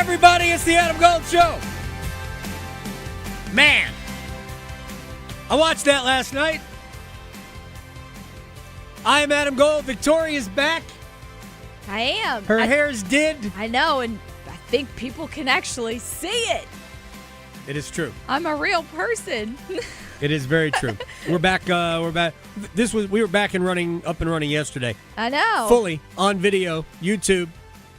everybody. It's the Adam Gold Show. Man, I watched that last night. I am Adam Gold. Victoria's back. I am. Her hair's did. I know, and I think people can actually see it. It is true. I'm a real person. It is very true. We're back. We're back. We were back and up and running yesterday. I know. Fully on video, YouTube,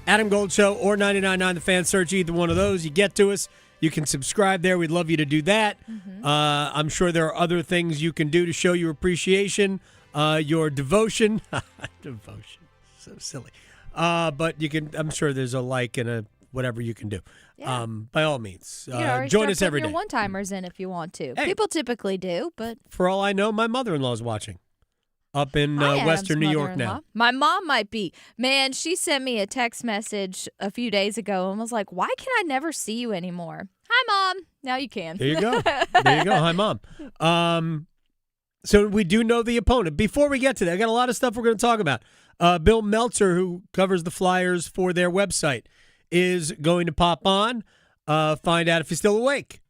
Adam Gold Show or 99.9 The Fan. Search either one of those. You get to us. You can subscribe there. We'd love you to do that. Mm-hmm. I'm sure there are other things you can do to show your appreciation, your devotion. Devotion. So silly. But you can. I'm sure there's a like and a whatever you can do. Yeah. By all means, join us every day. Your one-timers in if you want to. Hey, people typically do, but for all I know, my mother-in-law is watching up in Western New York now. My mom might be. Man, she sent me a text message a few days ago and was like, "Why can I never see you anymore?" Hi, Mom. Now you can. There you go. There you go. Hi, Mom. So we do know the opponent. Before we get to that, I got a lot of stuff we're going to talk about. Bill Meltzer, who covers the Flyers for their website, is going to pop on, find out if he's still awake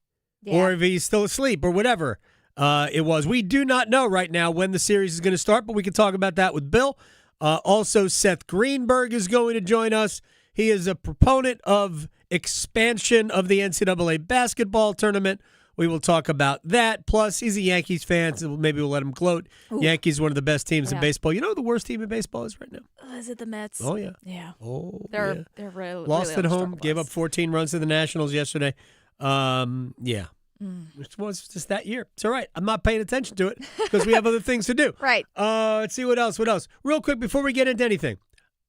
or if he's still asleep or whatever it was. We do not know right now when the series is going to start, but we can talk about that with Bill. Also, Seth Greenberg is going to join us. He is a proponent of expansion of the NCAA basketball tournament. We will talk about that. Plus, he's a Yankees fan, so maybe we'll let him gloat. Ooh. Yankees, one of the best teams in baseball. You know who the worst team in baseball is right now? Is it the Mets? Oh, yeah. Yeah. Oh, they're really lost at home, gave up 14 runs to the Nationals yesterday. Yeah. It was just that year. It's all right. I'm not paying attention to it because we have other things to do. Right. Let's see what else. Real quick, before we get into anything,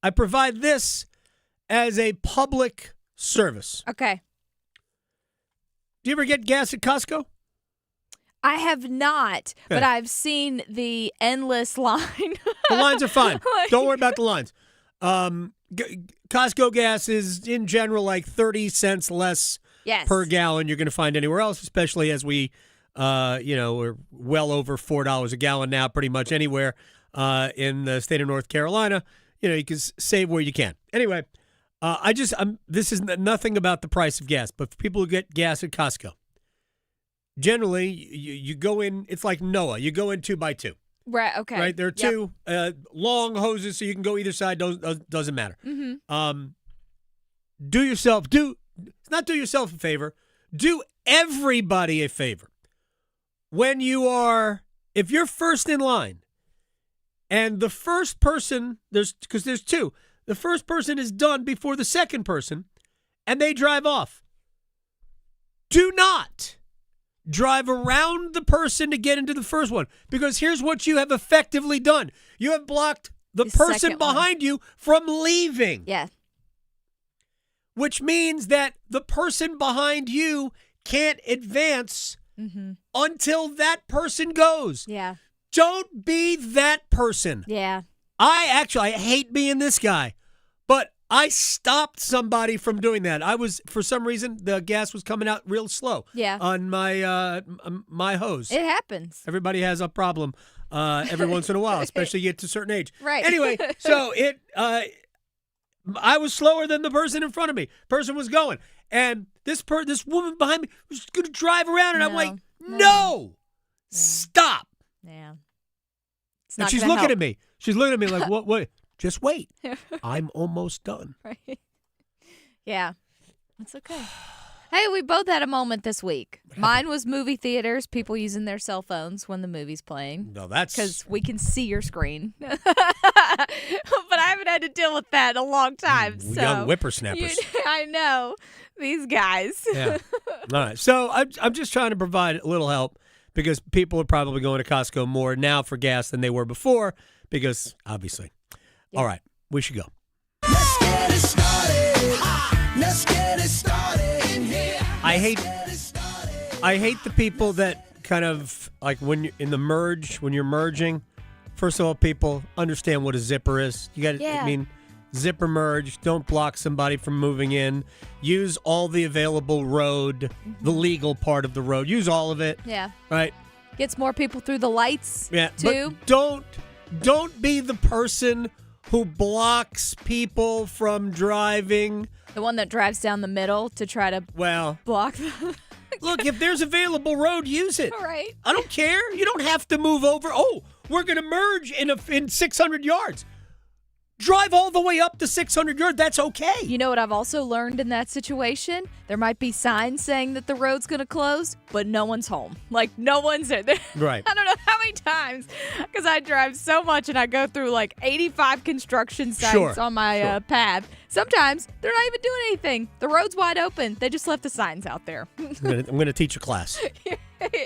I provide this as a public service. Okay. Do you ever get gas at Costco? I have not, but I've seen the endless line. The lines are fine. Don't worry about the lines. Costco gas is, in general, like 30 cents less per gallon you're going to find anywhere else, especially as we, we're well over $4 a gallon now pretty much anywhere in the state of North Carolina. You can save where you can. Anyway, this is nothing about the price of gas, but for people who get gas at Costco, generally you go in, it's like Noah. You go in 2 by 2. Right, okay. Right, there are two long hoses so you can go either side, doesn't matter. Mm-hmm. Do yourself a favor, do everybody a favor. If you're first in line and the first person, because there's two, the first person is done before the second person, and they drive off. Do not drive around the person to get into the first one, because here's what you have effectively done. You have blocked the person behind you from leaving. Yeah. Which means that the person behind you can't advance until that person goes. Yeah. Don't be that person. Yeah. I hate being this guy, but I stopped somebody from doing that. For some reason, the gas was coming out real slow. Yeah. On my my hose. It happens. Everybody has a problem every once in a while, especially you get to a certain age. Right. Anyway, so I was slower than the person in front of me. Person was going, and this woman behind me was going to drive around, and I'm like, no. Stop. Yeah. And she's looking at me. She's looking at me like, what? Just wait. I'm almost done. Right. Yeah. That's okay. Hey, we both had a moment this week. Mine was movie theaters, people using their cell phones when the movie's playing. No, that's... Because we can see your screen. But I haven't had to deal with that in a long time. Young whippersnappers. I know. These guys. Yeah. All right. So I'm just trying to provide a little help, because people are probably going to Costco more now for gas than they were before, because obviously. Yeah. All right, we should go. Let's get it started. Let's get it started in here. I hate the people that kind of like when you're merging. First of all, people understand what a zipper is. You got to, zipper merge. Don't block somebody from moving in. Use all the available road, the legal part of the road. Use all of it. Yeah. Right. Gets more people through the lights. Yeah. Too. But don't be the person who blocks people from driving The one that drives down the middle to try to block the... Look, if there's available road, use it. All right. I don't care. You don't have to move over. Oh, we're going to merge in 600 yards. Drive all the way up to 600 yards. That's okay. You know what I've also learned in that situation? There might be signs saying that the road's going to close, but no one's home. Like, no one's there. Right. I don't know how many times, because I drive so much and I go through like 85 construction sites on my path. Sometimes they're not even doing anything. The road's wide open. They just left the signs out there. I'm going to teach a class.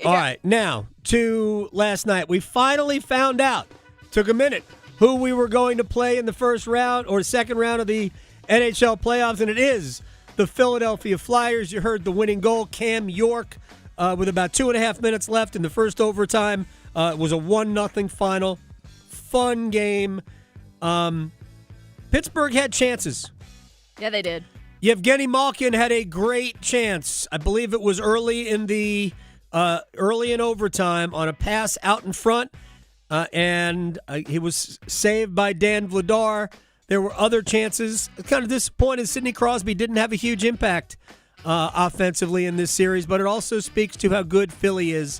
All right. Now, to last night. We finally found out. Took a minute. Who we were going to play in the first round or second round of the NHL playoffs, and it is the Philadelphia Flyers. You heard the winning goal, Cam York, with about 2.5 minutes left in the first overtime. It was a 1-0 final. Fun game. Pittsburgh had chances. Yeah, they did. Yevgeny Malkin had a great chance. I believe it was early in overtime on a pass out in front. And he was saved by Dan Vladar. There were other chances. Kind of disappointed Sidney Crosby didn't have a huge impact offensively in this series, but it also speaks to how good Philly is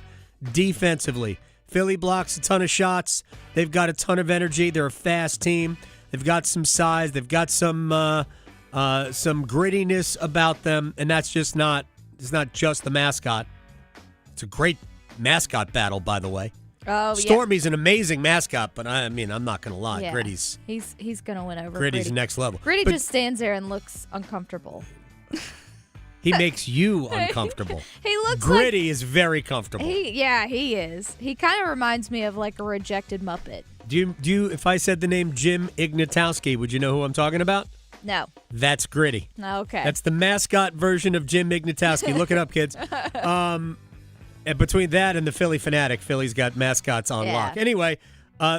defensively. Philly blocks a ton of shots. They've got a ton of energy. They're a fast team. They've got some size. They've got some grittiness about them, and it's not just the mascot. It's a great mascot battle, by the way. Oh, Stormy's an amazing mascot, but I'm not going to lie. Yeah. Gritty's he's going to win over Gritty's Gritty. next level. Gritty just stands there and looks uncomfortable. He makes you uncomfortable. He looks Gritty is very comfortable. He is. He kind of reminds me of like a rejected Muppet. Do you if I said the name Jim Ignatowski, would you know who I'm talking about? No. That's Gritty. Okay. That's the mascot version of Jim Ignatowski. Look it up, kids. And between that and the Philly Fanatic, Philly's got mascots on lock. Anyway,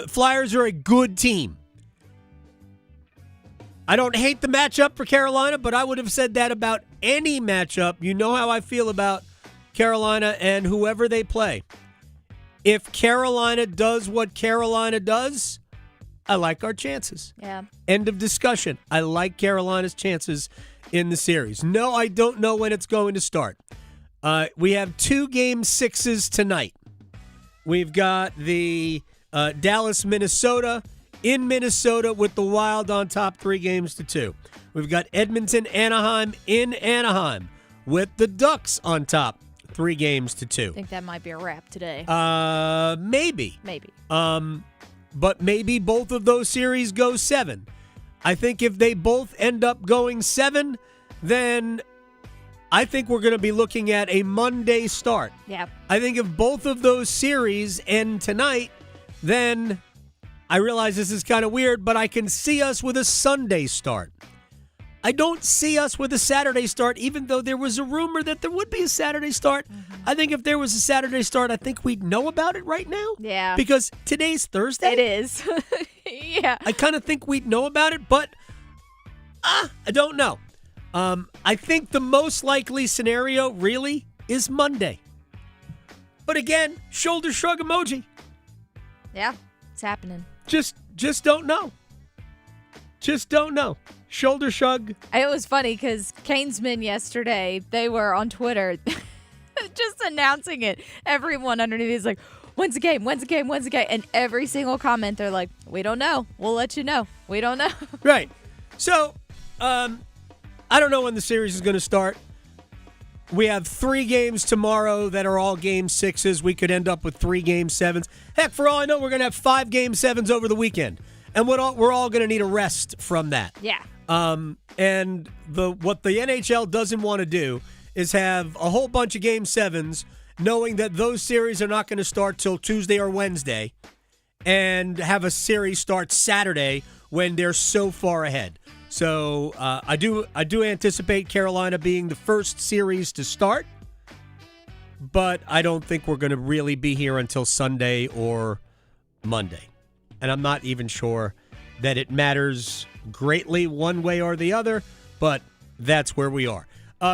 Flyers are a good team. I don't hate the matchup for Carolina, but I would have said that about any matchup. You know how I feel about Carolina and whoever they play. If Carolina does what Carolina does, I like our chances. Yeah. End of discussion. I like Carolina's chances in the series. No, I don't know when it's going to start. We have 2 Game 6s tonight. We've got the Dallas, Minnesota, in Minnesota with the Wild on top 3-2. We've got Edmonton, Anaheim in Anaheim with the Ducks on top 3-2. I think that might be a wrap today. Maybe. Maybe. But maybe both of those series go 7. I think if they both end up going 7, then I think we're going to be looking at a Monday start. Yeah. I think if both of those series end tonight, then I realize this is kind of weird, but I can see us with a Sunday start. I don't see us with a Saturday start, even though there was a rumor that there would be a Saturday start. Mm-hmm. I think if there was a Saturday start, I think we'd know about it right now. Yeah. Because today's Thursday. It is. Yeah. I kind of think we'd know about it, but I don't know. I think the most likely scenario really is Monday. But again, shoulder shrug emoji. Yeah, it's happening. Just don't know. Just don't know. Shoulder shrug. It was funny because Canesmen yesterday, they were on Twitter just announcing it. Everyone underneath is like, when's the game? When's the game? When's the game? And every single comment, they're like, we don't know. We'll let you know. We don't know. Right. So, I don't know when the series is going to start. We have 3 games tomorrow that are all Game 6s. We could end up with 3 Game 7s. Heck, for all I know, we're going to have 5 Game 7s over the weekend. And we're all going to need a rest from that. Yeah. And what the NHL doesn't want to do is have a whole bunch of Game 7s knowing that those series are not going to start till Tuesday or Wednesday and have a series start Saturday when they're so far ahead. So I do anticipate Carolina being the first series to start, but I don't think we're going to really be here until Sunday or Monday. And I'm not even sure that it matters greatly one way or the other, but that's where we are.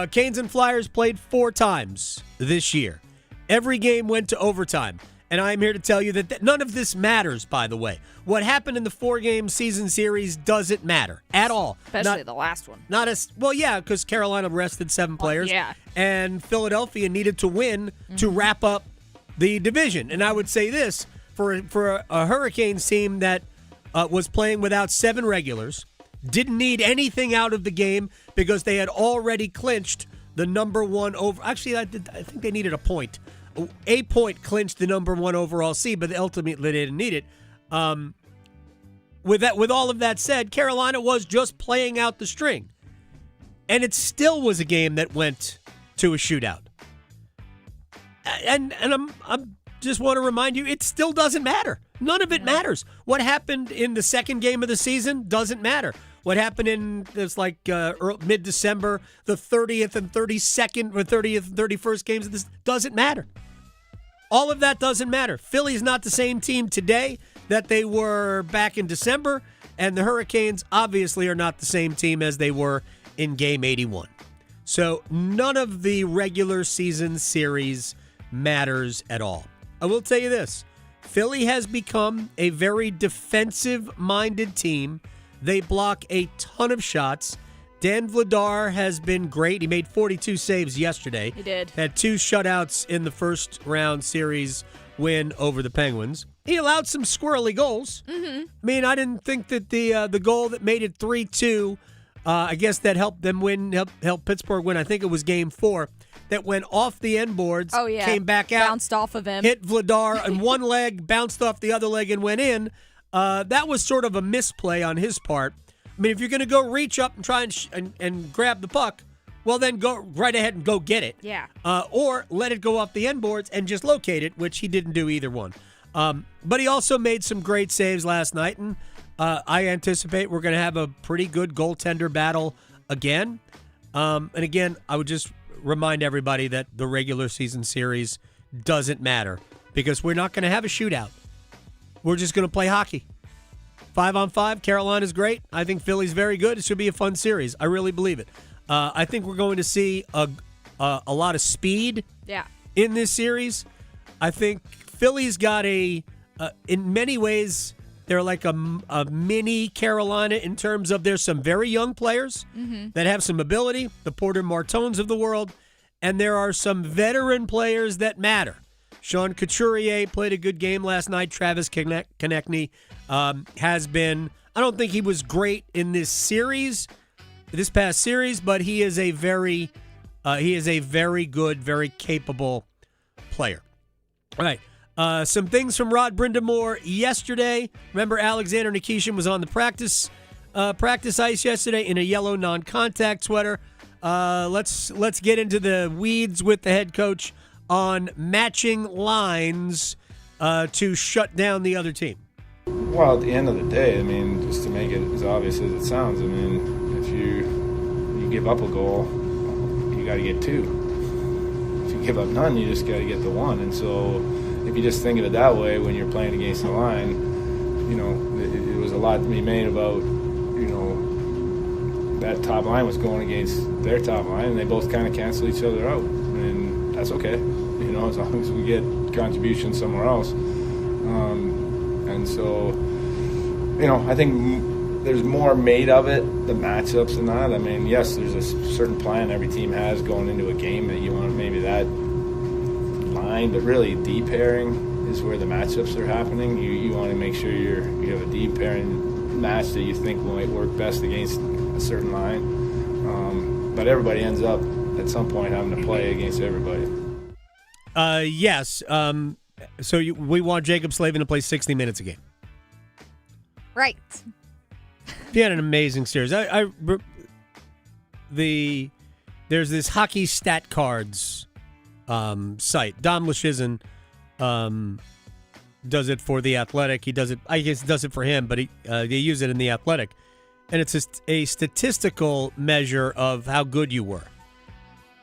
Canes and Flyers played 4 times this year. Every game went to overtime. And I'm here to tell you that none of this matters, by the way. What happened in the 4-game season series doesn't matter at all. Especially the last one. Because Carolina rested 7 players. Yeah. And Philadelphia needed to win to wrap up the division. And I would say this, for a Hurricanes team that was playing without 7 regulars, didn't need anything out of the game because they had already clinched the number 1 over. Actually, I think they needed a point. A point clinched the number 1 overall seed, but ultimately they didn't need it. With all of that said, Carolina was just playing out the string, and it still was a game that went to a shootout. And I'm just want to remind you, it still doesn't matter. None of it matters. What happened in the second game of the season doesn't matter. What happened in mid-December, the 30th and 32nd or 30th and 31st games of this doesn't matter. All of that doesn't matter. Philly's not the same team today that they were back in December, and the Hurricanes obviously are not the same team as they were in Game 81. So none of the regular season series matters at all. I will tell you this. Philly has become a very defensive-minded team. They block a ton of shots. Dan Vladar has been great. He made 42 saves yesterday. He did. Had 2 shutouts in the first round series win over the Penguins. He allowed some squirrely goals. Mm-hmm. I mean, I didn't think that the goal that made it 3-2, I guess that helped them win, helped Pittsburgh win. I think it was Game 4. That went off the end boards, came back out. Bounced off of him. Hit Vladar on one leg, bounced off the other leg and went in. That was sort of a misplay on his part. I mean, if you're going to go reach up and try and grab the puck, well, then go right ahead and go get it. Yeah. Or let it go off the end boards and just locate it, which he didn't do either one. But he also made some great saves last night, and I anticipate we're going to have a pretty good goaltender battle again. And again, I would just remind everybody that the regular season series doesn't matter because we're not going to have a shootout. We're just going to play hockey. 5-on-5, Carolina's great. I think Philly's very good. It should be a fun series. I really believe it. I think we're going to see a lot of speed in this series. I think Philly's got in many ways, they're like a mini Carolina in terms of there's some very young players that have some ability, the Porter Martones of the world, and there are some veteran players that matter. Sean Couturier played a good game last night. Travis Konechny has been, I don't think he was great in this past series, but he is a very good, very capable player. All right. Some things from Rod Brindamore yesterday. Remember, Alexander Nikishin was on the practice ice yesterday in a yellow non-contact sweater. Let's get into the weeds with the head coach on matching lines to shut down the other team. Well, at the end of the day, I mean, just to make it as obvious as it sounds, I mean, if you give up a goal, you got to get 2. If you give up none, you just got to get the 1. And so if you just think of it that way when you're playing against the line, you know, it was a lot to be made about, you know, that top line was going against their top line, and they both kind of cancel each other out. And that's okay, you know, as long as we get contribution somewhere else. And so, you know, I think there's more made of it, the matchups and that. I mean, yes, there's a certain plan every team has going into a game that you want maybe that line, but really deep pairing is where the matchups are happening. You want to make sure you have a deep pairing match that you think might work best against a certain line. But everybody ends up at some point having to play against everybody. Yes. So we want Jacob Slavin to play 60 minutes a game. Right. He had an amazing series. There's this hockey stat cards site. Dom Lushizin does it for The Athletic. He does it, I guess, does it for him, but they use it in The Athletic. And it's a statistical measure of how good you were.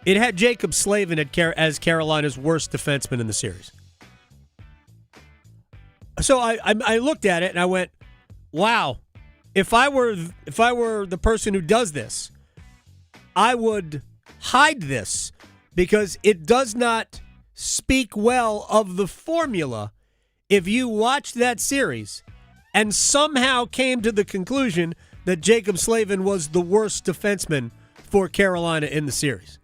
It had Jacob Slavin as Carolina's worst defenseman in the series. So I looked at it and I went, wow, if I were the person who does this, I would hide this because it does not speak well of the formula if you watched that series and somehow came to the conclusion that Jacob Slavin was the worst defenseman for Carolina in the series.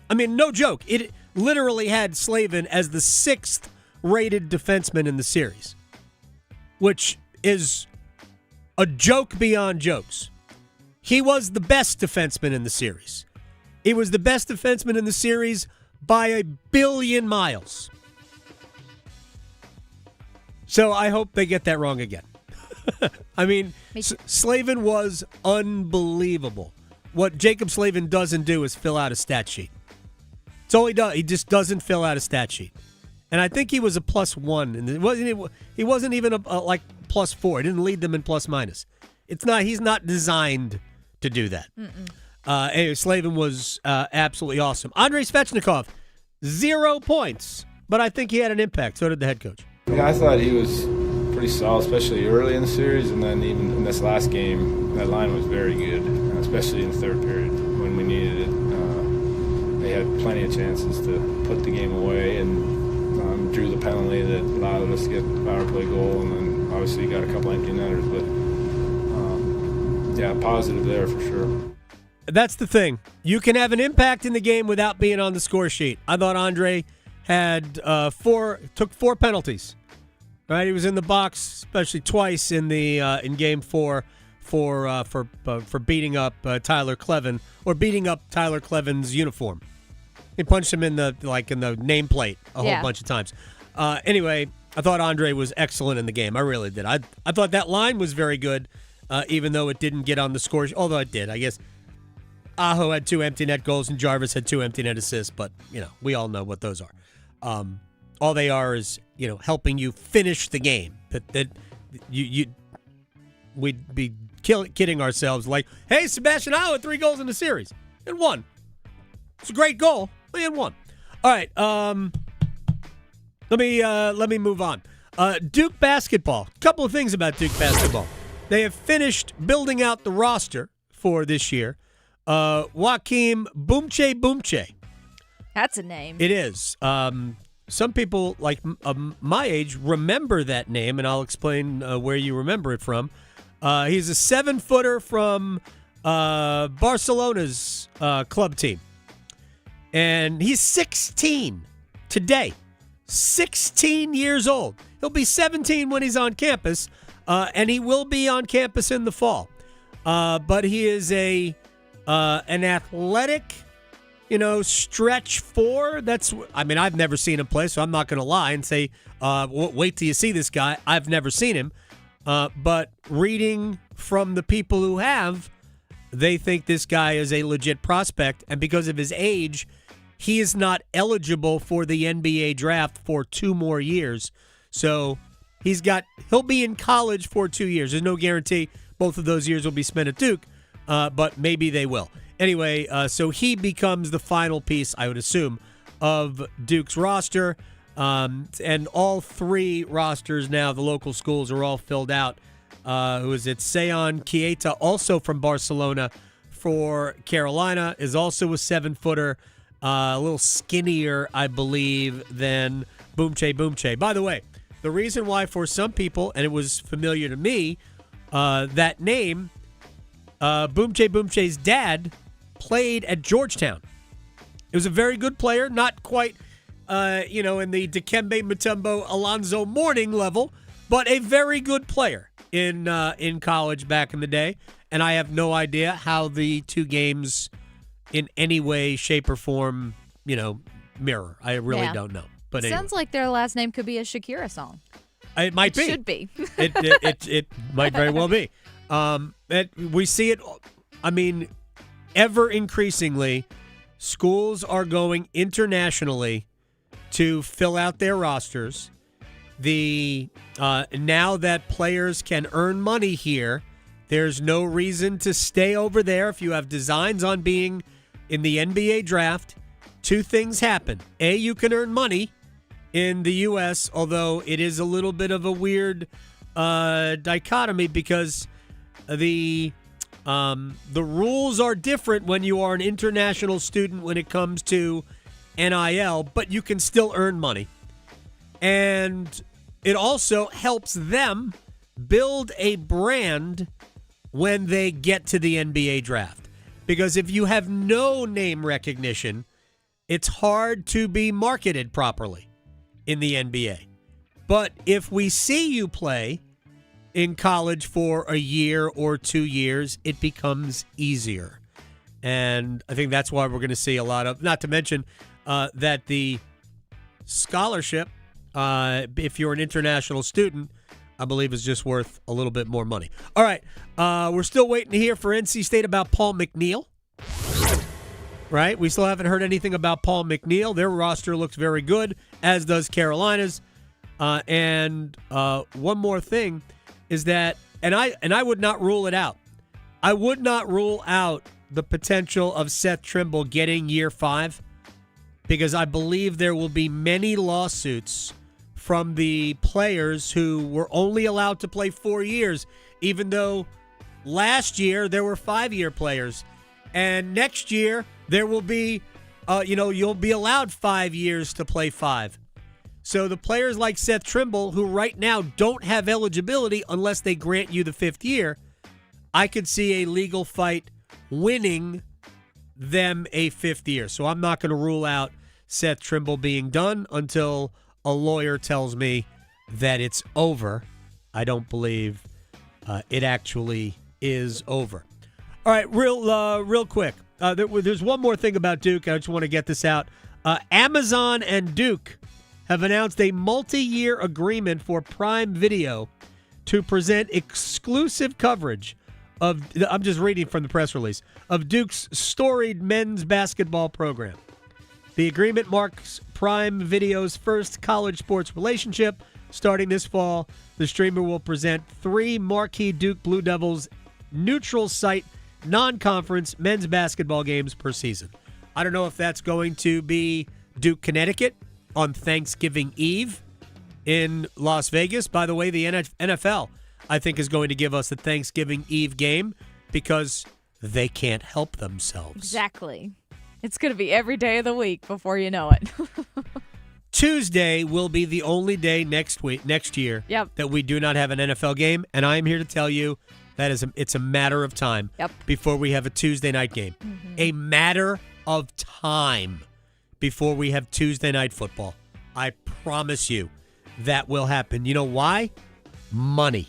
I mean, no joke. It literally had Slavin as the 6th rated defenseman in the series, which is a joke beyond jokes. He was the best defenseman in the series. He was the best defenseman in the series by a billion miles. So I hope they get that wrong again. I mean, Slavin was unbelievable. What Jacob Slavin doesn't do is fill out a stat sheet. That's all he does. He just doesn't fill out a stat sheet. And I think he was a +1. And he wasn't even a like +4. He didn't lead them in plus minus. He's not designed to do that. Anyway, Slavin was absolutely awesome. Andrei Svechnikov, 0 points, but I think he had an impact. So did the head coach. Yeah, I thought he was pretty solid, especially early in the series, and then even in this last game, that line was very good, especially in the third period when we needed it. They had plenty of chances to put the game away and drew the penalty that allowed us to get the power play goal, and then obviously got a couple empty netters. But yeah, positive there for sure. That's the thing. You can have an impact in the game without being on the score sheet. I thought Andre had took 4 penalties. Right, he was in the box, especially twice in the in Game 4 for beating up Tyler Clevin or beating up Tyler Clevin's uniform. He punched him in the nameplate a whole bunch of times. Anyway, I thought Andre was excellent in the game. I really did. I thought that line was very good, even though it didn't get on the score. Although it did, I guess. Aho had 2 empty net goals and Jarvis had 2 empty net assists, but we all know what those are. All they are is helping you finish the game. We'd be kidding ourselves like, hey, Sebastian Aho had 3 goals in the series and 1. It's a great goal. We had 1. All right. Let me move on. Duke basketball. A couple of things about Duke basketball. They have finished building out the roster for this year. Joakim Boomche. That's a name. It is. Some people like my age remember that name, and I'll explain where you remember it from. He's a 7-footer from Barcelona's club team. And he's 16 today. 16 years old. He'll be 17 when he's on campus, and he will be on campus in the fall. But he is an athletic, stretch 4. I've never seen him play, so I'm not going to lie and say, wait till you see this guy. I've never seen him. But reading from the people who have, they think this guy is a legit prospect. And because of his age, he is not eligible for the NBA draft for 2 more years. So he'll be in college for 2 years. There's no guarantee both of those years will be spent at Duke, but maybe they will. Anyway, so he becomes the final piece, I would assume, of Duke's roster. And all 3 rosters now, the local schools are all filled out. Who is it? Sean Kieta, also from Barcelona for Carolina, is also a 7-footer. A little skinnier, I believe, than Boomche. By the way, the reason why for some people, and it was familiar to me, that name, Boomche's dad played at Georgetown. He was a very good player, not quite, in the Dikembe Mutombo Alonzo Mourning level, but a very good player in college back in the day. And I have no idea how the 2 games in any way, shape, or form, mirror. I really don't know. But anyway. Sounds like their last name could be a Shakira song. It might be. It should be. It might very well be. We see it, ever increasingly, schools are going internationally to fill out their rosters. Now that players can earn money here, there's no reason to stay over there if you have designs on being in the NBA draft. 2 things happen. A, you can earn money in the U.S., although it is a little bit of a weird dichotomy because the rules are different when you are an international student when it comes to NIL, but you can still earn money. And it also helps them build a brand when they get to the NBA draft. Because if you have no name recognition, it's hard to be marketed properly in the NBA. But if we see you play in college for a year or 2 years, it becomes easier. And I think that's why we're going to see a lot of, not to mention that the scholarship, if you're an international student, I believe is just worth a little bit more money. All right, we're still waiting to hear for NC State about Paul McNeil. Right? We still haven't heard anything about Paul McNeil. Their roster looks very good, as does Carolina's. And one more thing is that, and I would not rule it out. I would not rule out the potential of Seth Trimble getting year 5, because I believe there will be many lawsuits from the players who were only allowed to play 4 years, even though last year there were 5-year players. And next year there will be, you'll be allowed 5 years to play 5. So the players like Seth Trimble, who right now don't have eligibility unless they grant you the 5th year, I could see a legal fight winning them a 5th year. So I'm not going to rule out Seth Trimble being done until a lawyer tells me that it's over. I don't believe it actually is over. All right, real quick. There's one more thing about Duke. I just want to get this out. Amazon and Duke have announced a multi-year agreement for Prime Video to present exclusive coverage of, I'm just reading from the press release, of Duke's storied men's basketball program. The agreement marks Prime Video's first college sports relationship. Starting this fall, the streamer will present 3 marquee Duke Blue Devils neutral site non-conference men's basketball games per season. I don't know if that's going to be Duke, Connecticut on Thanksgiving Eve in Las Vegas. By the way, the NFL, I think, is going to give us a Thanksgiving Eve game because they can't help themselves. Exactly. It's going to be every day of the week before you know it. Tuesday will be the only day next year that we do not have an NFL game, and I am here to tell you that it's a matter of time before we have a Tuesday night game. Mm-hmm. A matter of time before we have Tuesday night football. I promise you that will happen. You know why? Money.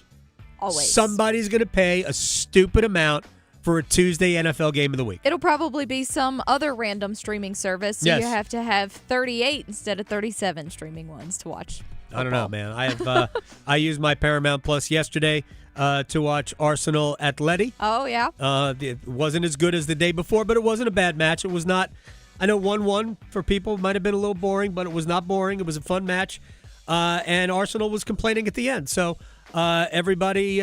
Always. Somebody's going to pay a stupid amount for a Tuesday NFL game of the week. It'll probably be some other random streaming service, so you have to have 38 instead of 37 streaming ones to watch football. I don't know, man. I have I used my Paramount Plus yesterday to watch Arsenal Atleti. Oh, yeah. It wasn't as good as the day before, but it wasn't a bad match. It was not, I know 1-1 for people might have been a little boring, but it was not boring. It was a fun match. And Arsenal was complaining at the end. So everybody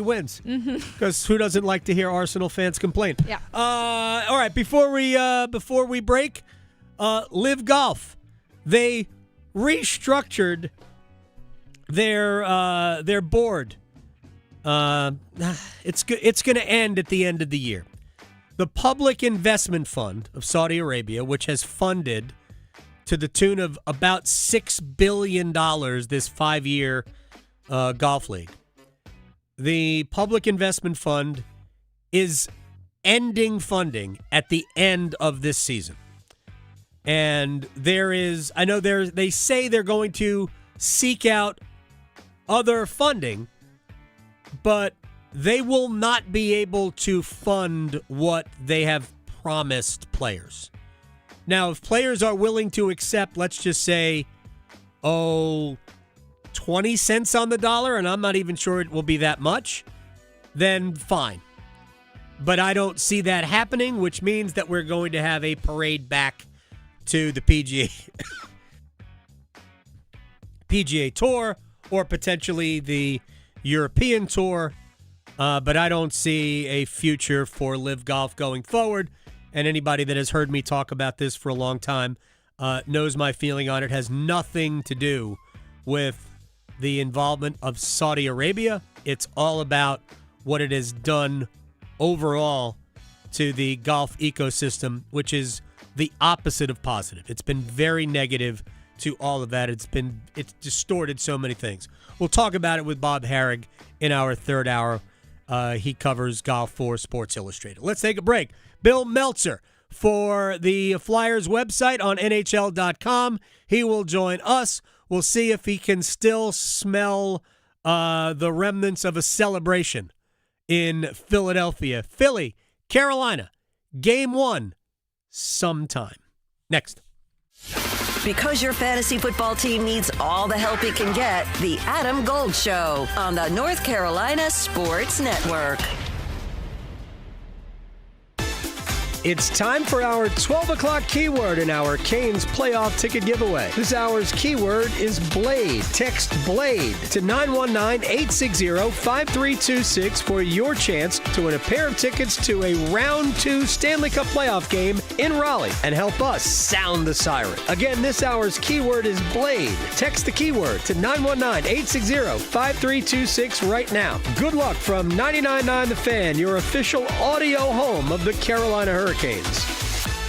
wins. Because who doesn't like to hear Arsenal fans complain? Yeah. All right, before we break, Live Golf. They restructured their board. It's going to end at the end of the year. The Public Investment Fund of Saudi Arabia, which has funded to the tune of about $6 billion this 5-year golf league. The Public Investment Fund is ending funding at the end of this season. And they say they're going to seek out other funding, but they will not be able to fund what they have promised players. Now, if players are willing to accept, let's just say, 20 cents on the dollar, and I'm not even sure it will be that much, then fine. But I don't see that happening, which means that we're going to have a parade back to the PGA Tour or potentially the European Tour. But I don't see a future for Live Golf going forward. And anybody that has heard me talk about this for a long time knows my feeling on it. It has nothing to do with the involvement of Saudi Arabia. It's all about what it has done overall to the golf ecosystem, which is the opposite of positive. It's been very negative to all of that. It's distorted so many things. We'll talk about it with Bob Harig in our third hour. He covers golf for Sports Illustrated. Let's take a break. Bill Meltzer for the Flyers website on NHL.com. He will join us. We'll see if he can still smell the remnants of a celebration in Philadelphia. Philly, Carolina, Game 1, sometime. Next. Because your fantasy football team needs all the help it can get, The Adam Gold Show on the North Carolina Sports Network. It's time for our 12 o'clock keyword in our Canes playoff ticket giveaway. This hour's keyword is Blade. Text Blade to 919-860-5326 for your chance to win a pair of tickets to a Round 2 Stanley Cup playoff game in Raleigh and help us sound the siren. Again, this hour's keyword is Blade. Text the keyword to 919-860-5326 right now. Good luck from 99.9 The Fan, your official audio home of the Carolina Hurricanes.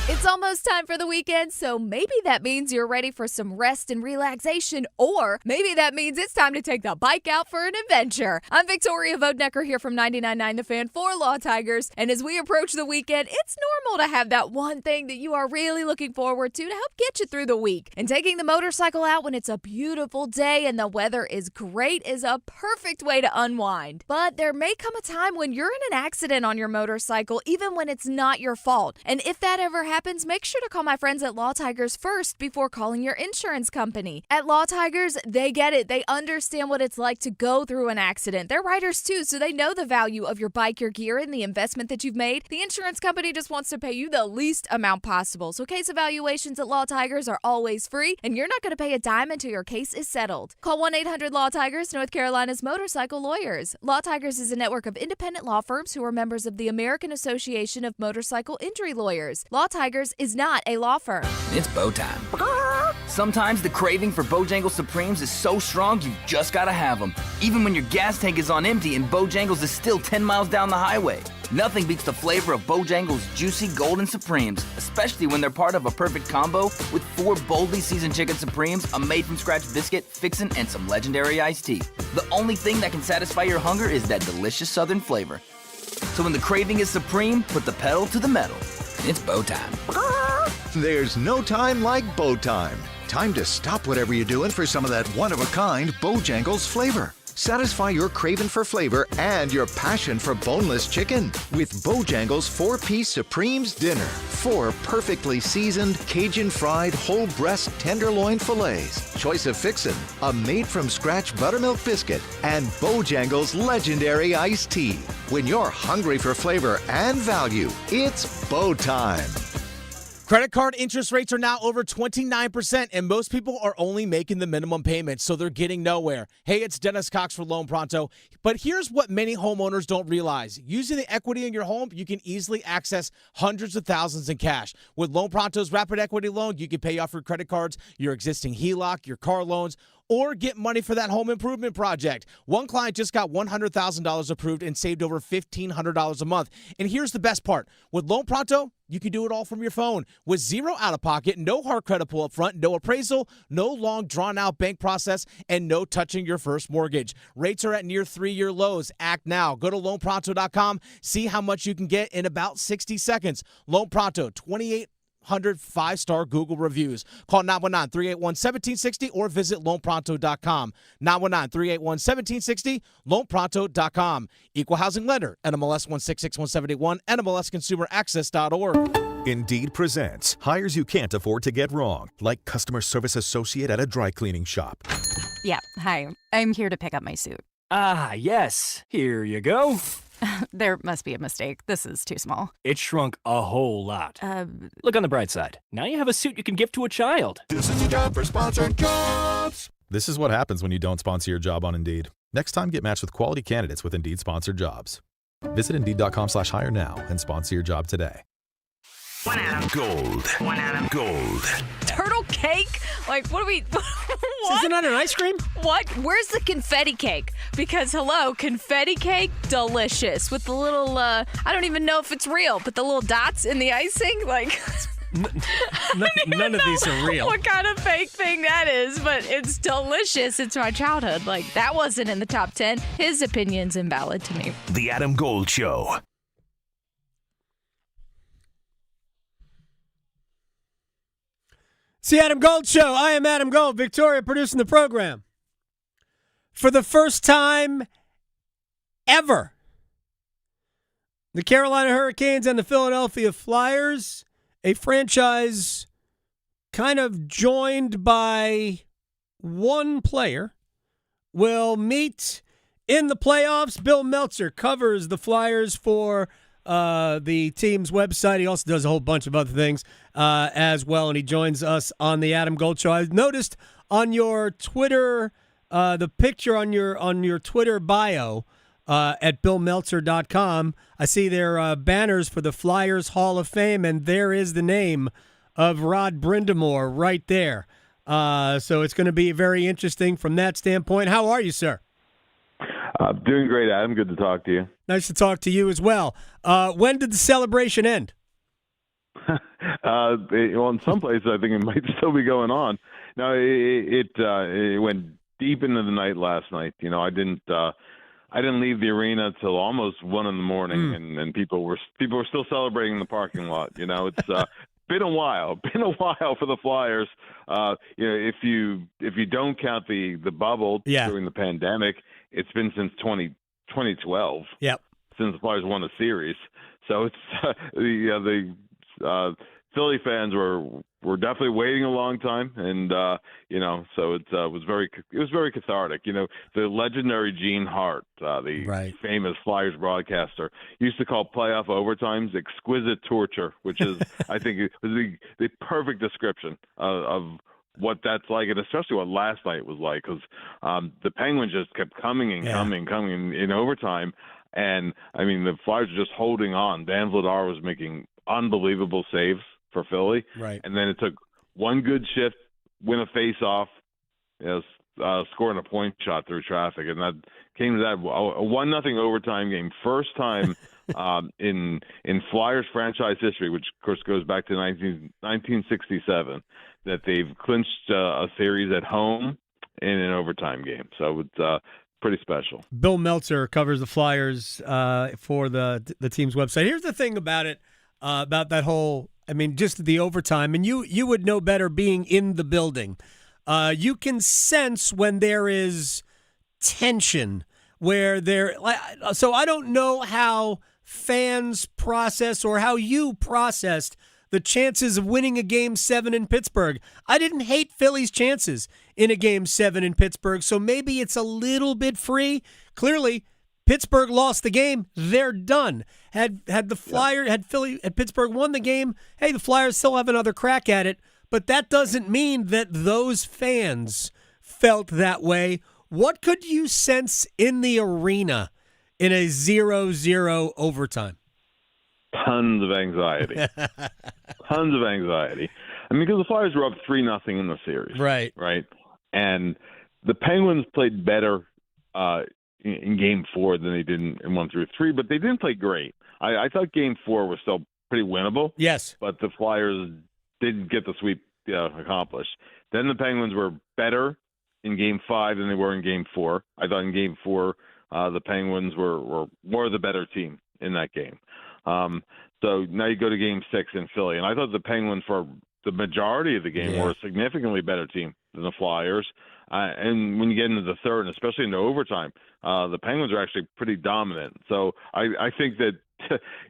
It's almost time for the weekend, so maybe that means you're ready for some rest and relaxation, or maybe that means it's time to take the bike out for an adventure. I'm Victoria Vodnecker here from 99.9 The Fan for Law Tigers, and as we approach the weekend, it's normal to have that one thing that you are really looking forward to help get you through the week. And taking the motorcycle out when it's a beautiful day and the weather is great is a perfect way to unwind. But there may come a time when you're in an accident on your motorcycle, even when it's not your fault. And if that ever happens, make sure to call my friends at Law Tigers first before calling your insurance company. At Law Tigers, they get it. They understand what it's like to go through an accident. They're riders too, so they know the value of your bike, your gear, and the investment that you've made. The insurance company just wants to pay you the least amount possible. So case evaluations at Law Tigers are always free, and you're not going to pay a dime until your case is settled. Call 1-800-LAW-TIGERS, North Carolina's motorcycle lawyers. Law Tigers is a network of independent law firms who are members of the American Association of Motorcycle Injury Lawyers. Law Tigers is not a law firm. It's bow time. Sometimes the craving for Bojangles Supremes is so strong you just gotta have them. Even when your gas tank is on empty and Bojangles is still 10 miles down the highway. Nothing beats the flavor of Bojangles' juicy golden Supremes, especially when they're part of a perfect combo with 4 boldly seasoned chicken Supremes, a made-from-scratch biscuit, fixin', and some legendary iced tea. The only thing that can satisfy your hunger is that delicious southern flavor. So when the craving is supreme, put the pedal to the metal. It's bow time. There's no time like bow time. Time to stop whatever you're doing for some of that one-of-a-kind Bojangles flavor. Satisfy your craving for flavor and your passion for boneless chicken with Bojangles 4-piece Supremes Dinner. 4 perfectly seasoned, Cajun-fried, whole breast tenderloin fillets, choice of fixin', a made-from-scratch buttermilk biscuit, and Bojangles' legendary iced tea. When you're hungry for flavor and value, it's bow time. Credit card interest rates are now over 29%, and most people are only making the minimum payment, so they're getting nowhere. Hey, it's Dennis Cox for Loan Pronto. But here's what many homeowners don't realize. Using the equity in your home, you can easily access hundreds of thousands in cash. With Loan Pronto's Rapid Equity Loan, you can pay off your credit cards, your existing HELOC, your car loans, or get money for that home improvement project. One client just got $100,000 approved and saved over $1,500 a month. And here's the best part. With Loan Pronto, you can do it all from your phone with zero out-of-pocket, no hard credit pull up front, no appraisal, no long drawn-out bank process, and no touching your first mortgage. Rates are at near 3-year lows. Act now. Go to loanpronto.com. See how much you can get in about 60 seconds. Loan Pronto, 2,800 5-star Google reviews. Call 919-381-1760 or visit loanpronto.com. 919-381-1760, loanpronto.com. Equal housing lender, NMLS 1661781, NMLSconsumeraccess.org. Indeed presents hires you can't afford to get wrong, like customer service associate at a dry cleaning shop. Yeah, hi. I'm here to pick up my suit. Ah, yes. Here you go. There must be a mistake. This is too small. It shrunk a whole lot. Look on the bright side. Now you have a suit you can give to a child. This is your job for sponsored jobs. This is what happens when you don't sponsor your job on Indeed. Next time, get matched with quality candidates with Indeed sponsored jobs. Visit Indeed.com/hire now and sponsor your job today. One Adam. Gold. One Adam. Gold. Turtle cake? Like, what do we... What? Isn't that an ice cream? What? Where's the confetti cake? Because, hello, confetti cake, delicious. With the little, I don't even know if it's real, but the little dots in the icing, like... None of these are real. What kind of fake thing that is, but it's delicious. It's my childhood. Like, that wasn't in the top 10. His opinion's invalid to me. The Adam Gold Show. It's the Adam Gold Show. I am Adam Gold. Victoria producing the program. For the first time ever, the Carolina Hurricanes and the Philadelphia Flyers, a franchise kind of joined by one player, will meet in the playoffs. Bill Meltzer covers the Flyers for the team's website. He also does a whole bunch of other things as well, and he joins us on the Adam Gold Show. I noticed on your Twitter, the picture on your Twitter bio at BillMeltzer.com, I see their banners for the Flyers Hall of Fame, and there is the name of Rod Brindamore right there. So it's going to be very interesting from that standpoint. How are you, sir? Doing great, Adam. Good to talk to you. Nice to talk to you as well. When did the celebration end? Well, in some places, I think it might still be going on. No, it went deep into the night last night. You know, I didn't leave the arena till almost 1 a.m, and people were still celebrating in the parking lot. You know, it's been a while for the Flyers. You know, if you don't count the bubble during the pandemic, it's been since 2012. Yep. Since the Flyers won a series. So it's the Philly fans were definitely waiting a long time, and you know, so it was very cathartic. You know, the legendary Gene Hart, the famous Flyers broadcaster, used to call playoff overtimes exquisite torture, which is I think was the perfect description of what that's like, and especially what last night was like, because the Penguins just kept coming in overtime, and I mean the Flyers were just holding on. Dan Vladar was making unbelievable saves for Philly, right? And then it took one good shift, win a face-off, scoring a point shot through traffic, and that came to that a 1-0 overtime game, first time in Flyers franchise history, which of course goes back to 1967, that they've clinched a series at home in an overtime game. So it's pretty special. Bill Meltzer covers the Flyers for the team's website. Here's the thing about it, about that whole, I mean, just the overtime, and you would know better being in the building. You can sense when there is tension, where so I don't know how fans process or how you processed the chances of winning a Game 7 in Pittsburgh. I didn't hate Philly's chances in a Game 7 in Pittsburgh, so maybe it's a little bit free. Clearly, Pittsburgh lost the game. They're done. Had Pittsburgh won the game, hey, the Flyers still have another crack at it, but that doesn't mean that those fans felt that way. What could you sense in the arena in a 0-0 overtime? Tons of anxiety. Tons of anxiety. I mean, because the Flyers were up 3-0 in the series. Right. Right. And the Penguins played better in Game 4 than they did in 1 through 3, but they didn't play great. I thought Game 4 was still pretty winnable. Yes. But the Flyers didn't get the sweep accomplished. Then the Penguins were better in Game 5 than they were in Game 4. I thought in Game 4 the Penguins were more the better team in that game. So now you go to Game 6 in Philly, and I thought the Penguins for the majority of the game were a significantly better team than the Flyers. And when you get into the third, and especially into overtime, the Penguins are actually pretty dominant. So I think that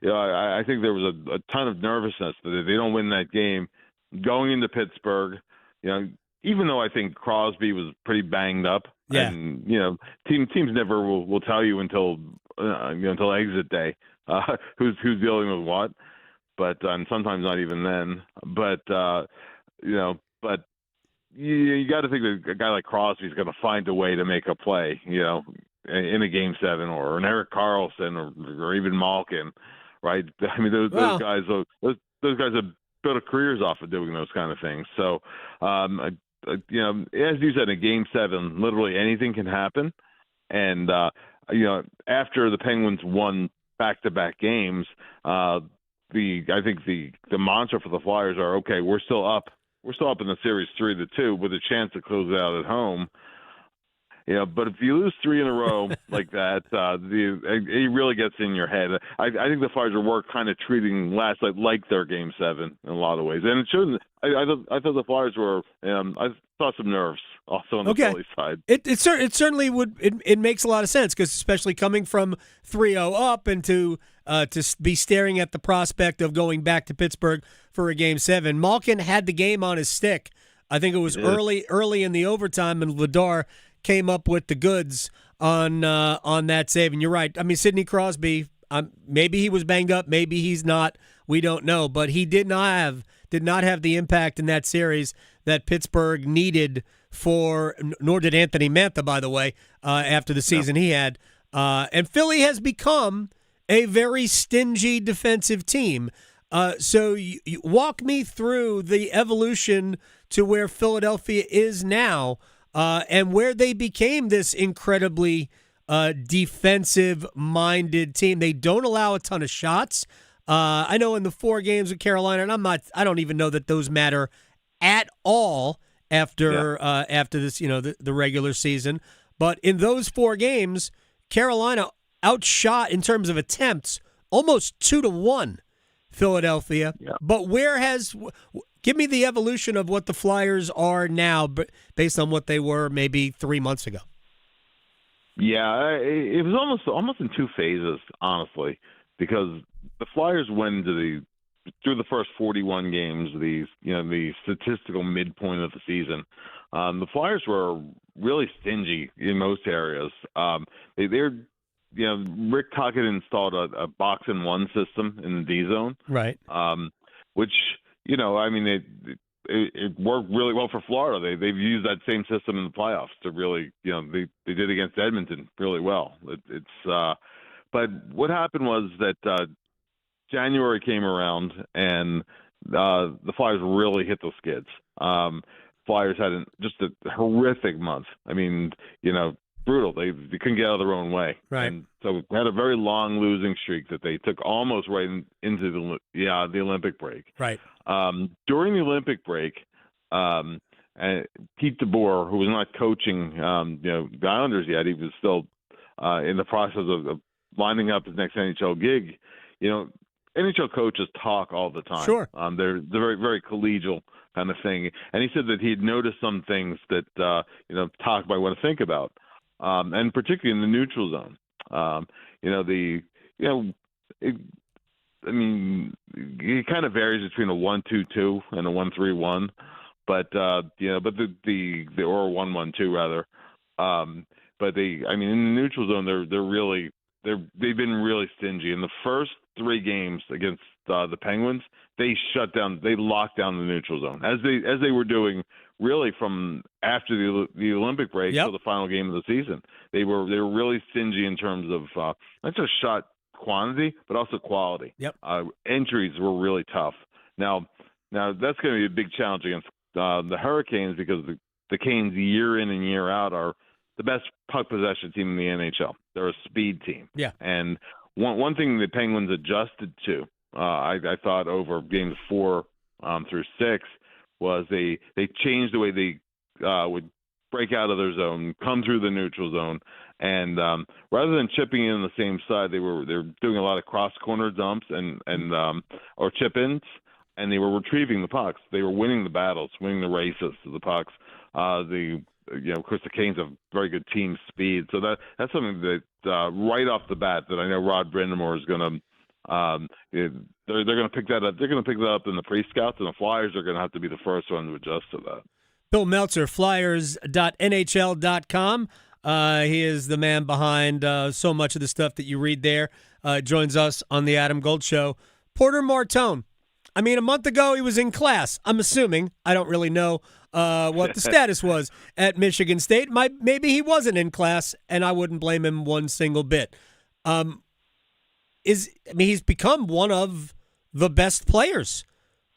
I think there was a ton of nervousness that if they don't win that game, going into Pittsburgh, even though I think Crosby was pretty banged up, and teams never will tell you until exit day who's dealing with what, but and sometimes not even then. But but you got to think that a guy like Crosby is going to find a way to make a play, in a Game 7, or an Erik Karlsson or even Malkin, right? I mean, those guys have built careers off of doing those kind of things. So, as you said, in Game 7, literally anything can happen. And after the Penguins won back-to-back games, I think the mantra for the Flyers are, okay, we're still up in the series 3-2 with a chance to close it out at home. But if you lose 3 in a row like that, it really gets in your head. I think the Flyers were kind of treating last night like their Game 7 in a lot of ways, and it shouldn't. I thought the Flyers were. I saw some nerves also on the Philly side. It certainly would. It makes a lot of sense because especially coming from 3-0 up and to be staring at the prospect of going back to Pittsburgh for a Game 7. Malkin had the game on his stick. I think it was early in the overtime, and Vladar came up with the goods on that save. And you're right. I mean, Sidney Crosby, maybe he was banged up, maybe he's not. We don't know, but he did not have the impact in that series that Pittsburgh needed for. Nor did Anthony Mantha, by the way, after the season he had. And Philly has become a very stingy defensive team. So you walk me through the evolution to where Philadelphia is now. And where they became this incredibly defensive-minded team. They don't allow a ton of shots. I know in the 4 games with Carolina, and I don't even know that those matter at all after this, the regular season. But in those 4 games, Carolina outshot in terms of attempts almost 2-1 Philadelphia. Yeah. But give me the evolution of what the Flyers are now based on what they were maybe 3 months ago. Yeah, it was almost in 2 phases, honestly, because the Flyers went through the first 41 games, the statistical midpoint of the season. The Flyers were really stingy in most areas. Rick Tocchet installed a box and one system in the D zone, right? Which it worked really well for Florida. They've used that same system in the playoffs to really, they did against Edmonton really well. But what happened was that January came around and the Flyers really hit the skids. Flyers had just a horrific month. I mean, brutal. They couldn't get out of their own way. Right. And so they had a very long losing streak that they took almost right into the Olympic break. Right. During the Olympic break, Pete DeBoer, who was not coaching the Islanders yet, he was still in the process of lining up his next NHL gig. NHL coaches talk all the time. Sure. They're very, very collegial kind of thing. And he said that he'd noticed some things that talk might want to think about. And particularly in the neutral zone, it kind of varies between a 1-2-2 and a 1-3-1, but or 1-1-2 rather. But in the neutral zone, they've been really stingy. In the first 3 games against the Penguins, they locked down the neutral zone as they were doing really from after the Olympic break till the final game of the season. They were really stingy in terms of not just shot quantity but also quality. Entries were really tough. Now that's going to be a big challenge against the Hurricanes because the Canes year in and year out are the best puck possession team in the NHL. They're a speed team. Yeah. And one thing the Penguins adjusted to, I thought over games 4 through 6, was they changed the way they would break out of their zone, come through the neutral zone, and rather than chipping in on the same side, they were doing a lot of cross corner dumps and or chip-ins, and they were retrieving the pucks. They were winning the battles, winning the races to the pucks. Of course, the Canes have very good team speed, so that's something that right off the bat that I know Rod Brindamore is going to. They're going to pick that up. They're going to pick that up in the pre-scouts, and the Flyers are going to have to be the first one to adjust to that. Bill Meltzer, Flyers.nhl.com. He is the man behind so much of the stuff that you read there. Joins us on the Adam Gold Show. Porter Martone. A month ago he was in class. I'm assuming. I don't really know what the status was at Michigan State. Maybe he wasn't in class, and I wouldn't blame him one single bit. He's become one of the best players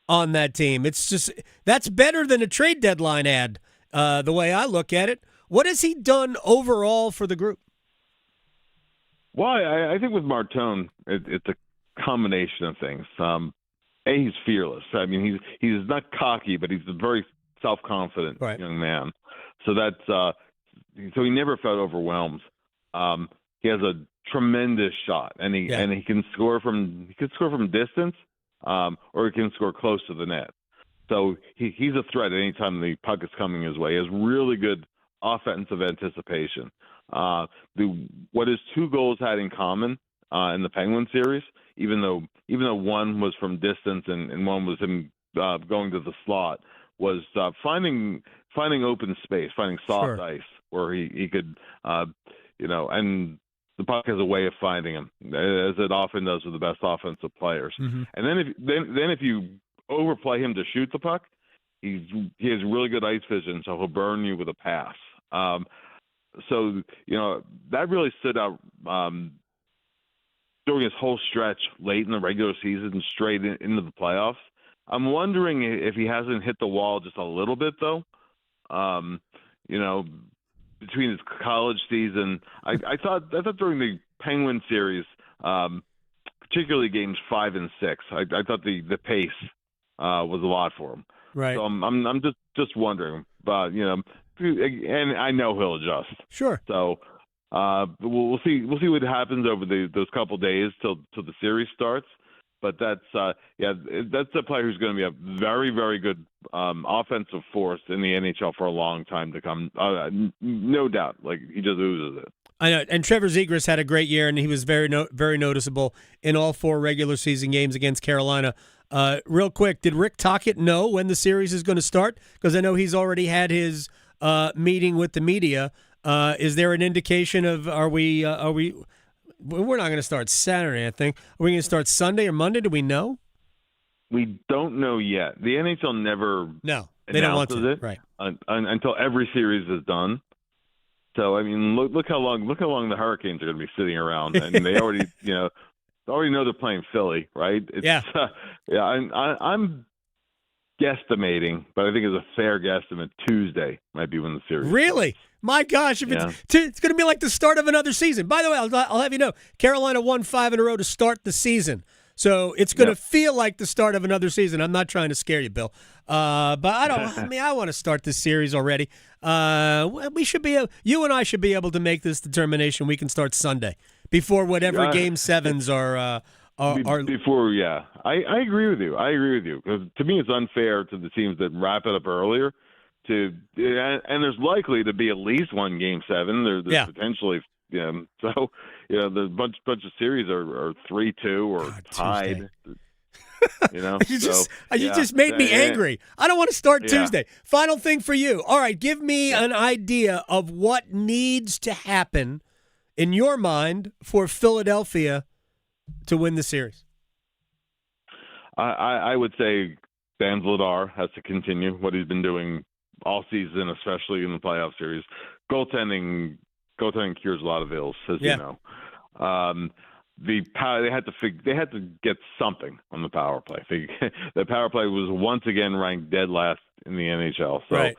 on that team. It's just that's better than a trade deadline ad, the way I look at it. What has he done overall for the group? Well, I think with Martone, it's a combination of things. He's fearless. I mean, he's not cocky, but he's a very self-confident young man. So that's so he never felt overwhelmed. He has a tremendous shot, and he can score from distance, or he can score close to the net. So he's a threat anytime the puck is coming his way. He has really good offensive anticipation. What his two goals had in common in the Penguin series, even though one was from distance and one was him going to the slot, was finding open space, finding soft ice where he could, and the puck has a way of finding him, as it often does with the best offensive players. Mm-hmm. And then if you overplay him to shoot the puck, he has really good ice vision, so he'll burn you with a pass. So that really stood out during his whole stretch late in the regular season, straight into the playoffs. I'm wondering if he hasn't hit the wall just a little bit, though. Between his college season, I thought during the Penguin series, particularly games 5 and 6, I thought the pace was a lot for him. Right. So I'm just wondering, but and I know he'll adjust. Sure. So we'll see what happens over those couple days till the series starts. But that's a player who's going to be a very, very good offensive force in the NHL for a long time to come. No doubt. Like, he just oozes it. I know. And Trevor Zegras had a great year, and he was very noticeable in all 4 regular season games against Carolina. Real quick, did Rick Tocchet know when the series is going to start? Because I know he's already had his meeting with the media. Is there an indication of are we? We're not going to start Saturday, I think. Are we going to start Sunday or Monday? Do we know? We don't know yet. The NHL never they don't want to, it until every series is done. So I mean, look how long the Hurricanes are going to be sitting around, and they already already know they're playing Philly, right? I'm guesstimating, but I think it's a fair guesstimate. Tuesday might be when the series really starts. My gosh, if it's going to be like the start of another season. By the way, I'll have you know, Carolina won 5 in a row to start the season. So it's going to feel like the start of another season. I'm not trying to scare you, Bill. But I want to start this series already. We should be you and I should be able to make this determination. We can start Sunday before whatever game 7s are before. Yeah, I agree with you. Because to me, it's unfair to the teams that wrap it up earlier. And there's likely to be at least one game 7. There's potentially, so the bunch of series are 3-2 or tied. You just made me angry. I don't want to start Tuesday. Final thing for you. All right, give me an idea of what needs to happen in your mind for Philadelphia to win the series. I would say Dan Vladar has to continue what he's been doing all season, especially in the playoff series. Goaltending cures a lot of ills, as you know. They had to get something on the power play. The power play was once again ranked dead last in the NHL. So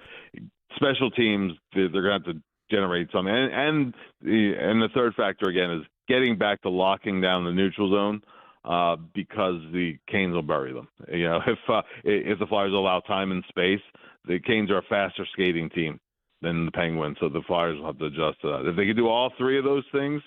special teams, they're going to have to generate something. And the third factor again is getting back to locking down the neutral zone. Because the Canes will bury them. If the Flyers allow time and space, the Canes are a faster skating team than the Penguins, so the Flyers will have to adjust to that. If they could do all 3 of those things,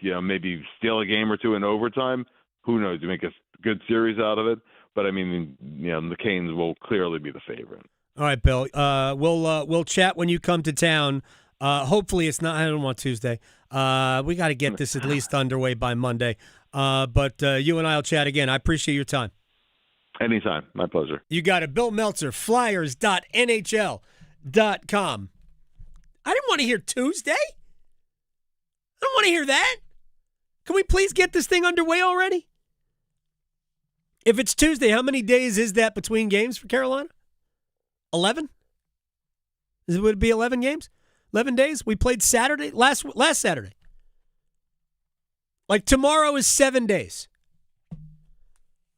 maybe steal a game or 2 in overtime, who knows? You make a good series out of it. But I mean, the Canes will clearly be the favorite. All right, Bill. We'll chat when you come to town. Hopefully, it's not. I don't want Tuesday. We got to get this at least underway by Monday. But you and I will chat again. I appreciate your time. Anytime. My pleasure. You got it. Bill Meltzer, flyers.nhl.com. I didn't want to hear Tuesday. I don't want to hear that. Can we please get this thing underway already? If it's Tuesday, how many days is that between games for Carolina? 11? Would it be 11 games? 11 days? We played Saturday, last Saturday. Like tomorrow is 7 days.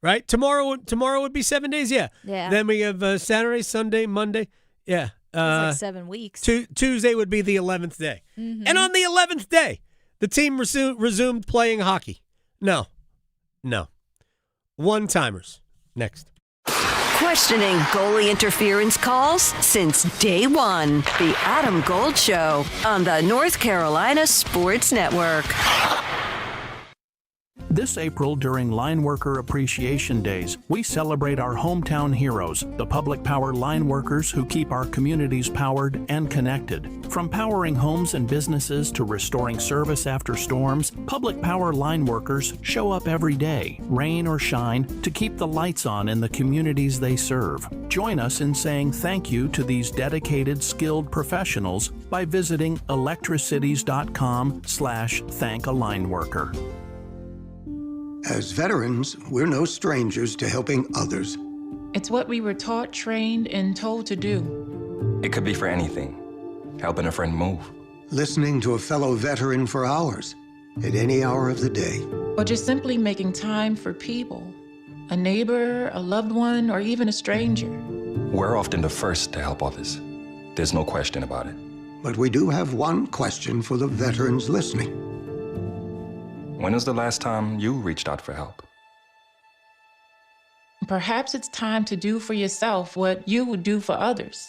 Right? Tomorrow would be 7 days, yeah. Then we have Saturday, Sunday, Monday. Yeah. It's like 7 weeks. Tuesday would be the 11th day. Mm-hmm. And on the 11th day, the team resumed playing hockey. No. No. One-timers. Next. Questioning goalie interference calls since day one. The Adam Gold Show on the North Carolina Sports Network. This April, during Line Worker Appreciation Days, we celebrate our hometown heroes, the public power line workers who keep our communities powered and connected. From powering homes and businesses to restoring service after storms, public power line workers show up every day, rain or shine, to keep the lights on in the communities they serve. Join us in saying thank you to these dedicated, skilled professionals by visiting electricities.com/thank-a-line-worker. As veterans, we're no strangers to helping others. It's what we were taught, trained, and told to do. It could be for anything. Helping a friend move. Listening to a fellow veteran for hours, at any hour of the day. Or just simply making time for people. A neighbor, a loved one, or even a stranger. We're often the first to help others. There's no question about it. But we do have one question for the veterans listening. When was the last time you reached out for help? Perhaps it's time to do for yourself what you would do for others.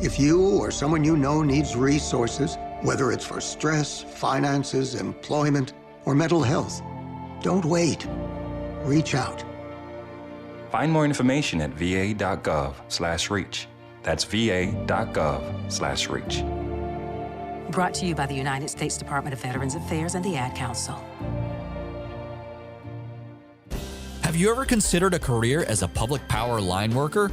If you or someone you know needs resources, whether it's for stress, finances, employment, or mental health, don't wait. Reach out. Find more information at va.gov/reach. That's va.gov/reach. Brought to you by the United States Department of Veterans Affairs and the Ad Council. Have you ever considered a career as a public power line worker?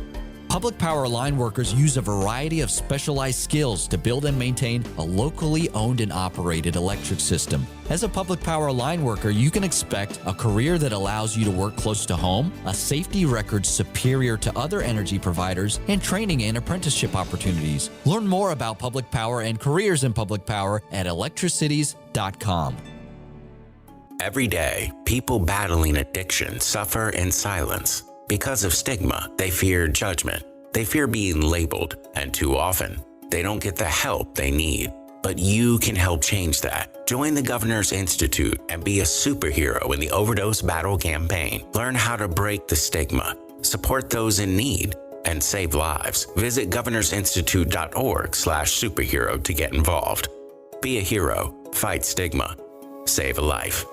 Public power line workers use a variety of specialized skills to build and maintain a locally owned and operated electric system. As a public power line worker, you can expect a career that allows you to work close to home, a safety record superior to other energy providers, and training and apprenticeship opportunities. Learn more about public power and careers in public power at electricities.com. Every day, people battling addiction suffer in silence. Because of stigma, they fear judgment. They fear being labeled, and too often, they don't get the help they need. But you can help change that. Join the Governor's Institute and be a superhero in the overdose battle campaign. Learn how to break the stigma, support those in need, and save lives. Visit governorsinstitute.org/superhero to get involved. Be a hero, fight stigma, save a life.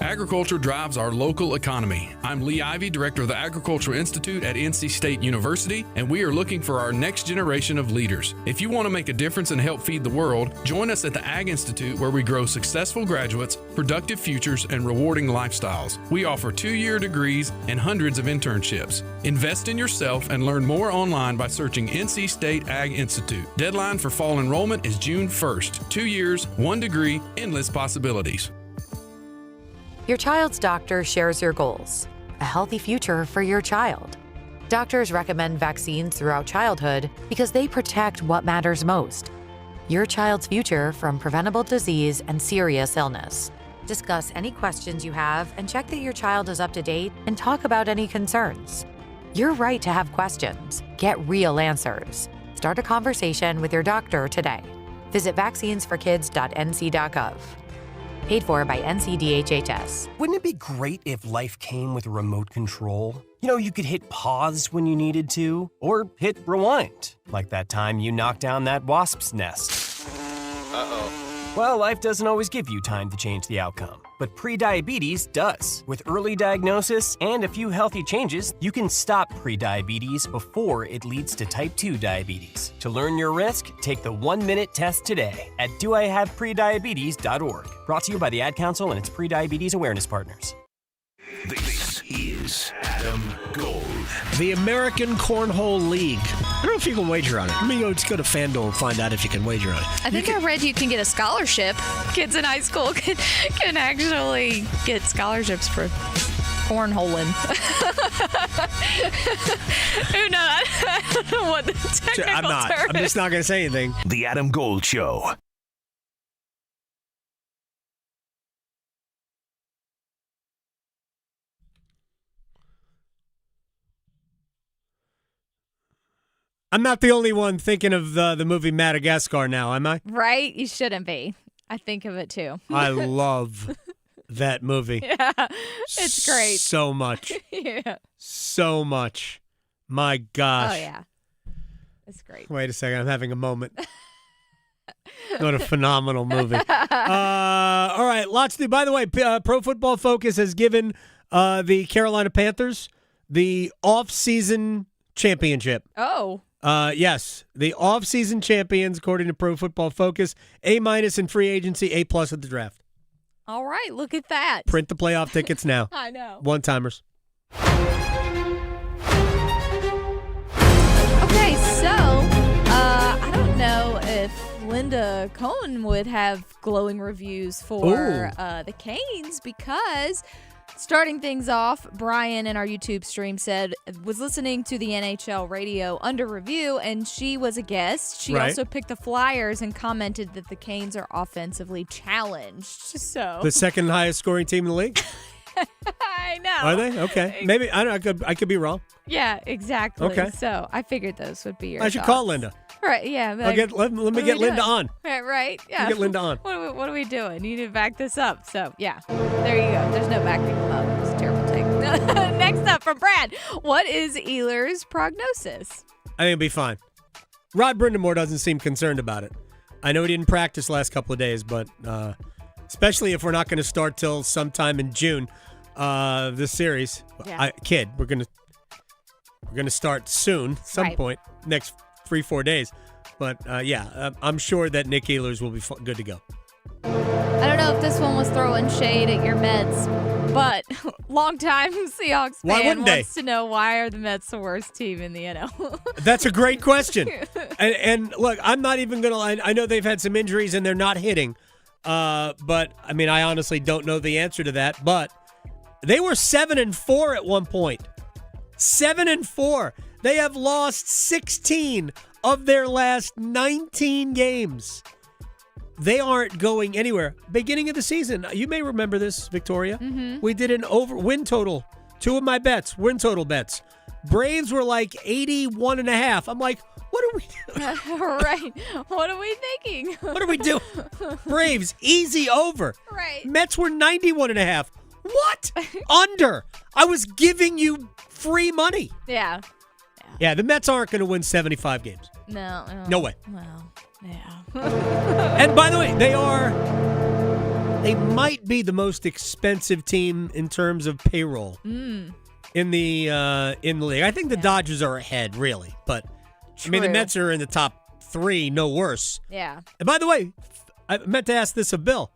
Agriculture drives our local economy. I'm Lee Ivey, Director of the Agricultural Institute at NC State University, and we are looking for our next generation of leaders. If you want to make a difference and help feed the world, join us at the Ag Institute, where we grow successful graduates, productive futures, and rewarding lifestyles. We offer 2-year degrees and hundreds of internships. Invest in yourself and learn more online by searching NC State Ag Institute. Deadline for fall enrollment is June 1st. 2 years, 1 degree, endless possibilities. Your child's doctor shares your goals, a healthy future for your child. Doctors recommend vaccines throughout childhood because they protect what matters most: your child's future from preventable disease and serious illness. Discuss any questions you have and check that your child is up to date and talk about any concerns. You're right to have questions. Get real answers. Start a conversation with your doctor today. Visit vaccinesforkids.nc.gov. Paid for by NCDHHS. Wouldn't it be great if life came with a remote control? You know, you could hit pause when you needed to, or hit rewind, like that time you knocked down that wasp's nest. Uh-oh. Well, life doesn't always give you time to change the outcome, but prediabetes does. With early diagnosis and a few healthy changes, you can stop prediabetes before it leads to type 2 diabetes. To learn your risk, take the 1-minute test today at doihaveprediabetes.org. Brought to you by the Ad Council and its prediabetes awareness partners. This is Adam Gold. The American Cornhole League. I don't know if you can wager on it. I mean, just go to FanDuel and find out if you can wager on it. I think I read you can get a scholarship. Kids in high school can actually get scholarships for cornholing. Who knows? I don't know what the technical term I'm just not going to say anything. The Adam Gold Show. I'm not the only one thinking of the movie Madagascar now, am I? Right? You shouldn't be. I think of it too. I love that movie. Yeah, it's great. So much. Yeah. So much. My gosh. Oh, yeah. It's great. Wait a second. I'm having a moment. What a phenomenal movie. All right. Lots to do. By the way, Pro Football Focus has given the Carolina Panthers the off-season championship. Oh. Yes. The off-season champions, according to Pro Football Focus. A- in free agency, A+ at the draft. All right. Look at that. Print the playoff tickets now. I know. One-timers. Okay, so I don't know if Linda Cohen would have glowing reviews for the Canes because starting things off, Brian in our YouTube stream was listening to the NHL radio under review, and she was a guest. She also picked the Flyers and commented that the Canes are offensively challenged. So The second highest scoring team in the league? I know. Are they? Okay. Maybe. I don't know. I could be wrong. Yeah, exactly. Okay. So I figured those would be your I should thoughts. call Linda. Right, yeah. Let me get Linda on. Right, yeah. Get Linda on. What are we doing? You need to back this up. So, yeah, there you go. There's no backing them up. It was a terrible take. Next up from Brad, what is Ehlers' prognosis? I think it'll be fine. Rod Brindamore doesn't seem concerned about it. I know he didn't practice the last couple of days, but especially if we're not going to start till sometime in June, this series. Yeah. We're gonna start soon, some point next 3-4 days. But I'm sure that Nick Ehlers will be good to go. I don't know if this one was throwing shade at your Mets, but longtime Seahawks fan wants to know why are the Mets the worst team in the NL? That's a great question. and look, I'm not even gonna. I know they've had some injuries and they're not hitting. But I mean, I honestly don't know the answer to that. But they were 7-4 at one point. 7-4. They have lost 16 of their last 19 games. They aren't going anywhere. Beginning of the season, you may remember this, Victoria. Mm-hmm. We did an win total. Two of my bets, win total bets. Braves were like 81.5. I'm like, what are we doing? Right. What are we thinking? What are we doing? Braves, easy over. Right. Mets were 91.5. What? Under. I was giving you free money. Yeah. Yeah, the Mets aren't going to win 75 games. No. No way. Well, yeah. And by the way, they might be the most expensive team in terms of payroll in the league. I think the Dodgers are ahead, really, but I mean the Mets are in the top 3, no worse. Yeah. And by the way, I meant to ask this of Bill.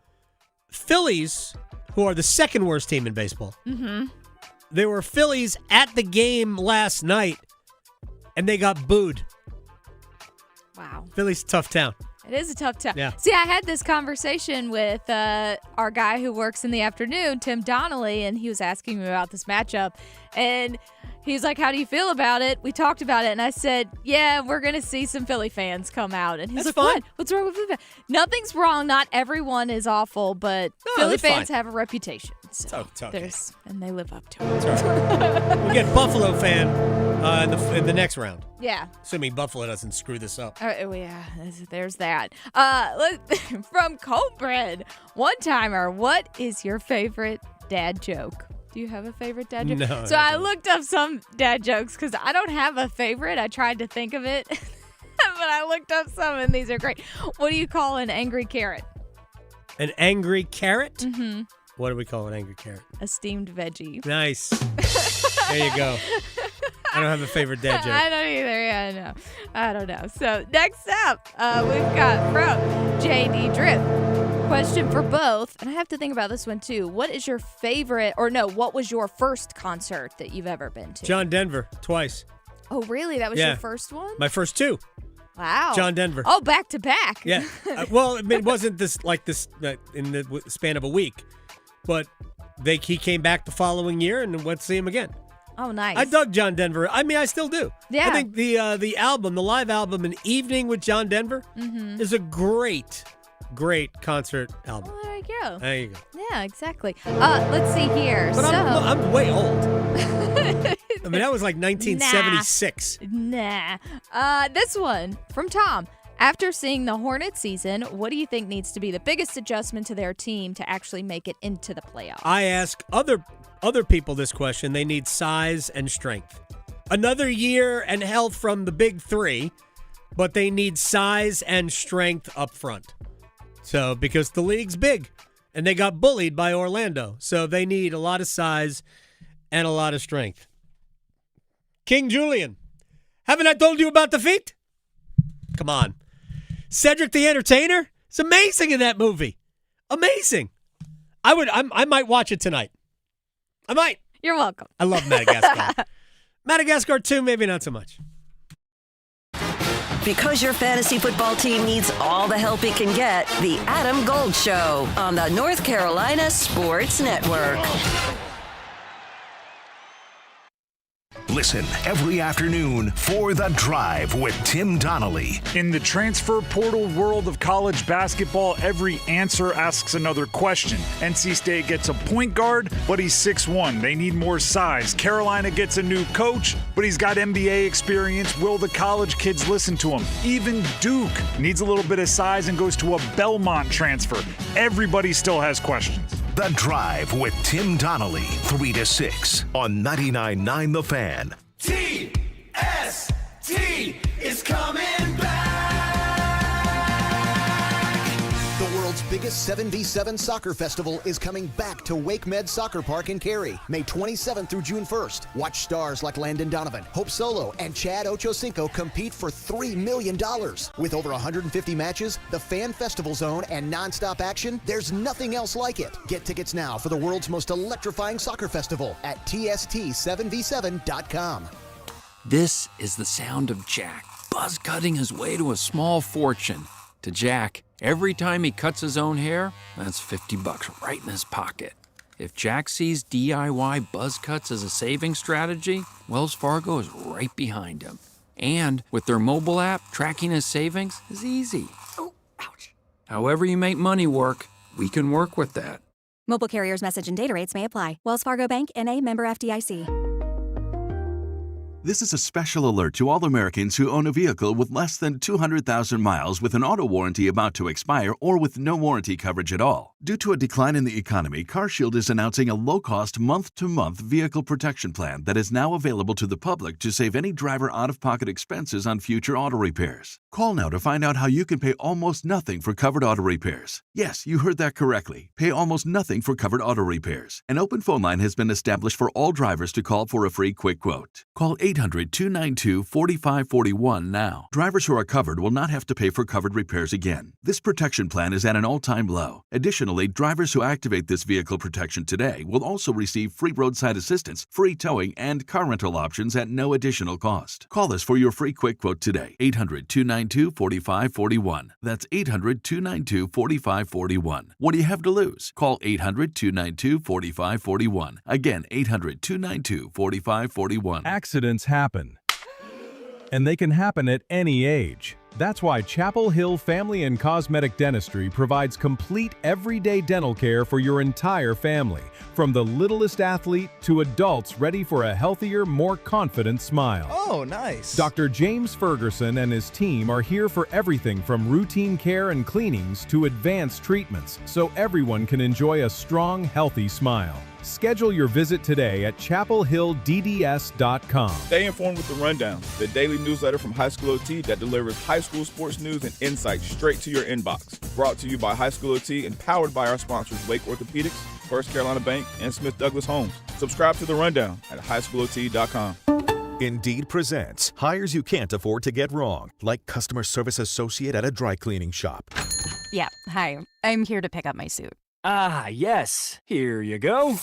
Phillies, who are the second worst team in baseball. Mm-hmm. There were Phillies at the game last night, and they got booed. Wow. Philly's a tough town. It is a tough town. Yeah. See, I had this conversation with our guy who works in the afternoon, Tim Donnelly, and he was asking me about this matchup. And he's like, how do you feel about it? We talked about it, and I said, yeah, we're going to see some Philly fans come out. And he's That's like, fine. what? What's wrong with Philly fans? Nothing's wrong. Not everyone is awful, but Philly that's fans fine. have a reputation. So It's okay. and they live up to it. It's all right. We'll get Buffalo fan in the next round. Yeah. Assuming Buffalo doesn't screw this up. Yeah, there's that. From Coldbread, one-timer, what is your favorite dad joke? Do you have a favorite dad joke? No. So I looked up some dad jokes because I don't have a favorite. I tried to think of it, but I looked up some, and these are great. What do you call an angry carrot? An angry carrot? Mm-hmm. What do we call an angry carrot? A steamed veggie. Nice. There you go. I don't have a favorite dad joke. I don't either. Yeah, I don't know. So next up, we've got from JD Drip. Question for both, and I have to think about this one too. What is your favorite, what was your first concert that you've ever been to? John Denver, twice. Oh, really? That was Yeah. your first one? My first two. Wow. John Denver. Oh, back to back. Yeah. Well, I mean, it wasn't this in the span of a week, but he came back the following year and went to see him again. Oh, nice. I dug John Denver. I mean, I still do. Yeah. I think the live album, An Evening with John Denver, is a great concert album. Well, there you go. There you go. Yeah, exactly. Let's see here. But I'm way old. I mean, that was like 1976. Nah. This one from Tom. After seeing the Hornets season, what do you think needs to be the biggest adjustment to their team to actually make it into the playoffs? I ask other people this question. They need size and strength. Another year and health from the big three, but they need size and strength up front. So, because the league's big, and they got bullied by Orlando. So they need a lot of size and a lot of strength. King Julian, haven't I told you about the feet? Come on. Cedric the Entertainer? It's amazing in that movie. Amazing. I might watch it tonight. I might. You're welcome. I love Madagascar. Madagascar 2, maybe not so much. Because your fantasy football team needs all the help it can get, the Adam Gold Show on the North Carolina Sports Network. Listen every afternoon for The Drive with Tim Donnelly. In the transfer portal world of college basketball, every answer asks another question. NC State gets a point guard, but he's 6'1". They need more size. Carolina gets a new coach, but he's got NBA experience. Will the college kids listen to him? Even Duke needs a little bit of size and goes to a Belmont transfer. Everybody still has questions. The Drive with Tim Donnelly, 3 to 6 on 99.9 The Fan. TST is coming back. The world's biggest 7v7 soccer festival is coming back to Wake Med Soccer Park in Cary, May 27th through June 1st. Watch stars like Landon Donovan, Hope Solo, and Chad Ochocinco compete for $3 million. With over 150 matches, the Fan Festival Zone, and nonstop action, there's nothing else like it. Get tickets now for the world's most electrifying soccer festival at tst7v7.com. This is the sound of Jack buzz cutting his way to a small fortune. To Jack, every time he cuts his own hair, that's $50 right in his pocket. If Jack sees DIY buzz cuts as a saving strategy, Wells Fargo is right behind him. And with their mobile app, tracking his savings is easy. Oh, ouch. However you make money work, we can work with that. Mobile carriers' message and data rates may apply. Wells Fargo Bank, N.A., member FDIC. This is a special alert to all Americans who own a vehicle with less than 200,000 miles with an auto warranty about to expire or with no warranty coverage at all. Due to a decline in the economy, CarShield is announcing a low-cost month-to-month vehicle protection plan that is now available to the public to save any driver out-of-pocket expenses on future auto repairs. Call now to find out how you can pay almost nothing for covered auto repairs. Yes, you heard that correctly. Pay almost nothing for covered auto repairs. An open phone line has been established for all drivers to call for a free quick quote. Call 800-292-4541 now. Drivers who are covered will not have to pay for covered repairs again. This protection plan is at an all-time low. Additionally, drivers who activate this vehicle protection today will also receive free roadside assistance, free towing, and car rental options at no additional cost. Call us for your free quick quote today. 800-292-4541. That's 800-292-4541. What do you have to lose? Call 800-292-4541. Again, 800-292-4541. Accidents happen, and they can happen at any age. That's why Chapel Hill Family and Cosmetic Dentistry provides complete everyday dental care for your entire family, from the littlest athlete to adults ready for a healthier, more confident smile. Oh, nice. Dr. James Ferguson and his team are here for everything from routine care and cleanings to advanced treatments, so everyone can enjoy a strong, healthy smile. Schedule your visit today at chapelhilldds.com. Stay informed with The Rundown, the daily newsletter from High School OT that delivers high school sports news and insights straight to your inbox. Brought to you by High School OT and powered by our sponsors Wake Orthopedics, First Carolina Bank, and Smith Douglas Homes. Subscribe to The Rundown at highschoolot.com. Indeed presents hires you can't afford to get wrong, like customer service associate at a dry cleaning shop. Yeah, hi. I'm here to pick up my suit. Ah, yes. Here you go.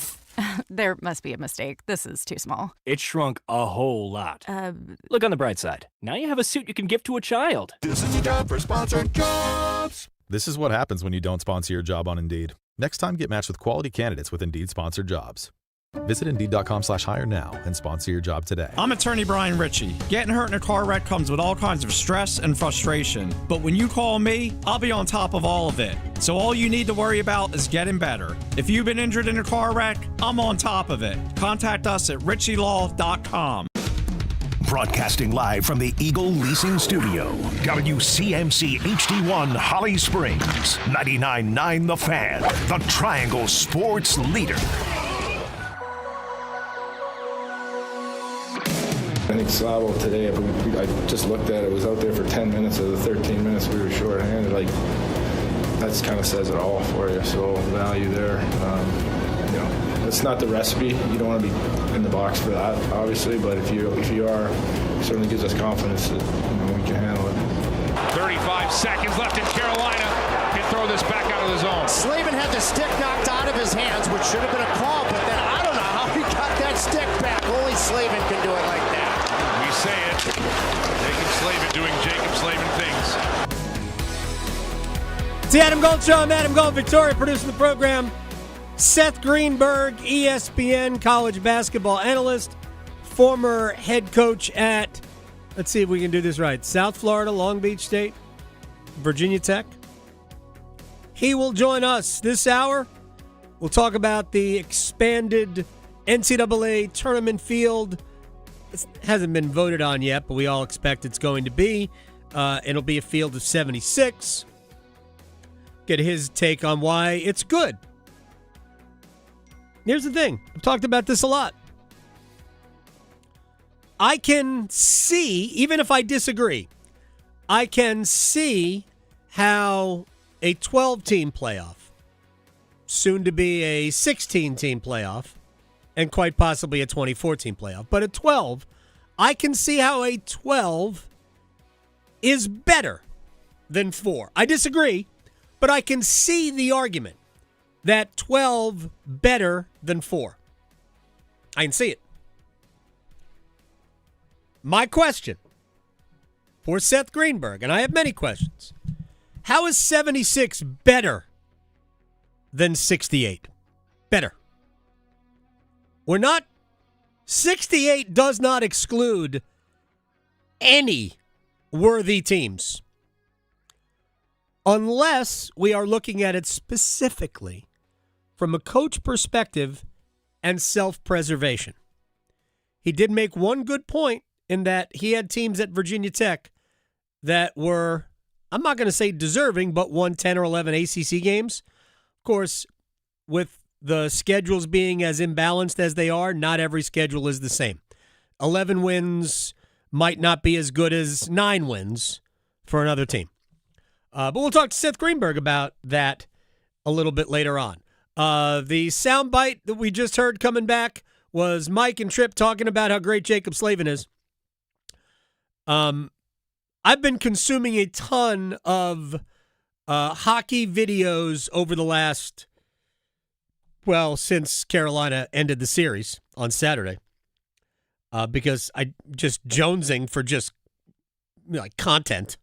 There must be a mistake. This is too small. It shrunk a whole lot. Look on the bright side. Now you have a suit you can give to a child. This is your job for sponsored jobs. This is what happens when you don't sponsor your job on Indeed. Next time, get matched with quality candidates with Indeed sponsored jobs. Visit Indeed.com/hire now and sponsor your job today. I'm attorney Brian Ritchie. Getting hurt in a car wreck comes with all kinds of stress and frustration. But when you call me, I'll be on top of all of it. So all you need to worry about is getting better. If you've been injured in a car wreck, I'm on top of it. Contact us at ritchielaw.com. Broadcasting live from the Eagle Leasing Studio. WCMC HD1 Holly Springs. 99.9 The Fan. The Triangle Sports Leader. I think Slavo today, I just looked at it, was out there for 10 minutes of the 13 minutes we were shorthanded. Like, that's kind of says it all for you. So value there. It's not the recipe. You don't want to be in the box for that, obviously. But if you are, it certainly gives us confidence that we can handle it. 35 seconds left in Carolina. Can throw this back out of the zone. Slavin had the stick knocked out of his hands, which should have been a call. But then I don't know how he got that stick back. Only Slavin can do it like that. We say it. Jacob Slavin doing Jacob Slavin things. It's the Adam Gold Show. I'm Adam Gold, Victoria, producing the program. Seth Greenberg, ESPN college basketball analyst, former head coach at, let's see if we can do this right, South Florida, Long Beach State, Virginia Tech. He will join us this hour. We'll talk about the expanded NCAA tournament field. It hasn't been voted on yet, but we all expect it's going to be. It'll be a field of 76. Get his take on why it's good. Here's the thing. I've talked about this a lot. I can see, even if I disagree, I can see how a 12-team playoff, soon to be a 16-team playoff, and quite possibly a 24-team playoff, but a 12, I can see how a 12 is better than 4. I disagree, but I can see the argument that 12 better than 4. I can see it. My question for Seth Greenberg, and I have many questions, how is 76 better than 68? Better. 68 does not exclude any worthy teams, unless we are looking at it specifically from a coach perspective and self-preservation. He did make one good point in that he had teams at Virginia Tech that were, I'm not going to say deserving, but won 10 or 11 ACC games. Of course, with the schedules being as imbalanced as they are, not every schedule is the same. 11 wins might not be as good as 9 wins for another team. But we'll talk to Seth Greenberg about that a little bit later on. The soundbite that we just heard coming back was Mike and Tripp talking about how great Jacob Slavin is. I've been consuming a ton of hockey videos over the last, since Carolina ended the series on Saturday, because I just jonesing for just content,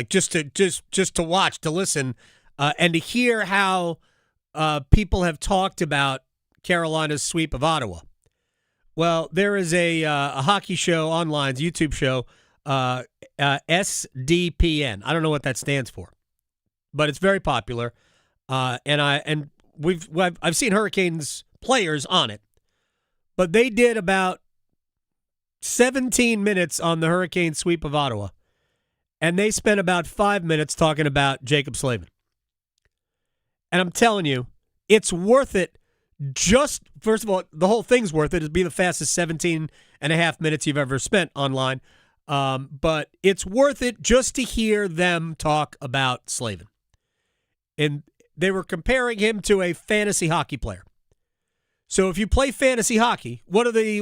just to watch, to listen, and to hear how people have talked about Carolina's sweep of Ottawa. Well, there is a hockey show online, YouTube show, SDPN. I don't know what that stands for, but it's very popular. I've seen Hurricanes players on it, but they did about 17 minutes on the Hurricane sweep of Ottawa, and they spent about 5 minutes talking about Jacob Slavin. And I'm telling you, it's worth it. Just, first of all, the whole thing's worth it. It'll be the fastest 17 and a half minutes you've ever spent online. But it's worth it just to hear them talk about Slavin. And they were comparing him to a fantasy hockey player. So if you play fantasy hockey, what are the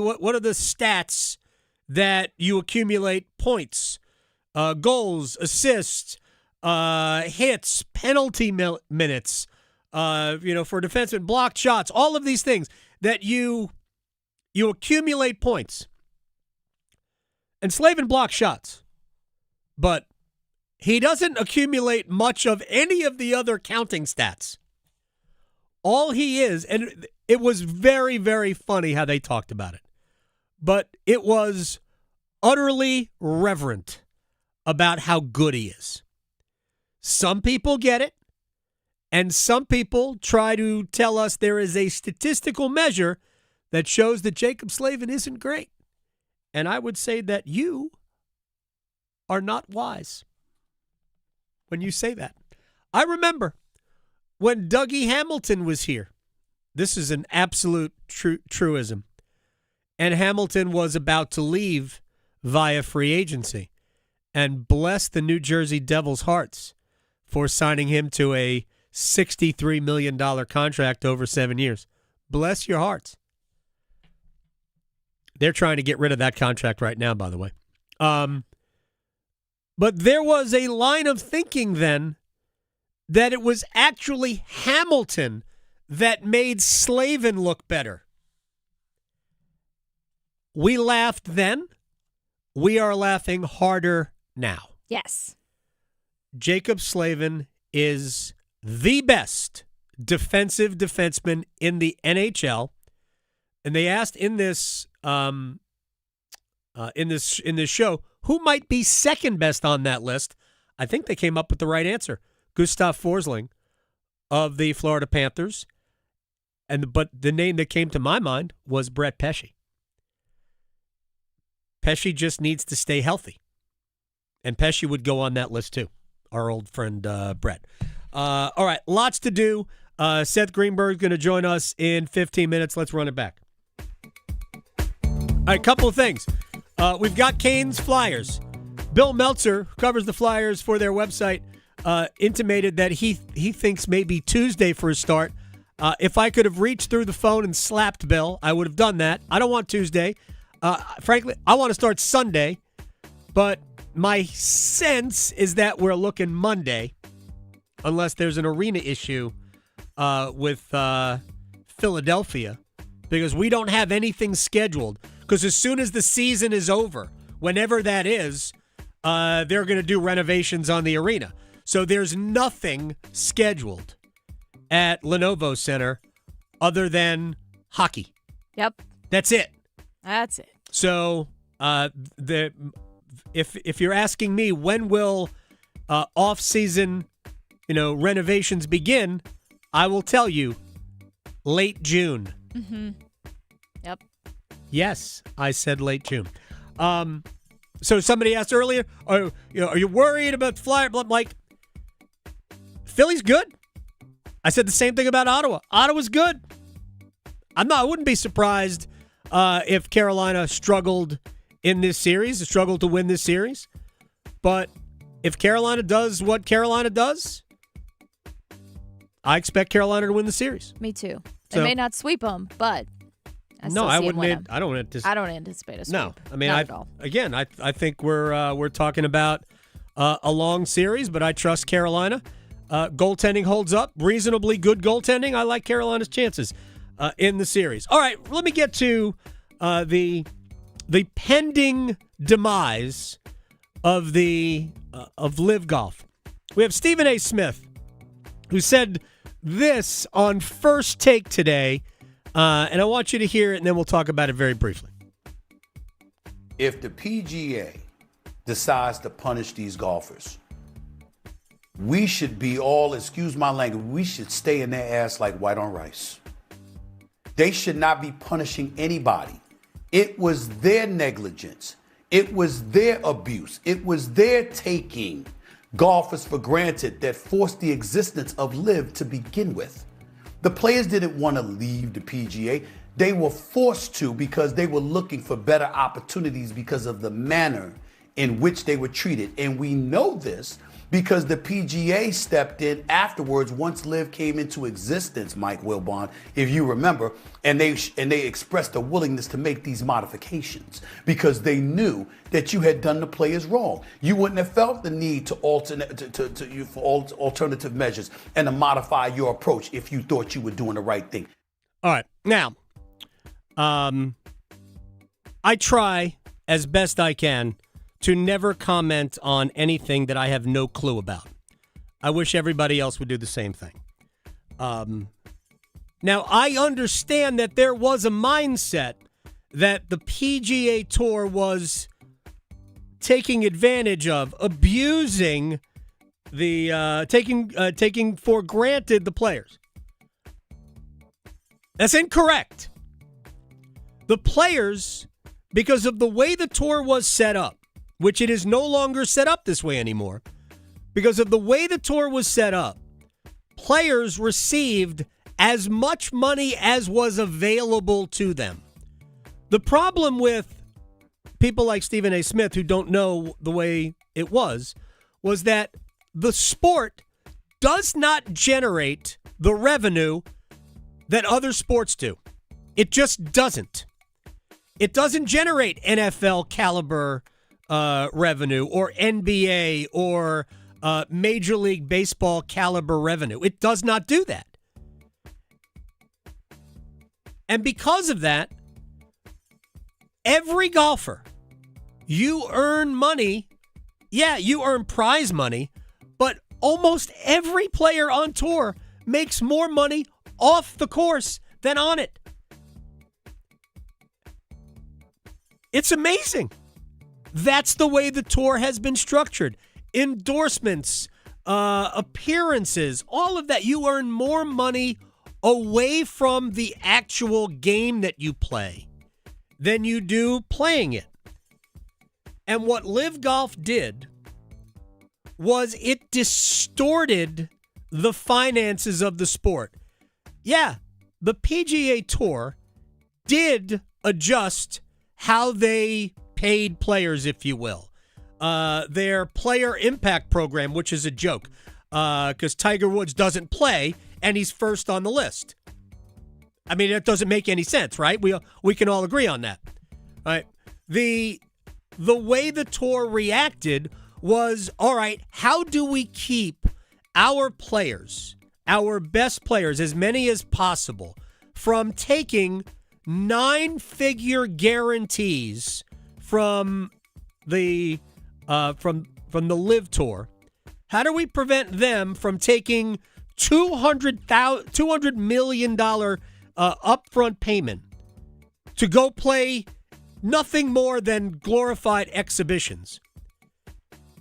stats that you accumulate? Points, goals, assists, hits, penalty minutes, for defensemen, blocked shots, all of these things that you accumulate points. And Slavin blocks shots, but he doesn't accumulate much of any of the other counting stats. All he is, and it was very, very funny how they talked about it, but it was utterly reverent about how good he is. Some people get it, and some people try to tell us there is a statistical measure that shows that Jacob Slavin isn't great. And I would say that you are not wise when you say that. I remember when Dougie Hamilton was here. This is an absolute truism. And Hamilton was about to leave via free agency. And bless the New Jersey Devils' hearts for signing him to a $63 million contract over 7 years. Bless your hearts. They're trying to get rid of that contract right now, by the way. But there was a line of thinking then that it was actually Hamilton that made Slavin look better. We laughed then. We are laughing harder now. Yes. Jacob Slavin is the best defensive defenseman in the NHL. And they asked in this show who might be second best on that list. I think they came up with the right answer. Gustav Forsling of the Florida Panthers. But the name that came to my mind was Brett Pesce. Pesce just needs to stay healthy. And Pesce would go on that list too, our old friend Brett. All right, lots to do. Seth Greenberg is going to join us in 15 minutes. Let's run it back. All right, couple of things. We've got Canes Flyers. Bill Meltzer, who covers the Flyers for their website, intimated that he thinks maybe Tuesday for a start. If I could have reached through the phone and slapped Bill, I would have done that. I don't want Tuesday. Frankly, I want to start Sunday, but my sense is that we're looking Monday, unless there's an arena issue with Philadelphia, because we don't have anything scheduled. Because as soon as the season is over, whenever that is, they're going to do renovations on the arena. So there's nothing scheduled at Lenovo Center other than hockey. Yep. That's it. That's it. So if you're asking me when will off-season renovations begin, I will tell you late June. Mm-hmm. Yep. Yes, I said late June. So somebody asked earlier, are you worried about the Flyers? I'm like, Philly's good. I said the same thing about Ottawa. Ottawa's good. I wouldn't be surprised if Carolina struggled in this series, struggled to win this series. But if Carolina does what Carolina does, I expect Carolina to win the series. Me too. So, they may not sweep them, but I don't anticipate. I don't anticipate a sweep. No, I mean, not at all. Again, I think we're talking about a long series, but I trust Carolina. Goaltending holds up, reasonably good goaltending. I like Carolina's chances in the series. All right, let me get to the pending demise of Live Golf. We have Stephen A. Smith, who said this on First Take today, and I want you to hear it, and then we'll talk about it very briefly. If the PGA decides to punish these golfers, we should be all, excuse my language, we should stay in their ass like white on rice. They should not be punishing anybody. It was their negligence. It was their abuse. It was their taking golfers for granted that forced the existence of Live to begin with. The players didn't want to leave the PGA. They were forced to because they were looking for better opportunities because of the manner in which they were treated. And we know this because the PGA stepped in afterwards once Liv came into existence, Mike Wilbon, if you remember, and they expressed a willingness to make these modifications because they knew that you had done the players wrong. You wouldn't have felt the need to alternative measures and to modify your approach if you thought you were doing the right thing. All right. Now, I try as best I can to never comment on anything that I have no clue about. I wish everybody else would do the same thing. Now, I understand that there was a mindset that the PGA Tour was taking advantage of, abusing the, taking for granted the players. That's incorrect. The players because of the way the tour was set up, which it is no longer set up this way anymore. Because of the way the tour was set up, players received as much money as was available to them. The problem with people like Stephen A. Smith who don't know the way it was that the sport does not generate the revenue that other sports do. It just doesn't. It doesn't generate NFL caliber revenue or NBA or Major League Baseball caliber revenue. It does not do that. And because of that, every golfer, you earn money. Yeah, you earn prize money, but almost every player on tour makes more money off the course than on it. It's amazing. That's the way the tour has been structured. Endorsements, appearances, all of that. You earn more money away from the actual game that you play than you do playing it. And what Live Golf did was it distorted the finances of the sport. Yeah, the PGA Tour did adjust how they paid players, if you will. Their player impact program, which is a joke, because Tiger Woods doesn't play and he's first on the list. I mean, it doesn't make any sense, right? We can all agree on that. All right. The way the tour reacted was, all right, how do we keep our players, our best players, as many as possible, from taking 9-figure guarantees from the Live Tour? How do we prevent them from taking $200 million upfront payment to go play nothing more than glorified exhibitions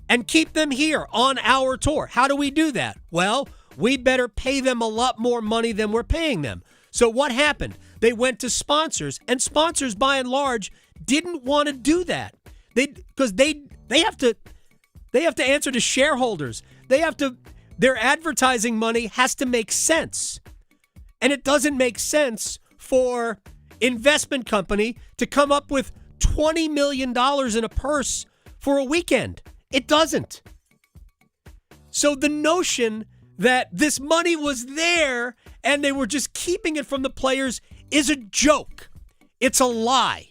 and keep them here on our tour? How do we do that? Well, we better pay them a lot more money than we're paying them. So what happened? They went to sponsors, and sponsors, by and large, didn't want to do that. Because they have to answer to shareholders. Their advertising money has to make sense. And it doesn't make sense for investment company to come up with $20 million in a purse for a weekend. It doesn't. So the notion that this money was there and they were just keeping it from the players is a joke. It's a lie.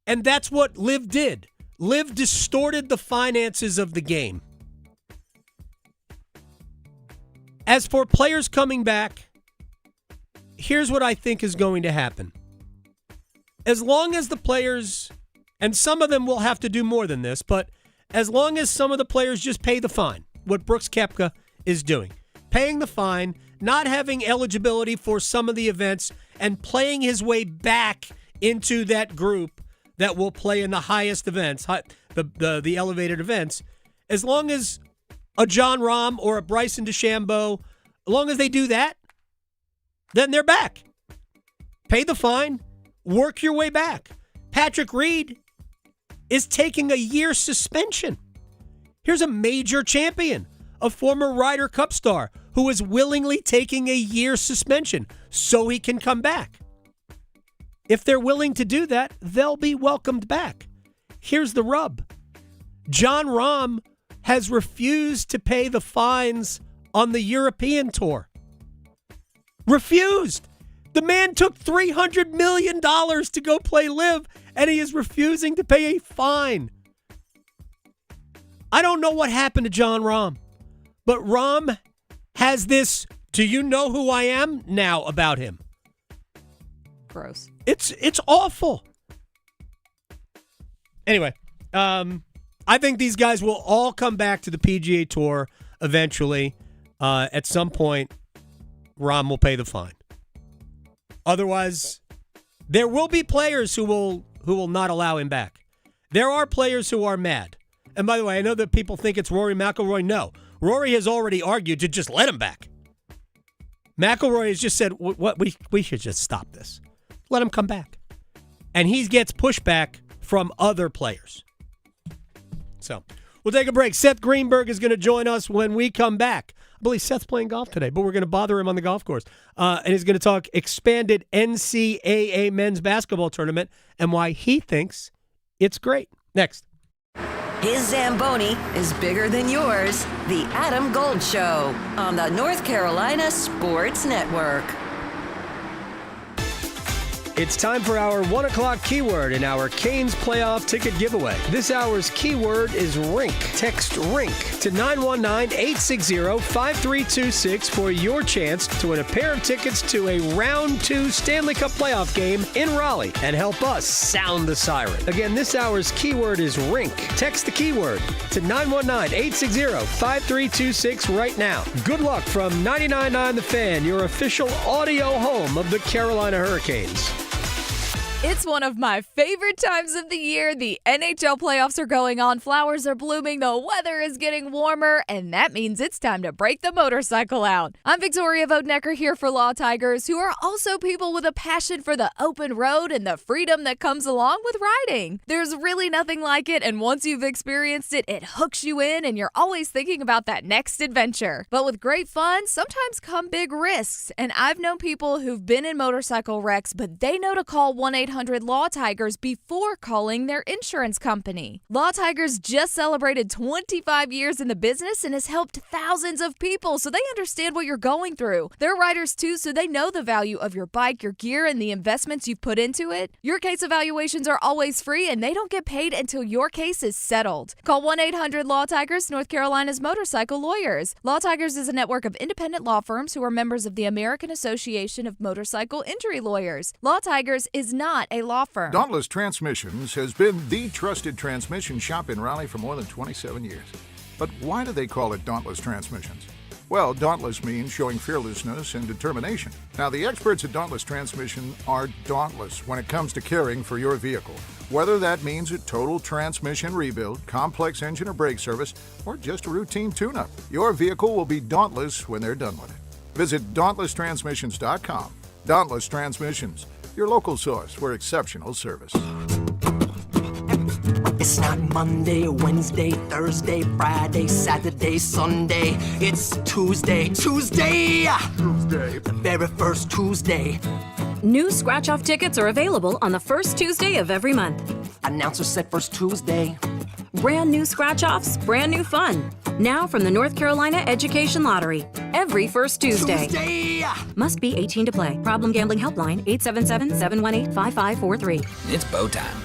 And that's what Liv did. Liv distorted the finances of the game. As for players coming back, here's what I think is going to happen. As long as the players, and some of them will have to do more than this, but as long as some of the players just pay the fine, what Brooks Koepka is doing, paying the fine, not having eligibility for some of the events, and playing his way back into that group that will play in the highest events, the elevated events, as long as a John Rahm or a Bryson DeChambeau, as long as they do that, then they're back. Pay the fine, work your way back. Patrick Reed is taking a year suspension. Here's a major champion, a former Ryder Cup star who is willingly taking a year suspension so he can come back. If they're willing to do that, they'll be welcomed back. Here's the rub. John Rahm has refused to pay the fines on the European tour. Refused. The man took $300 million to go play Live, and he is refusing to pay a fine. I don't know what happened to John Rahm, but Rahm has this, do you know who I am now about him? Gross. It's awful. Anyway, I think these guys will all come back to the PGA Tour eventually. At some point, Rahm will pay the fine. Otherwise, there will be players who will not allow him back. There are players who are mad. And by the way, I know that people think it's Rory McIlroy. No, Rory has already argued to just let him back. McIlroy has just said, "What we should just stop this. Let him come back." and he gets pushback from other players. So we'll take a break. Seth Greenberg is going to join us when we come back. I believe Seth's playing golf today, but we're going to bother him on the golf course. And he's going to talk expanded NCAA men's basketball tournament and why he thinks it's great. Next. His Zamboni is bigger than yours. The Adam Gold Show on the North Carolina Sports Network. It's time for our 1 o'clock keyword in our Canes playoff ticket giveaway. This hour's keyword is rink. Text rink to 919-860-5326 for your chance to win a pair of tickets to a round 2 Stanley Cup playoff game in Raleigh and help us sound the siren. Again, this hour's keyword is rink. Text the keyword to 919-860-5326 right now. Good luck from 99.9 The Fan, your official audio home of the Carolina Hurricanes. It's one of my favorite times of the year. The NHL playoffs are going on. Flowers are blooming. The weather is getting warmer. And that means it's time to break the motorcycle out. I'm Victoria Vodnecker here for Law Tigers, who are also people with a passion for the open road and the freedom that comes along with riding. There's really nothing like it. And once you've experienced it, it hooks you in and you're always thinking about that next adventure. But with great fun, sometimes come big risks. And I've known people who've been in motorcycle wrecks, but they know to call 1-800-LAW Tigers before calling their insurance company. Law Tigers just celebrated 25 years in the business and has helped thousands of people, so they understand what you're going through. They're riders too, so they know the value of your bike, your gear, and the investments you've put into it. Your case evaluations are always free, and they don't get paid until your case is settled. Call 1-800-LAW Tigers, North Carolina's motorcycle lawyers. Law Tigers is a network of independent law firms who are members of the American Association of Motorcycle Injury Lawyers. Law Tigers is not a law firm. Dauntless Transmissions has been the trusted transmission shop in Raleigh for more than 27 years. But why do they call it Dauntless Transmissions? Well, dauntless means showing fearlessness and determination. Now, the experts at Dauntless Transmission are dauntless when it comes to caring for your vehicle. Whether that means a total transmission rebuild, complex engine or brake service, or just a routine tune-up, your vehicle will be dauntless when they're done with it. Visit dauntlesstransmissions.com. Dauntless Transmissions, your local source for exceptional service. It's not Monday, Wednesday, Thursday, Friday, Saturday, Sunday. It's Tuesday. Tuesday! The very first Tuesday. New scratch-off tickets are available on the first Tuesday of every month. Announcer said first Tuesday. Brand new scratch-offs, brand new fun. Now from the North Carolina Education Lottery. Every first Tuesday. Must be 18 to play. Problem Gambling Helpline, 877-718-5543. It's bow time.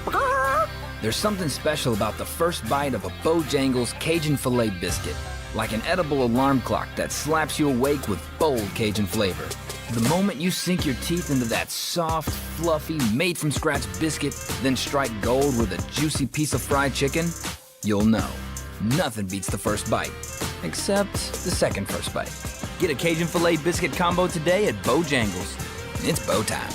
There's something special about the first bite of a Bojangles Cajun Filet biscuit. Like an edible alarm clock that slaps you awake with bold Cajun flavor. The moment you sink your teeth into that soft, fluffy, made-from-scratch biscuit, then strike gold with a juicy piece of fried chicken, you'll know. Nothing beats the first bite. Except the second first bite. Get a Cajun Filet biscuit combo today at Bojangles. It's bow time.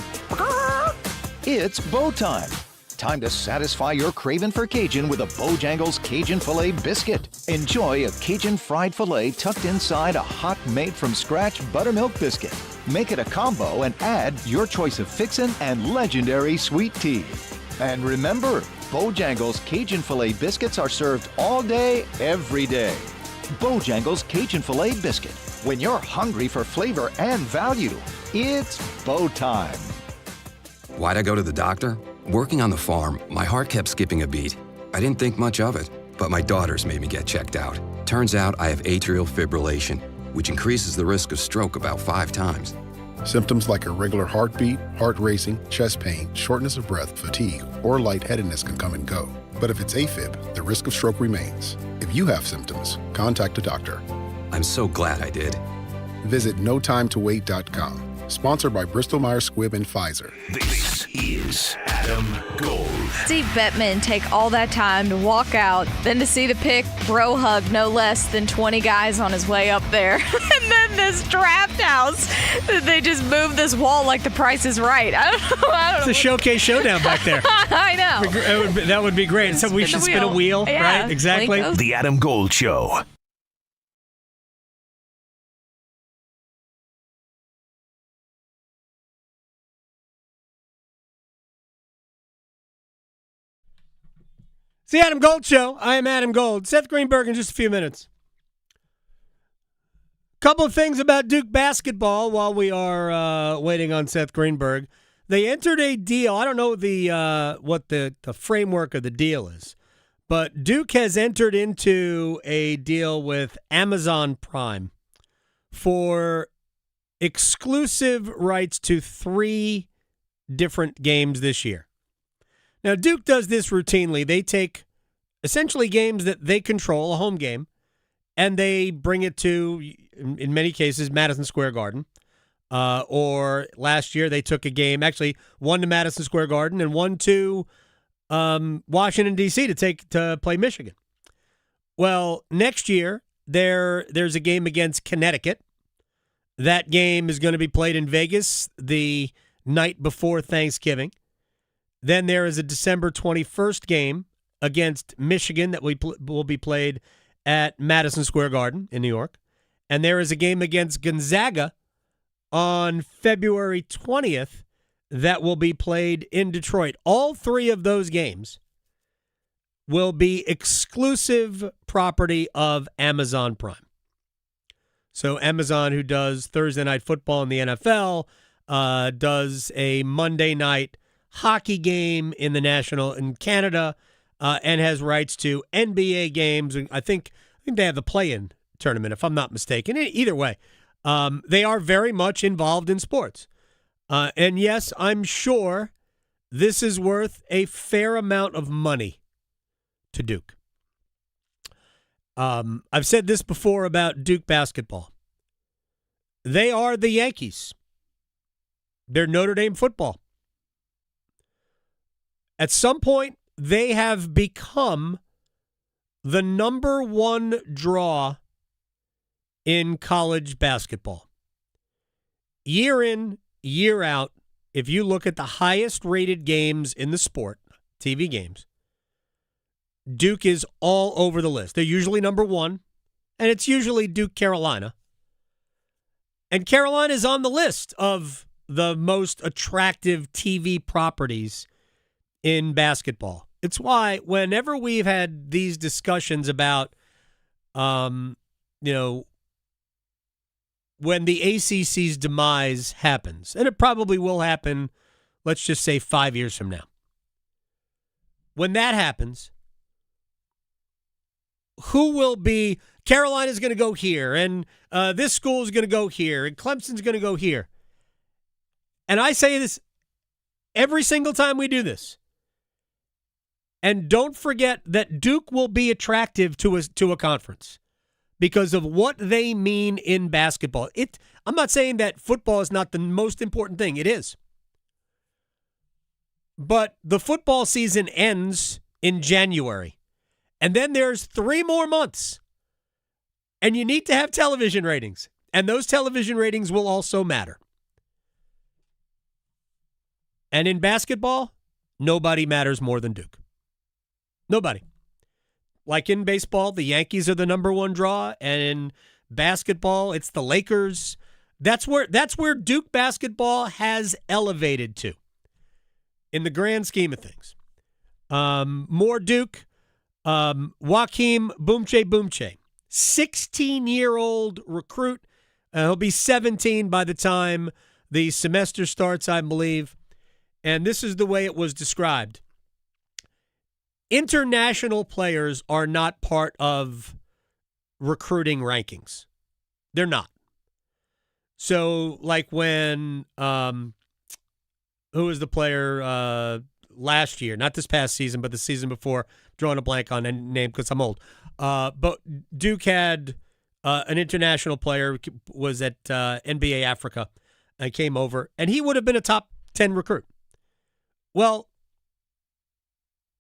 It's bow time. Time to satisfy your craving for Cajun with a Bojangles Cajun Filet biscuit. Enjoy a Cajun fried filet tucked inside a hot made-from-scratch buttermilk biscuit. Make it a combo and add your choice of fixin' and legendary sweet tea. And remember, Bojangles Cajun Filet biscuits are served all day, every day. Bojangles Cajun Filet biscuit. When you're hungry for flavor and value, it's bow time. Why'd I go to the doctor? Working on the farm, my heart kept skipping a beat. I didn't think much of it, but my daughters made me get checked out. Turns out I have atrial fibrillation, which increases the risk of stroke about 5 times. Symptoms like irregular heartbeat, heart racing, chest pain, shortness of breath, fatigue, or lightheadedness can come and go. But if it's AFib, the risk of stroke remains. If you have symptoms, contact a doctor. I'm so glad I did. Visit notimetowait.com. Sponsored by Bristol-Myers Squibb and Pfizer. This is Adam Gold. Steve Bettman take all that time to walk out, then to see the pick, bro hug no less than 20 guys on his way up there. And then this draft house, they just moved this wall like the Price is Right. I don't know. It's a showcase showdown back there. I know. That would be great. So we should spin a wheel, yeah, right? Exactly. The Adam Gold Show. It's the Adam Gold Show. I am Adam Gold. Seth Greenberg in just a few minutes. Couple of things about Duke basketball while we are waiting on Seth Greenberg. They entered a deal. I don't know what the framework of the deal is, but Duke has entered into a deal with Amazon Prime for exclusive rights to 3 different games this year. Now, Duke does this routinely. They take essentially games that they control, a home game, and they bring it to, in many cases, Madison Square Garden. Or last year they took a game, actually one to Madison Square Garden and one to Washington, D.C. to play Michigan. Well, next year there's a game against Connecticut. That game is going to be played in Vegas the night before Thanksgiving. Then there is a December 21st game against Michigan that will be played at Madison Square Garden in New York. And there is a game against Gonzaga on February 20th that will be played in Detroit. All 3 of those games will be exclusive property of Amazon Prime. So Amazon, who does Thursday Night Football in the NFL, does a Monday night hockey game in the National in Canada, and has rights to NBA games. I think they have the play-in tournament, if I'm not mistaken. Either way, they are very much involved in sports. And yes, I'm sure this is worth a fair amount of money to Duke. I've said this before about Duke basketball. They are the Yankees. They're Notre Dame football. At some point, they have become the number 1 draw in college basketball. Year in, year out, if you look at the highest rated games in the sport, TV games, Duke is all over the list. They're usually number 1, and it's usually Duke Carolina. And Carolina is on the list of the most attractive TV properties in basketball. It's why whenever we've had these discussions about, when the ACC's demise happens, and it probably will happen, let's just say 5 years from now. When that happens, who will be, Carolina's going to go here, and this school is going to go here, and Clemson's going to go here. And I say this every single time we do this. And don't forget that Duke will be attractive to a conference because of what they mean in basketball. I'm not saying that football is not the most important thing. It is. But the football season ends in January. And then there's 3 more months. And you need to have television ratings. And those television ratings will also matter. And in basketball, nobody matters more than Duke. Nobody. Like in baseball, the Yankees are the number 1 draw, and in basketball, it's the Lakers. That's where Duke basketball has elevated to in the grand scheme of things. More Duke. Joakim Boomche, 16-year-old recruit. He'll be 17 by the time the semester starts, I believe. And this is the way it was described. International players are not part of recruiting rankings. They're not. So, like when, who was the player last year? Not this past season, but the season before. Drawing a blank on a name because I'm old. But Duke had an international player, was at NBA Africa, and came over, and he would have been a top 10 recruit. Well,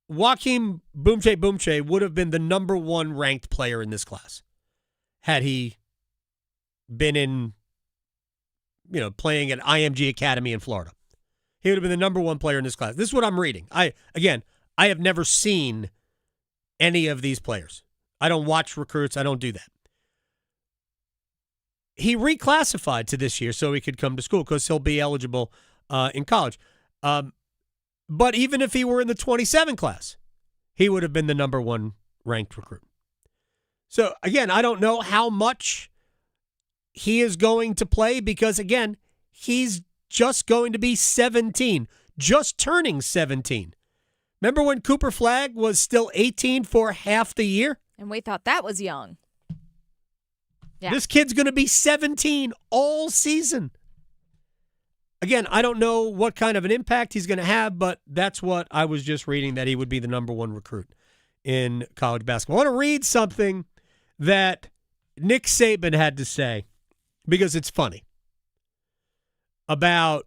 Joakim Boomche would have been the number 1 ranked player in this class had he been in, playing at IMG Academy in Florida. He would have been the number 1 player in this class. This is what I'm reading. I have never seen any of these players. I don't watch recruits. I don't do that. He reclassified to this year so he could come to school because he'll be eligible in college. But even if he were in the 27 class, he would have been the number 1 ranked recruit. So, again, I don't know how much he is going to play because, again, he's just going to be 17, just turning 17. Remember when Cooper Flagg was still 18 for half the year? And we thought that was young. Yeah. This kid's going to be 17 all season. Again, I don't know what kind of an impact he's going to have, but that's what I was just reading, that he would be the number 1 recruit in college basketball. I want to read something that Nick Saban had to say, because it's funny, about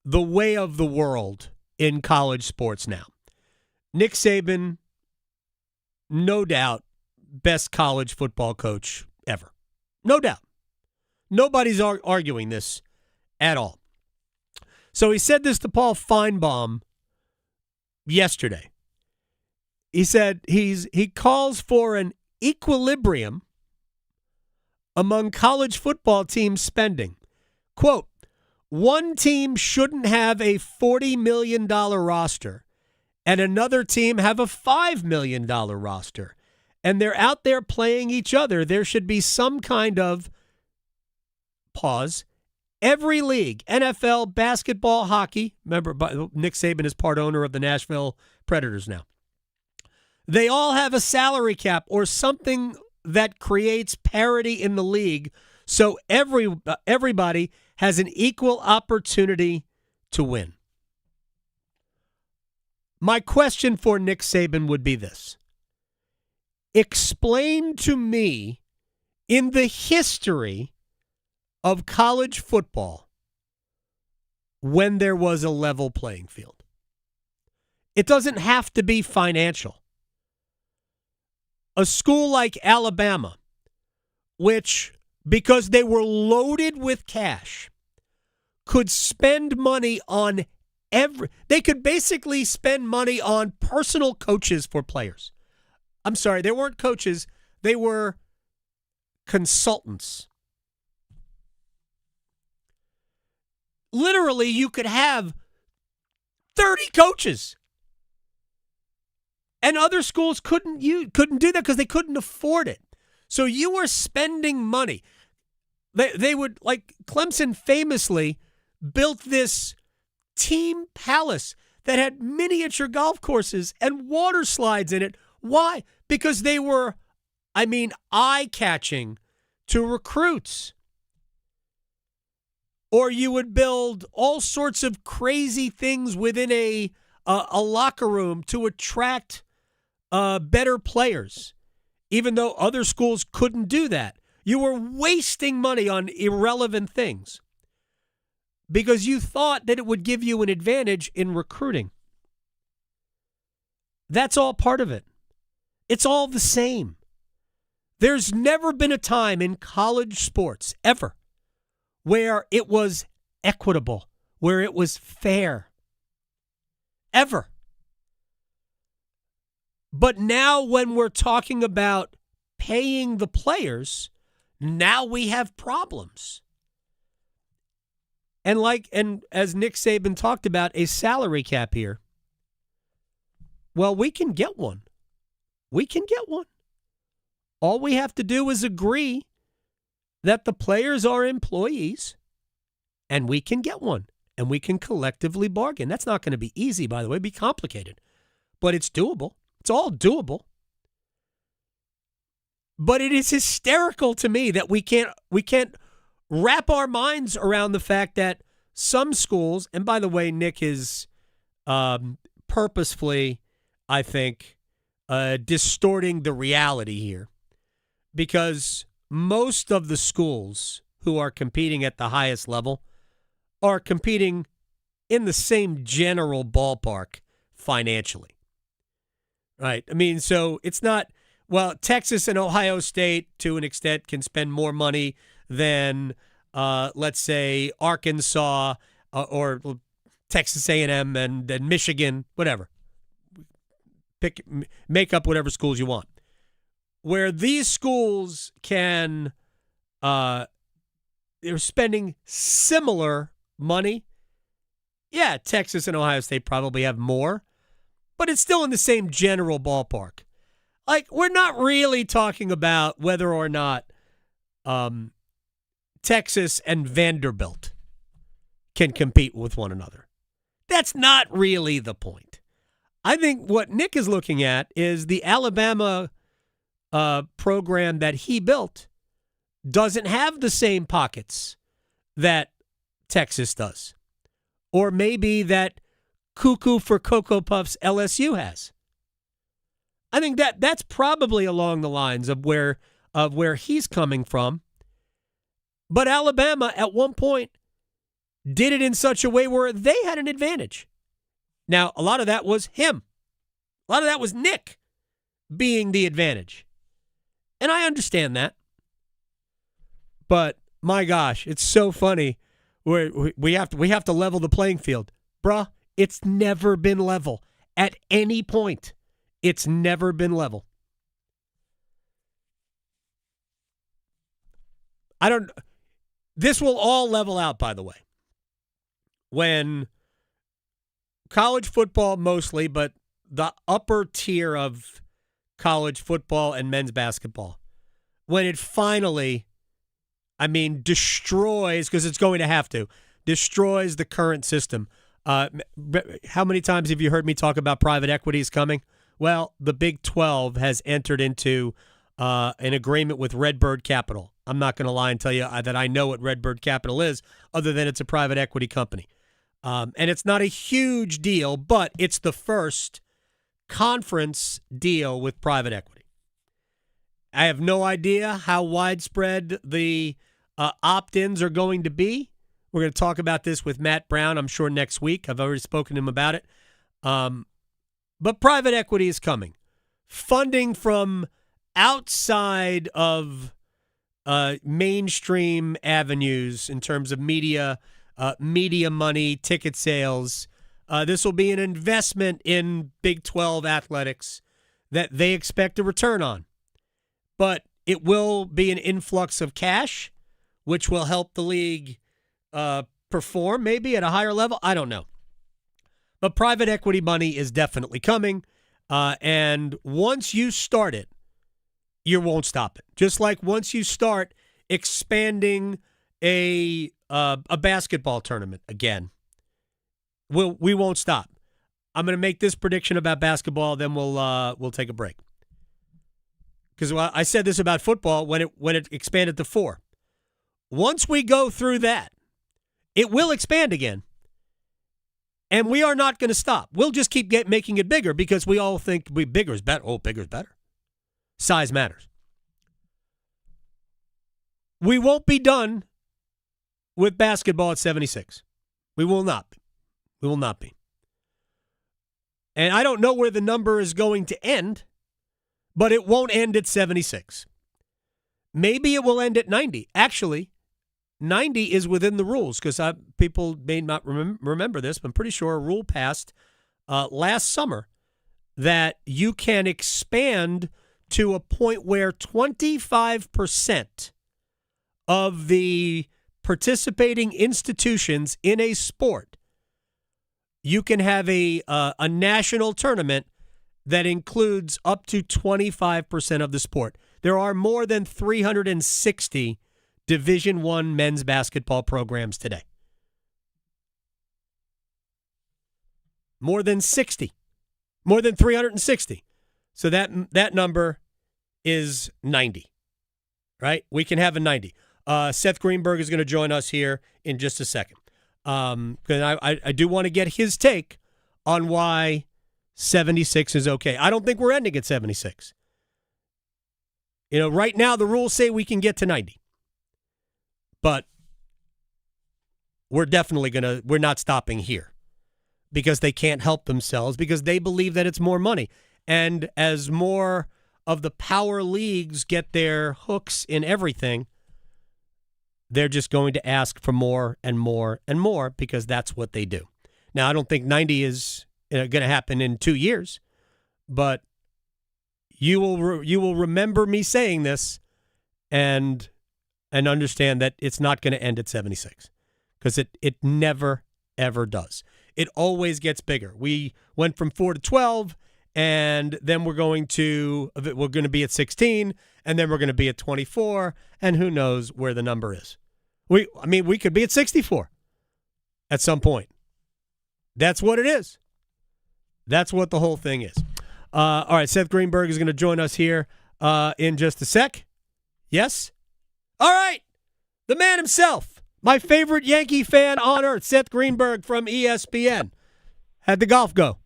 the way of the world in college sports now. Nick Saban, no doubt, best college football coach ever. No doubt. Nobody's arguing this at all. So he said this to Paul Feinbaum yesterday. He said he calls for an equilibrium among college football team spending. Quote, one team shouldn't have a $40 million roster and another team have a $5 million roster. And they're out there playing each other. There should be some kind of pause. Every league, NFL, basketball, hockey. Remember, Nick Saban is part owner of the Nashville Predators now. They all have a salary cap or something that creates parity in the league, so everybody has an equal opportunity to win. My question for Nick Saban would be this. Explain to me, in the history of college football, when there was a level playing field. It doesn't have to be financial. A school like Alabama, which, because they were loaded with cash, could spend money on they could basically spend money on personal coaches for players. I'm sorry, they weren't coaches, they were consultants. Literally, you could have 30 coaches. And other schools couldn't do that because they couldn't afford it. So you were spending money. They would, like Clemson famously built this team palace that had miniature golf courses and water slides in it. Why? Because they were, eye-catching to recruits. Or you would build all sorts of crazy things within a locker room to attract better players, even though other schools couldn't do that. You were wasting money on irrelevant things because you thought that it would give you an advantage in recruiting. That's all part of it. It's all the same. There's never been a time in college sports, ever, where it was equitable, where it was fair. Ever. But now when we're talking about paying the players, now we have problems. And as Nick Saban talked about, a salary cap here. Well, we can get one. We can get one. All we have to do is agree that the players are employees, and we can get one, and we can collectively bargain. That's not going to be easy, by the way. It'd be complicated, but it's doable. It's all doable. But it is hysterical to me that we can't wrap our minds around the fact that some schools, and by the way, Nick is purposefully, I think, distorting the reality here, because most of the schools who are competing at the highest level are competing in the same general ballpark financially. Right? So it's not, Texas and Ohio State, to an extent, can spend more money than, let's say, Arkansas or Texas A&M and Michigan, whatever. Make up whatever schools you want. Where these schools they're spending similar money. Yeah, Texas and Ohio State probably have more, but it's still in the same general ballpark. Like, we're not really talking about whether or not Texas and Vanderbilt can compete with one another. That's not really the point. I think what Nick is looking at is the Alabama program that he built doesn't have the same pockets that Texas does. Or maybe that Cuckoo for Cocoa Puffs LSU has. I think that's probably along the lines of where he's coming from. But Alabama at one point did it in such a way where they had an advantage. Now, a lot of that was him. A lot of that was Nick being the advantage. And I understand that. But my gosh, it's so funny. We have to level the playing field. Bruh, it's never been level. At any point, it's never been level. This will all level out, by the way. When college football mostly, but the upper tier of college football and men's basketball, when it finally, destroys, because it's going to have to, destroys the current system. How many times have you heard me talk about private equity is coming? Well, the Big 12 has entered into an agreement with Redbird Capital. I'm not going to lie and tell you that I know what Redbird Capital is, other than it's a private equity company. And it's not a huge deal, but it's the first conference deal with private equity. I have no idea how widespread the opt-ins are going to be. We're going to talk about this with Matt Brown, I'm sure, next week. I've already spoken to him about it. But private equity is coming. Funding from outside of mainstream avenues in terms of media money, ticket sales. This will be an investment in Big 12 athletics that they expect a return on. But it will be an influx of cash, which will help the league perform maybe at a higher level. I don't know. But private equity money is definitely coming. And once you start it, you won't stop it. Just like once you start expanding a basketball tournament again, we won't stop. I'm going to make this prediction about basketball, then we'll take a break. Because I said this about football when it expanded to 4. Once we go through that, it will expand again. And we are not going to stop. We'll just keep making it bigger because we all think bigger is better. Oh, bigger is better. Size matters. We won't be done with basketball at 76. We will not be. We will not be. And I don't know where the number is going to end, but it won't end at 76. Maybe it will end at 90. Actually, 90 is within the rules because people may not remember this, but I'm pretty sure a rule passed last summer that you can expand to a point where 25% of the participating institutions in a sport, you can have a national tournament that includes up to 25% of the sport. There are more than 360 Division I men's basketball programs today. More than 60. More than 360. So that number is 90. Right? We can have a 90. Seth Greenberg is going to join us here in just a second. Because I do want to get his take on why 76 is okay. I don't think we're ending at 76. Right now the rules say we can get to 90. But we're not stopping here because they can't help themselves because they believe that it's more money. And as more of the power leagues get their hooks in everything, they're just going to ask for more and more and more because that's what they do. Now, I don't think 90 is going to happen in 2 years, but you will remember me saying this and understand that it's not going to end at 76 because it never, ever does. it always gets bigger. We went from 4 to 12, and then we're going to be at 16, and then we're going to be at 24, and who knows where the number is. We could be at 64 at some point. That's what it is. That's what the whole thing is. All right, Seth Greenberg is going to join us here in just a sec. Yes? All right. The man himself, my favorite Yankee fan on earth, Seth Greenberg from ESPN. How'd the golf go?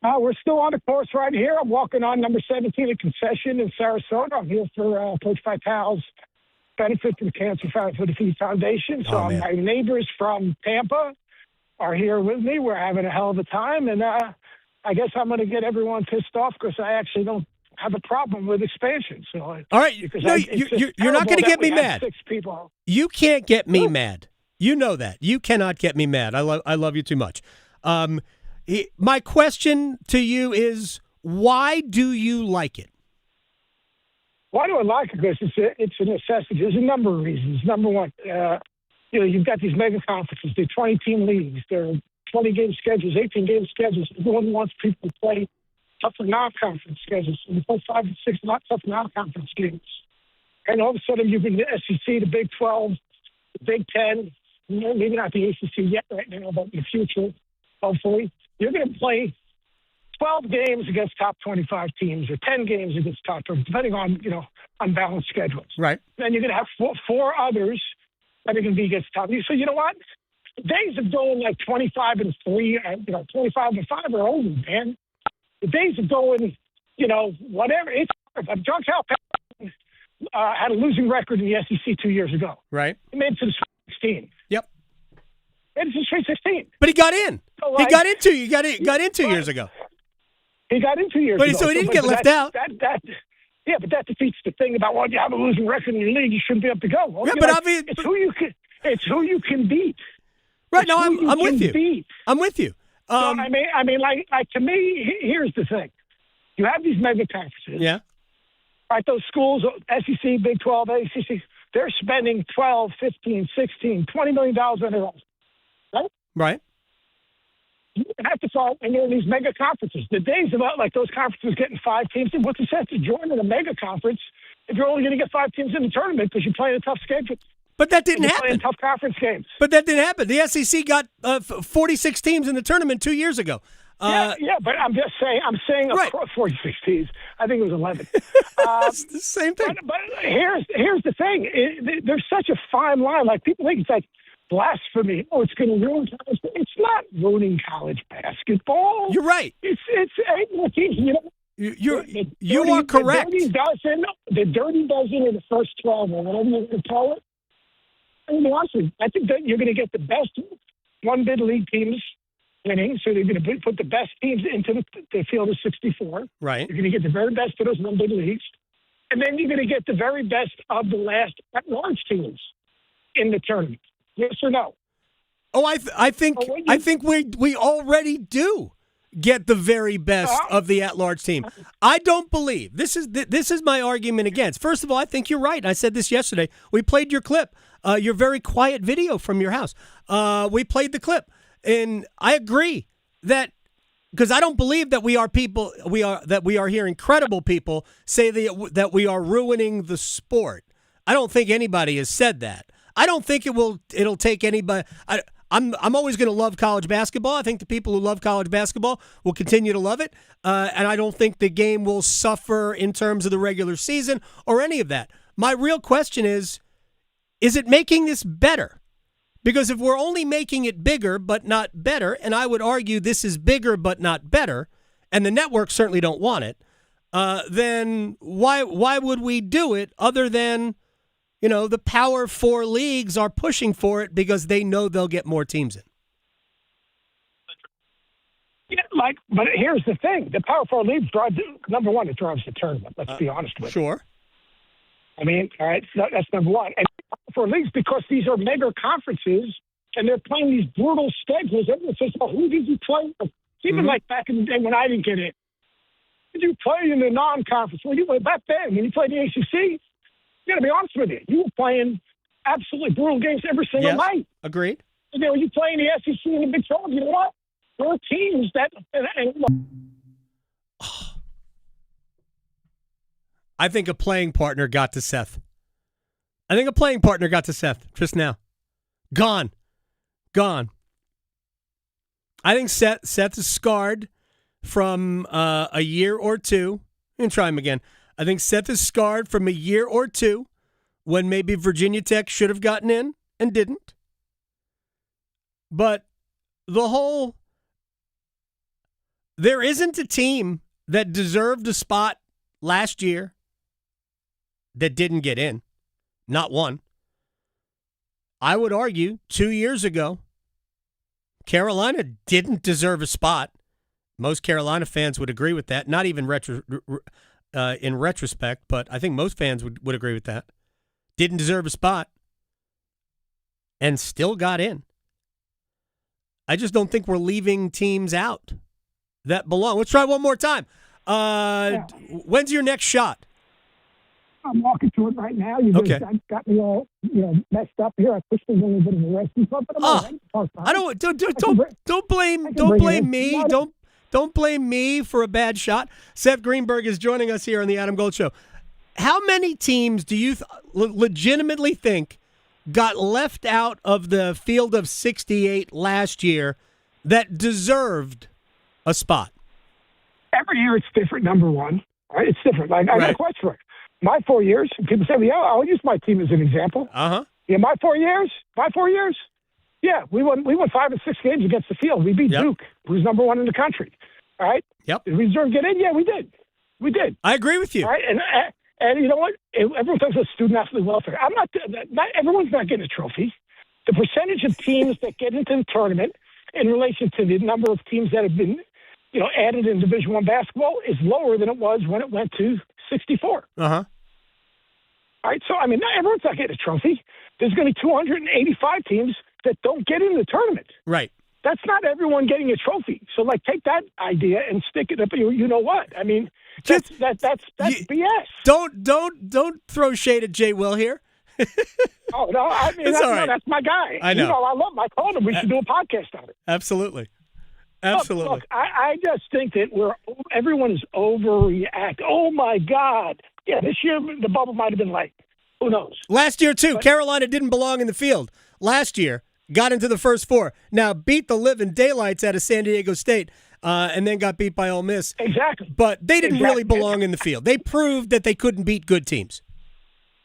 We're still on the course right here. I'm walking on number 17 at Concession in Sarasota. I'm here for Coach Vital's benefit to the Cancer for the Feed Foundation. So my neighbors from Tampa are here with me. We're having a hell of a time, and I guess I'm going to get everyone pissed off because I actually don't have a problem with expansion. So, all right, you're not going to get me mad. 6 people. You can't get me mad. You know that. You cannot get me mad. I love you too much. My question to you is, why do you like it? Why do I like it? Because it's a necessity. There's a number of reasons. Number one, you've got these mega conferences. They're 20-team leagues. They're 20-game schedules, 18-game schedules. Everyone wants people to play tougher non-conference schedules. So you play 5 and 6 not tough non-conference games. And all of a sudden, you bring the SEC, the Big 12, the Big 10, maybe not the ACC yet right now, but in the future, hopefully. You're going to play 12 games against top 25 teams or 10 games against top, depending on, unbalanced schedules. Right. Then you're going to have four others that are going to be against top. So you know what? The days of going like 25-3, 25-5 are over, man. The days of going, whatever. It's John Calipari had a losing record in the SEC 2 years ago. Right. He made it to the Sweet 16. Yep. Made it to the Sweet 16. But he got in. So, he got in 2 years ago. He got in 2 years ago. So he didn't get left out. Yeah, but that defeats the thing about, you have a losing record in your league, you shouldn't be able to go. Well, it's who you can beat. Right. No, I'm with you. Beat. I'm with you. So, like to me, here's the thing. You have these mega conferences. Yeah. Right, those schools, SEC, Big 12, ACC, they're spending $12, $15, $16, $20 million on it all. Right? Right. You have to fall and you're in these mega conferences. The days about those conferences getting 5 teams in, what's the sense of joining a mega conference if you're only going to get 5 teams in the tournament because you're playing a tough schedule? But that didn't happen. Playing tough conference games. But that didn't happen. The SEC got 46 teams in the tournament 2 years ago. Yeah, but I'm just saying. I'm saying right. 46 teams. I think it was 11. It's the same thing. But here's the thing. There's such a fine line. Like people think it's like blasphemy. Oh, it's going to ruin college. It's not ruining college basketball. You're right. You are correct. The dirty dozen or the first 12 or whatever you want to call it. I think that you're going to get the best one-bid league teams winning, so they're going to put the best teams into the field of 64. Right. You're going to get the very best of those one-bid leagues, and then you're going to get the very best of the last at-large teams in the tournament. Yes or no? Oh, I think we already do get the very best of the at-large team. I don't believe this is my argument against. First of all, I think you're right. I said this yesterday. We played your clip, your very quiet video from your house. We played the clip, and I agree that because I don't believe that we are hearing credible people say that we are ruining the sport. I don't think anybody has said that. I don't think it'll take anybody. I'm always going to love college basketball. I think the people who love college basketball will continue to love it. And I don't think the game will suffer in terms of the regular season or any of that. My real question is it making this better? Because if we're only making it bigger but not better, and I would argue this is bigger but not better, and the networks certainly don't want it, then why would we do it other than, the Power 4 leagues are pushing for it because they know they'll get more teams in? Yeah, but here's the thing. The Power 4 leagues number one, it drives the tournament. Let's be honest with you. Sure. All right, so that's number one. And Power 4 leagues, because these are mega conferences, and they're playing these brutal schedules, everyone says, well, who did you play with? Even like back in the day when I didn't get in. Did you play in the non-conference? Well, back then, when you played the ACC, I got to be honest with you. You were playing absolutely brutal games every single night. Agreed. when you play in the SEC and the Big 12, you know what? There are teams that. I think a playing partner got to Seth. Just now. Gone. I think Seth is scarred from a year or two. And try him again. I think Seth is scarred from a year or two when maybe Virginia Tech should have gotten in and didn't. But there isn't a team that deserved a spot last year that didn't get in. Not one. I would argue 2 years ago, Carolina didn't deserve a spot. Most Carolina fans would agree with that. Not even in retrospect, but I think most fans would agree with that. Didn't deserve a spot and still got in. I just don't think we're leaving teams out that belong. Let's try one more time. When's your next shot? I'm walking to it right now. You guys got me all messed up here. I pushed a little bit of a rescue club, but I'm all right. I don't blame me. Don't blame me for a bad shot. Seth Greenberg is joining us here on the Adam Gold Show. How many teams do you legitimately think got left out of the field of 68 last year that deserved a spot? Every year it's different, number one. Right? It's different. I got a question for it. My 4 years, people say, I'll use my team as an example. Uh-huh. Yeah, my 4 years, yeah, we won 5 or 6 games against the field. We beat Duke, who's number one in the country. All right? Yep. Did we deserve to get in? Yeah, we did. I agree with you. All right? And you know what? Everyone talks about student-athlete welfare. Not everyone's not getting a trophy. The percentage of teams that get into the tournament in relation to the number of teams that have been, added in Division I basketball is lower than it was when it went to 64. Uh-huh. All right, so, not everyone's not getting a trophy. There's going to be 285 teams that don't get in the tournament. Right. That's not everyone getting a trophy. So, take that idea and stick it up. You know what? That's BS. Don't throw shade at Jay Will here. Oh, no, It's all right. That's my guy. I know. I love him. I told him we should do a podcast on it. Absolutely. Look, I just think that everyone is overreacting. Oh, my God. Yeah, this year the bubble might have been light. Who knows? Last year, too, Carolina didn't belong in the field. Last year, got into the first four. Now, beat the living daylights out of San Diego State, and then got beat by Ole Miss. Exactly. But they didn't really belong in the field. They proved that they couldn't beat good teams.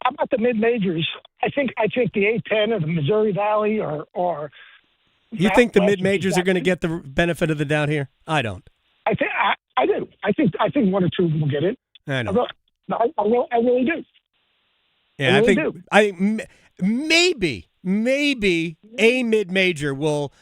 How about the mid-majors? I think the A-10 or the Missouri Valley or you think the mid-majors are going to get the benefit of the doubt here? I don't. I do. I think one or two of them will get it. I know. I really do. Yeah, I think maybe a mid-major will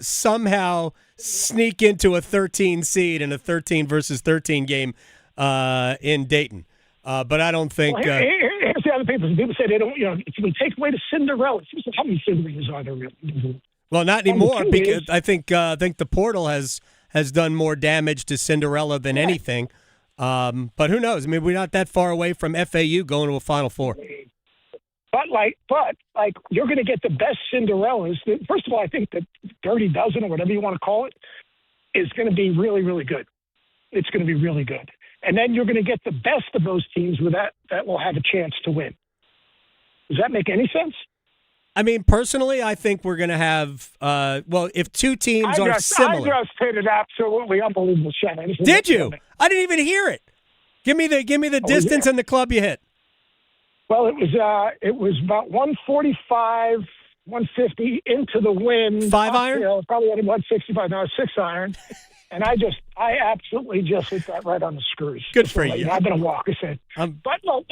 somehow sneak into a 13 seed in a 13 versus 13 game in Dayton. But I don't think. Here's the other people. People say they don't. If you take away the Cinderella, how many Cinderellas are there really? Well, not anymore because I think the portal has done more damage to Cinderella than anything. But who knows? We're not that far away from FAU going to a Final Four. But you're going to get the best Cinderellas. First of all, I think the Dirty Dozen or whatever you want to call it is going to be really, really good. It's going to be really good. And then you're going to get the best of those teams that will have a chance to win. Does that make any sense? Personally, I think we're going to have, if two teams are similar. I just hit an absolutely unbelievable shot. Did you? I didn't even hear it. Give me the distance and the club you hit. Well, it was about 145, 150 into the wind. 5 iron? Probably had a 165. No, 6 iron. And I absolutely just hit that right on the screws. Good for you. I've been a walk, I said. But look,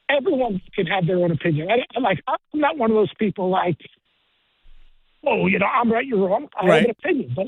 everyone can have their own opinion. I'm not one of those people I'm right, you're wrong. I have an opinion. But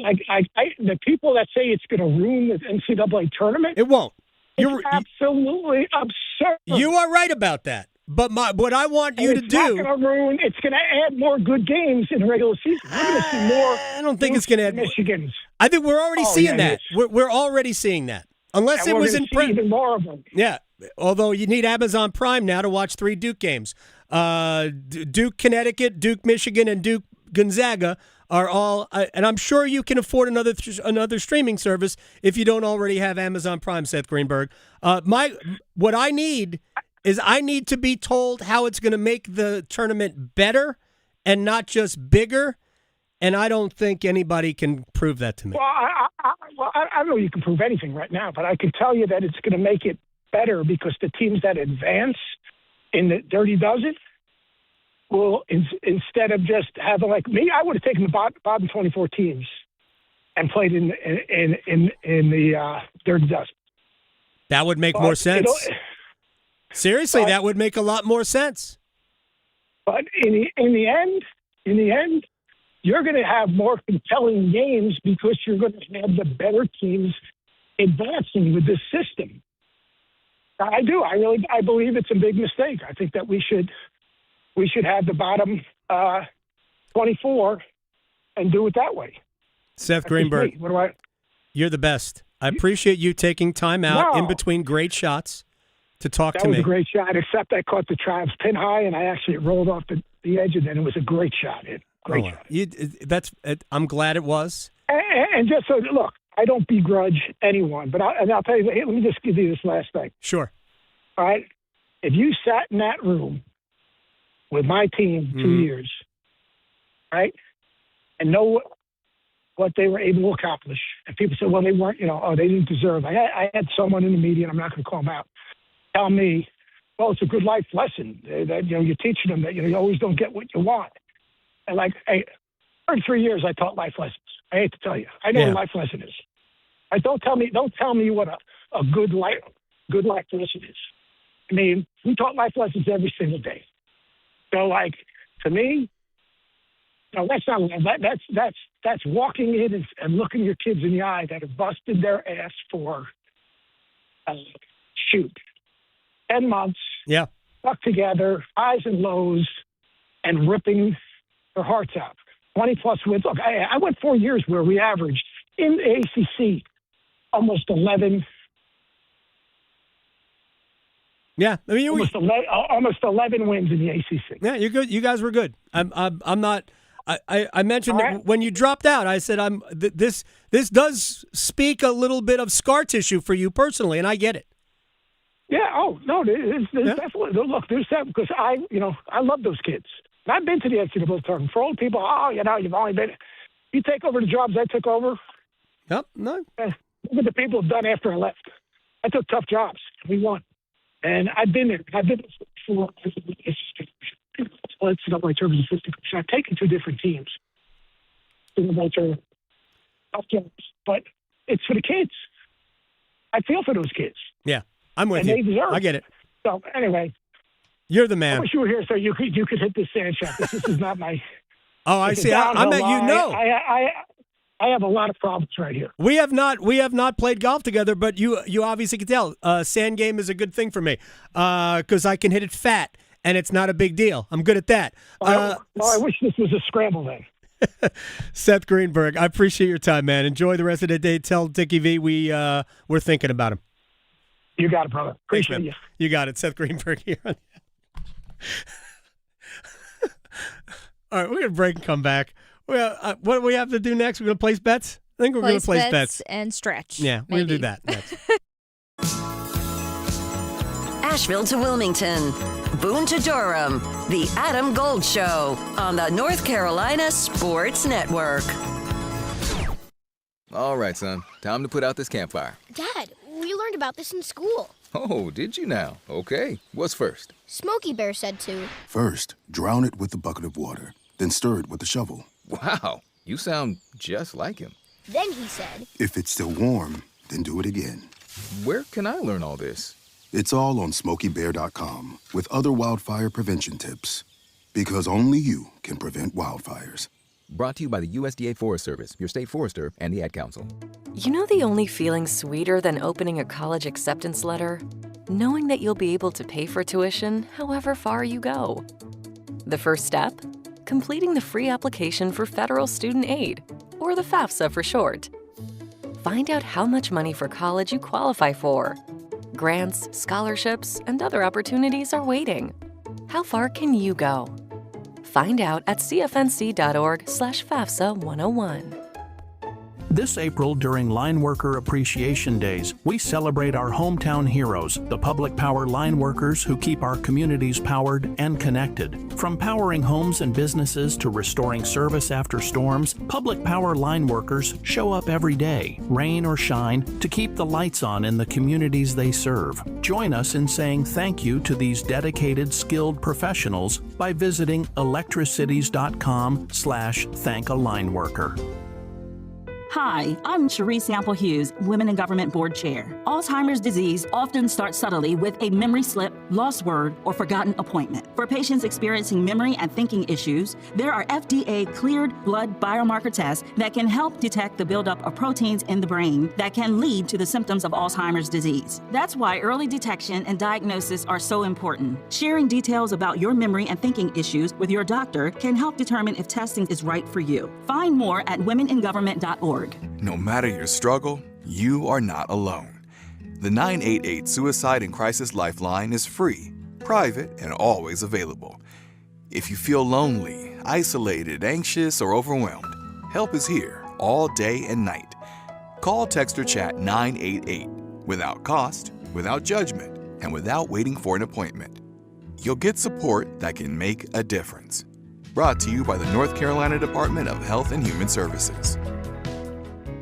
the people that say it's going to ruin the NCAA tournament. It won't. It's absolutely absurd. You are right about that. But what I want you to do. It's going to add more good games in the regular season. We're going to see more. I don't think it's going to add Michigan's. I think we're already seeing that. We're already seeing that. Unless it was in print. Even more of them. Yeah. Although you need Amazon Prime now to watch 3 Duke games. Duke, Connecticut, Duke, Michigan, and Duke, Gonzaga are all, and I'm sure you can afford another streaming service if you don't already have Amazon Prime, Seth Greenberg. What I need is I need to be told how it's going to make the tournament better and not just bigger, and I don't think anybody can prove that to me. Well, I don't know you can prove anything right now, but I can tell you that it's going to make it better because the teams that advance in the Dirty Dozen will, instead of just having like me, I would have taken the bottom 24 teams and played in the Dirty Dozen. That would make more sense. Seriously, that would make a lot more sense. But in the end, you're going to have more compelling games because you're going to have the better teams advancing with this system. I do. I believe it's a big mistake. I think that we should have the bottom 24 and do it that way. Seth Greenberg, you're the best. I appreciate you taking time out in between great shots to talk to me. That was a great shot, except I caught the Travs pin high, and I actually rolled off the edge, and then it was a great shot. Great shot. I'm glad it was. And just so, look, I don't begrudge anyone, but I'll tell you, let me just give you this last thing. Sure. All right? If you sat in that room with my team 2 years, right, and know what they were able to accomplish, and people say, well, they weren't, they didn't deserve. I had someone in the media, and I'm not going to call them out, tell me, well, it's a good life lesson that, you're teaching them that, you always don't get what you want. And like, hey, 33 years I taught life lessons. I hate to tell you. I know what a life lesson is. Don't tell me what a good life lesson is. I mean, we taught life lessons every single day. So, like, to me, that's not that's walking in and looking your kids in the eye that have busted their ass for 10 months, stuck together, highs and lows, and ripping their hearts out. 20-plus wins. Look, I went 4 years where we averaged in the ACC almost 11. Yeah, I mean, almost 11 wins in the ACC. Yeah, you're good. You guys were good. I'm not. I mentioned when you dropped out. I said this does speak a little bit of scar tissue for you personally, and I get it. Yeah. Oh no, there's definitely look. There's that because I love those kids. And I've been to the NCAA tournament. For old people, you've only been. You take over the jobs I took over. Yep. No. Look at the people have done after I left. I took tough jobs. We won. And I've been there. I've been for let's up my terms of 50%. I've taken 2 different teams. But it's for the kids. I feel for those kids. Yeah, I'm with and you. They deserve I get it. So anyway, you're the man. I wish you were here so you could hit this sand shot. This is not my. Oh, I see. I met I have a lot of problems right here. We have not played golf together, but you obviously can tell. Sand game is a good thing for me because I can hit it fat, and it's not a big deal. I'm good at that. I wish this was a scramble then. Seth Greenberg, I appreciate your time, man. Enjoy the rest of the day. Tell Dickie V we're thinking about him. You got it, brother. Appreciate you. You got it. Seth Greenberg here. All right, we're going to break and come back. Well, what do we have to do next? We're going to place bets? I think we're going to place bets. And stretch. Yeah, we're going to do that next. Asheville to Wilmington, Boone to Durham, The Adam Gold Show on the North Carolina Sports Network. All right, son. Time to put out this campfire. Dad, we learned about this in school. Oh, did you now? Okay. What's first? Smokey Bear said to. First, drown it with a bucket of water, then stir it with a shovel. Wow, you sound just like him. Then he said, if it's still warm, then do it again. Where can I learn all this? It's all on SmokeyBear.com with other wildfire prevention tips. Because only you can prevent wildfires. Brought to you by the USDA Forest Service, your state forester, and the Ad Council. You know the only feeling sweeter than opening a college acceptance letter? Knowing that you'll be able to pay for tuition however far you go. The first step? Completing the free application for federal student aid, or the FAFSA for short. find out how much money for college you qualify for. Grants, scholarships, and other opportunities are waiting. How far can you go? Find out at cfnc.org/FAFSA 101. This April, during Line Worker Appreciation Days, we celebrate our hometown heroes, the public power line workers who keep our communities powered and connected. From powering homes and businesses to restoring service after storms, public power line workers show up every day, rain or shine, to keep the lights on in the communities they serve. Join us in saying thank you to these dedicated, skilled professionals by visiting electricities.com/thank-a-line-worker. Hi, I'm Cherie Sample Hughes, Women in Government Board Chair. Alzheimer's disease often starts subtly with a memory slip, lost word, or forgotten appointment. For patients experiencing memory and thinking issues, there are FDA-cleared blood biomarker tests that can help detect the buildup of proteins in the brain that can lead to the symptoms of Alzheimer's disease. That's why early detection and diagnosis are so important. Sharing details about your memory and thinking issues with your doctor can help determine if testing is right for you. Find more at womeningovernment.org. No matter your struggle, you are not alone. The 988 Suicide and Crisis Lifeline is free, private, and always available. If you feel lonely, isolated, anxious, or overwhelmed, help is here all day and night. Call, text, or chat 988 without cost, without judgment, and without waiting for an appointment. You'll get support that can make a difference. Brought to you by the North Carolina Department of Health and Human Services.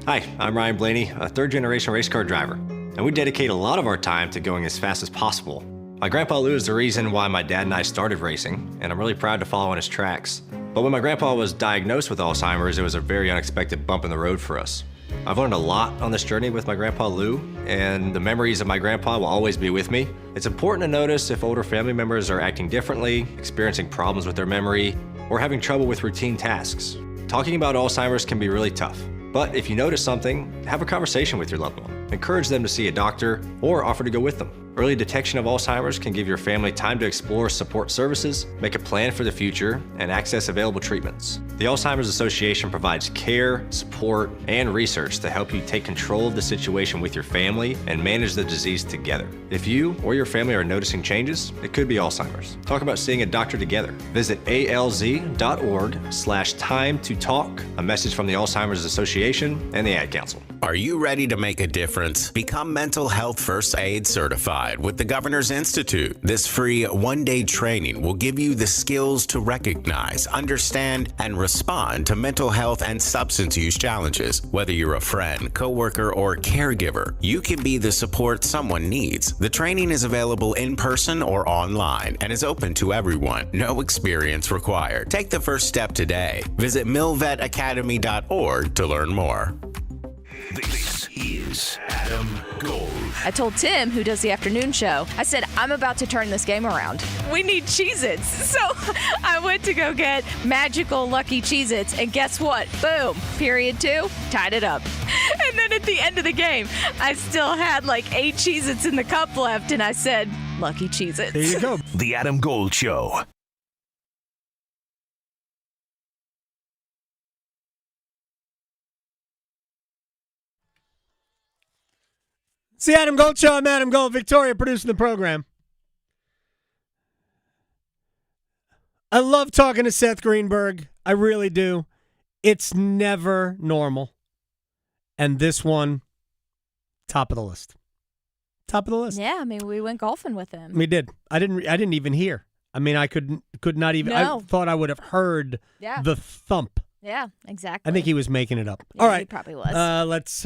Hi, I'm Ryan Blaney, a third-generation race car driver, and we dedicate a lot of our time to going as fast as possible. My grandpa Lou is the reason why my dad and I started racing, and I'm really proud to follow in his tracks. But when my grandpa was diagnosed with Alzheimer's, it was a very unexpected bump in the road for us. I've learned a lot on this journey with my grandpa Lou, and the memories of my grandpa will always be with me. It's important to notice if older family members are acting differently, experiencing problems with their memory, or having trouble with routine tasks. Talking about Alzheimer's can be really tough. But if you notice something, have a conversation with your loved one. Encourage them to see a doctor or offer to go with them. Early detection of Alzheimer's can give your family time to explore support services, make a plan for the future, and access available treatments. The Alzheimer's Association provides care, support, and research to help you take control of the situation with your family and manage the disease together. If you or your family are noticing changes, it could be Alzheimer's. Talk about seeing a doctor together. Visit alz.org/time to talk. A message from the Alzheimer's Association and the Ad Council. Are you ready to make a difference? Become Mental Health First Aid Certified with the Governor's Institute. This free one-day training will give you the skills to recognize, understand, and respond to mental health and substance use challenges. Whether you're a friend, coworker, or caregiver, you can be the support someone needs. The training is available in person or online and is open to everyone. No experience required. Take the first step today. Visit milvetacademy.org to learn more. This is Adam Gold. I told Tim, who does the afternoon show, I said, I'm about to turn this game around. We need Cheez-Its. So I went to go get magical Lucky Cheez-Its, and guess what? Boom. Period 2, tied it up. And then at the end of the game, I still had like 8 Cheez-Its in the cup left, and I said, Lucky Cheez-Its. There you go. The Adam Gold Show. It's the Adam Gold Show. I'm Adam Gold. Victoria producing the program. I love talking to Seth Greenberg. I really do. It's never normal. And this one, top of the list. Top of the list. Yeah, I mean, we went golfing with him. We did. I didn't even hear. I mean, I could not even. No. I thought I would have heard the thump. Yeah, exactly. I think he was making it up. Yeah, All right. he probably was. Let's.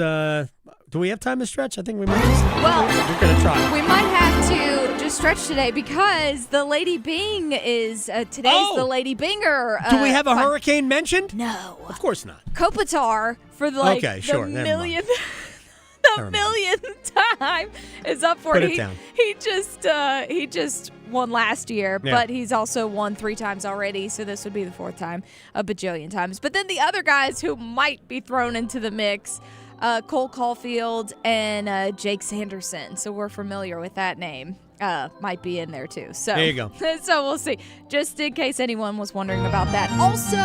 Do we have time to stretch? I think we might. Well, we're gonna try. We might have to just stretch today because the Lady Bing is today's the Lady Binger. Do we have a hurricane mentioned? No, of course not. Kopitar for the millionth. The millionth time is up for Put it. it down. He just won last year, but he's also won 3 times already, so this would be the 4th time, a bajillion times. But then the other guys who might be thrown into the mix, Cole Caulfield and Jake Sanderson. So we're familiar with that name. Might be in there too. So there you go. So we'll see. Just in case anyone was wondering about that. Also,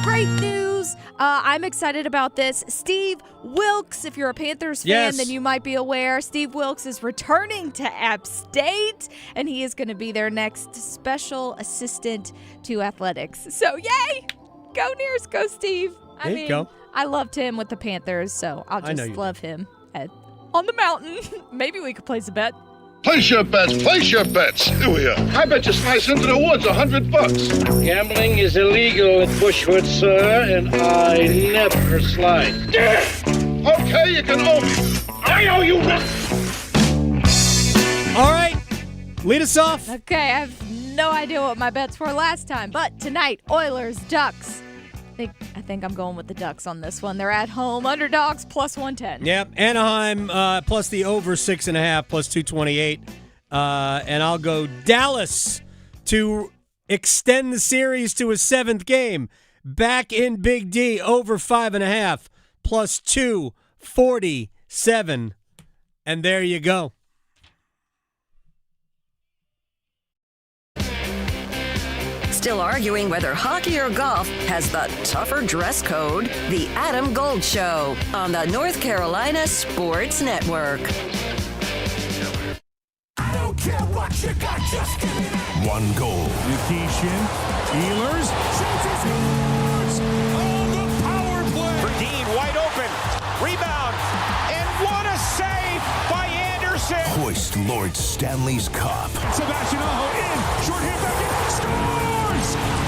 great news. Ducks. I'm excited about this. Steve Wilkes, if you're a Panthers fan, then you might be aware. Steve Wilkes is returning to App State, and he is going to be their next special assistant to athletics. So, yay! Go Nears, go Steve. There you go. I loved him with the Panthers, so I'll just love him on the mountain. Maybe we could place a bet. Place your bets. Here we are. I bet you slice into the woods $100. Gambling is illegal in Bushwood, sir, and I never slide. Okay, you can owe me. I owe you nothing. All right, lead us off. Okay, I have no idea what my bets were last time, but tonight, Oilers, Ducks. I think I'm going with the Ducks on this one. They're at home, underdogs, plus 110. Yep, Anaheim plus the over 6.5, plus 228. And I'll go Dallas to extend the series to a 7th game. Back in Big D, over 5.5, plus 247. And there you go. Still arguing whether hockey or golf has the tougher dress code? The Adam Gold Show on the North Carolina Sports Network. I don't care what you got, just give me that. One goal. Nikishin, Ehlers, shoots his scores! Oh, the power play! Verdeen wide open, rebound, and what a save by Anderson! Hoist Lord Stanley's cup. Sebastian Aho in, short hand back in, scores!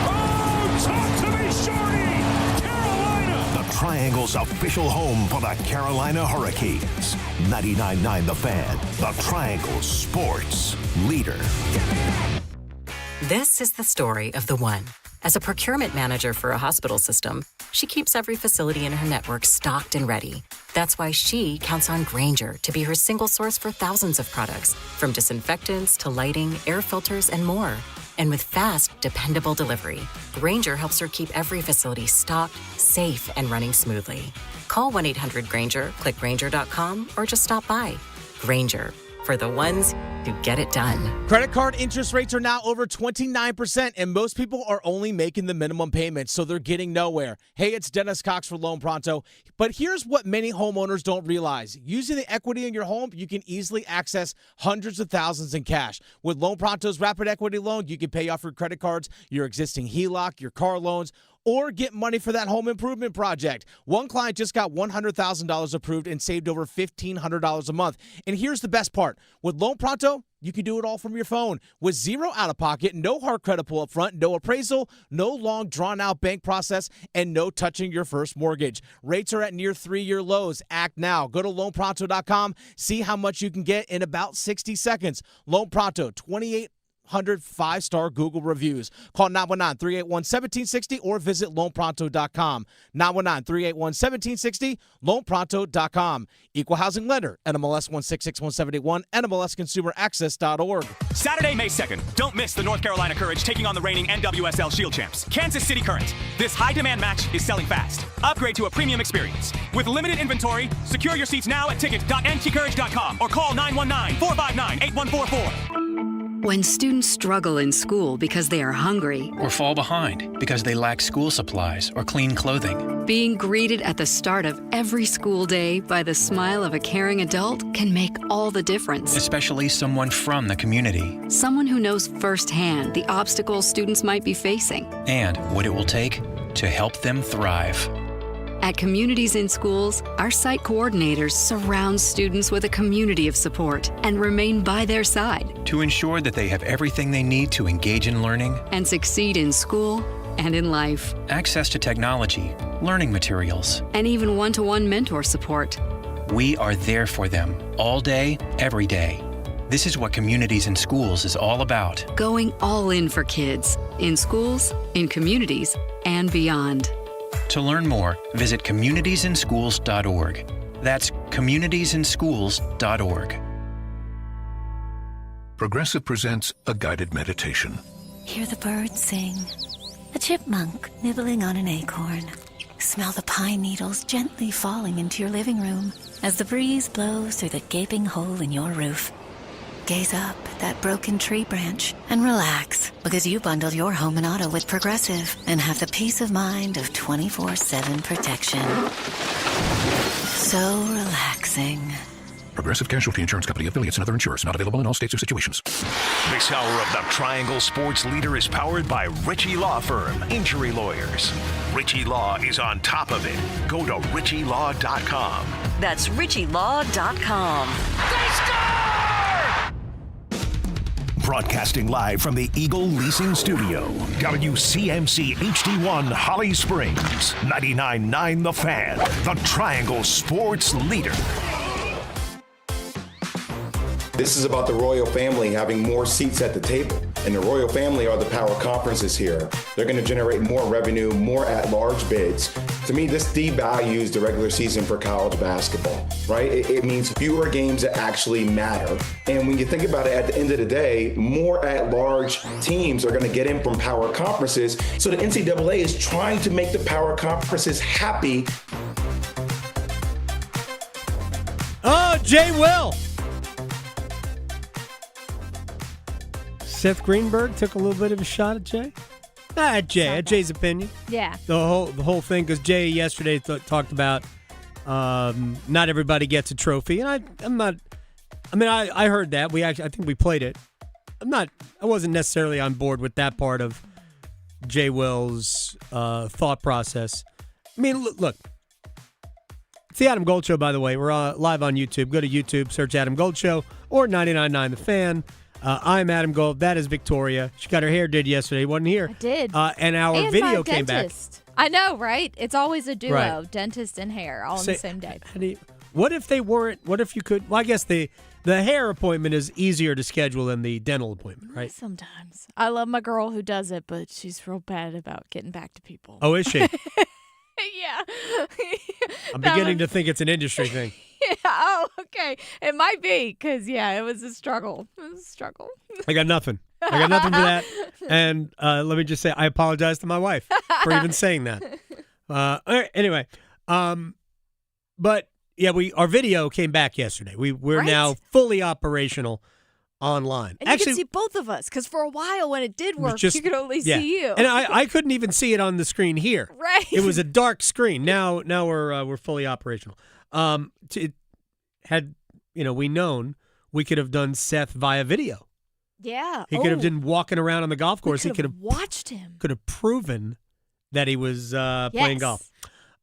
Oh, talk to me, shorty! Carolina! The Triangle's official home for the Carolina Hurricanes. 99.9 The Fan, the Triangle Sports leader. This is the story of the one. As a procurement manager for a hospital system, she keeps every facility in her network stocked and ready. That's why she counts on Grainger to be her single source for thousands of products, from disinfectants to lighting, air filters, and more. And with fast, dependable delivery, Grainger helps her keep every facility stocked, safe, and running smoothly. Call 1-800-GRAINGER, click Grainger.com, or just stop by. Grainger, for the ones who get it done. Credit card interest rates are now over 29%, and most people are only making the minimum payments, so they're getting nowhere. Hey, it's Dennis Cox for Loan Pronto. But here's what many homeowners don't realize. Using the equity in your home, you can easily access hundreds of thousands in cash. With Loan Pronto's Rapid Equity Loan, you can pay off your credit cards, your existing HELOC, your car loans, or get money for that home improvement project. One client just got $100,000 approved and saved over $1,500 a month. And here's the best part. With Loan Pronto, you can do it all from your phone with zero out-of-pocket, no hard credit pull up front, no appraisal, no long drawn-out bank process, and no touching your first mortgage. Rates are at near 3-year lows. Act now. Go to loanpronto.com. See how much you can get in about 60 seconds. Loan Pronto, 2,800 5-star Google reviews. Call 919-381-1760 or visit loanpronto.com. 919-381-1760, loanpronto.com. Equal housing lender, NMLS 166171, NMLSconsumeraccess.org. Saturday, May 2nd. Don't miss the North Carolina Courage taking on the reigning NWSL Shield champs, Kansas City Current. This high-demand match is selling fast. Upgrade to a premium experience. With limited inventory, secure your seats now at tickets.ntcourage.com or call 919-459-8144. When students struggle in school because they are hungry or fall behind because they lack school supplies or clean clothing, being greeted at the start of every school day by the smile of a caring adult can make all the difference. Especially someone from the community. Someone who knows firsthand the obstacles students might be facing. And what it will take to help them thrive. At Communities in Schools, our site coordinators surround students with a community of support and remain by their side to ensure that they have everything they need to engage in learning and succeed in school and in life. Access to technology, learning materials, and even one-to-one mentor support. We are there for them all day, every day. This is what Communities in Schools is all about. Going all in for kids, in schools, in communities, and beyond. To learn more, visit communitiesinschools.org. That's communitiesinschools.org. Progressive presents a guided meditation. Hear the birds sing, a chipmunk nibbling on an acorn. Smell the pine needles gently falling into your living room as the breeze blows through the gaping hole in your roof. Gaze up at that broken tree branch and relax, because you bundled your home and auto with Progressive and have the peace of mind of 24/7 protection. So relaxing. Progressive Casualty Insurance Company, affiliates, and other insurers. Not available in all states or situations. This hour of the Triangle Sports Leader is powered by Ritchie Law Firm, injury lawyers. Ritchie Law is on top of it. Go to ritchielaw.com. That's ritchielaw.com. They score! Broadcasting live from the Eagle Leasing Studio. WCMC HD1 Holly Springs. 99.9 The Fan. The Triangle Sports Leader. This is about the royal family having more seats at the table. And the royal family are the power conferences here. They're going to generate more revenue, more at-large bids. To me, this devalues the regular season for college basketball, right? It means fewer games that actually matter. And when you think about it, at the end of the day, more at-large teams are going to get in from power conferences. So the NCAA is trying to make the power conferences happy. Oh, Jay Will. Seth Greenberg took a little bit of a shot at Jay. Not at Jay, at Jay's opinion. Yeah. The whole thing, because Jay yesterday talked about not everybody gets a trophy, and I heard that. I think we played it. I wasn't necessarily on board with that part of Jay Will's thought process. I mean, look. It's the Adam Gold Show, by the way. We're live on YouTube. Go to YouTube, search Adam Gold Show or 99.9 The Fan. I'm Adam Gold. That is Victoria. She got her hair did yesterday. Wasn't here. I did. And our video came back. I know, right? It's always a duo, Right. dentist and hair, all on the same day. What if they weren't? What if you could? Well, I guess the hair appointment is easier to schedule than the dental appointment, right? Sometimes. I love my girl who does it, but she's real bad about getting back to people. Oh, is she? Yeah. I'm beginning to think it's an industry thing. Yeah. Oh, okay. It might be because, it was a struggle. I got nothing. For that. And let me just say, I apologize to my wife for even saying that. All right, anyway, but yeah, our video came back yesterday. We're now fully operational online. And you can see both of us because for a while when it did work, you could only see you. And I couldn't even see it on the screen here. Right. It was a dark screen. Now we're fully operational. Had we known, we could have done Seth via video. Yeah. He could have been walking around on the golf course. He could have watched him. Could have proven that he was playing golf.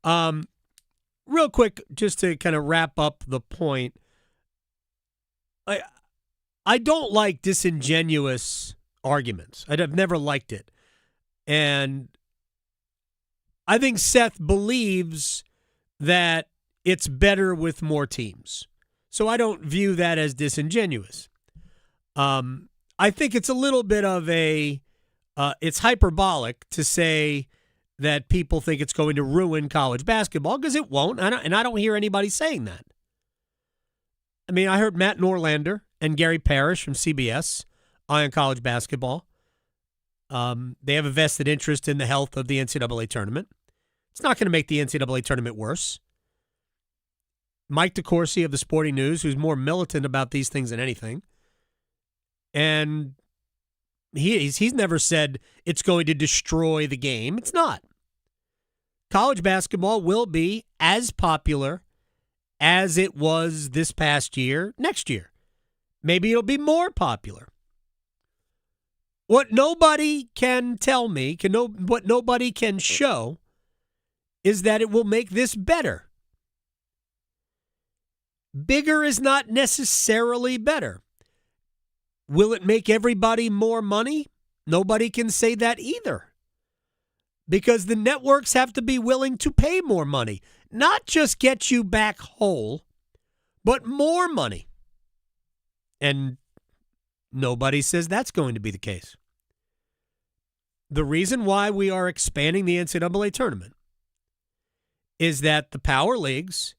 Real quick, just to kind of wrap up the point, I don't like disingenuous arguments. I've never liked it. And I think Seth believes that it's better with more teams. So I don't view that as disingenuous. I think it's a little bit of it's hyperbolic to say that people think it's going to ruin college basketball, because it won't, and I don't hear anybody saying that. I mean, I heard Matt Norlander and Gary Parrish from CBS on college basketball. They have a vested interest in the health of the NCAA tournament. It's not going to make the NCAA tournament worse. Mike DeCourcy of the Sporting News, who's more militant about these things than anything, and he's never said it's going to destroy the game. It's not. College basketball will be as popular as it was this past year, next year. Maybe it'll be more popular. What nobody can tell me, what nobody can show, is that it will make this better. Bigger is not necessarily better. Will it make everybody more money? Nobody can say that either. Because the networks have to be willing to pay more money. Not just get you back whole, but more money. And nobody says that's going to be the case. The reason why we are expanding the NCAA tournament is that the power leagues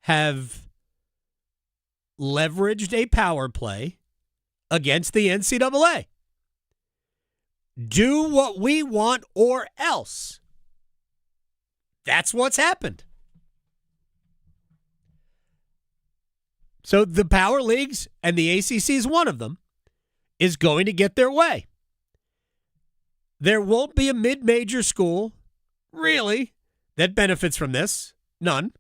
have leveraged a power play against the NCAA. Do what we want or else. That's what's happened. So the power leagues, and the ACC is one of them, is going to get their way. There won't be a mid-major school, really, that benefits from this. None.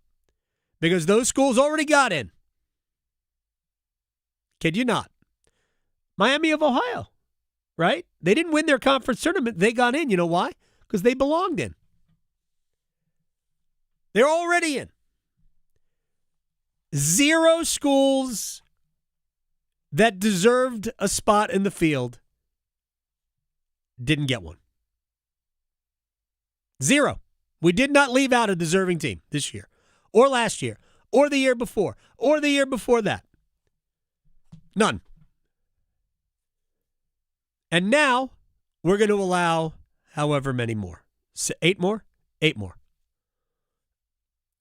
Because those schools already got in. Kid you not. Miami of Ohio, right? They didn't win their conference tournament. They got in. You know why? Because they belonged in. They're already in. 0 schools that deserved a spot in the field didn't get one. 0. We did not leave out a deserving team this year, or last year, or the year before, or the year before that. None. And now we're going to allow however many more. 8 more? 8 more.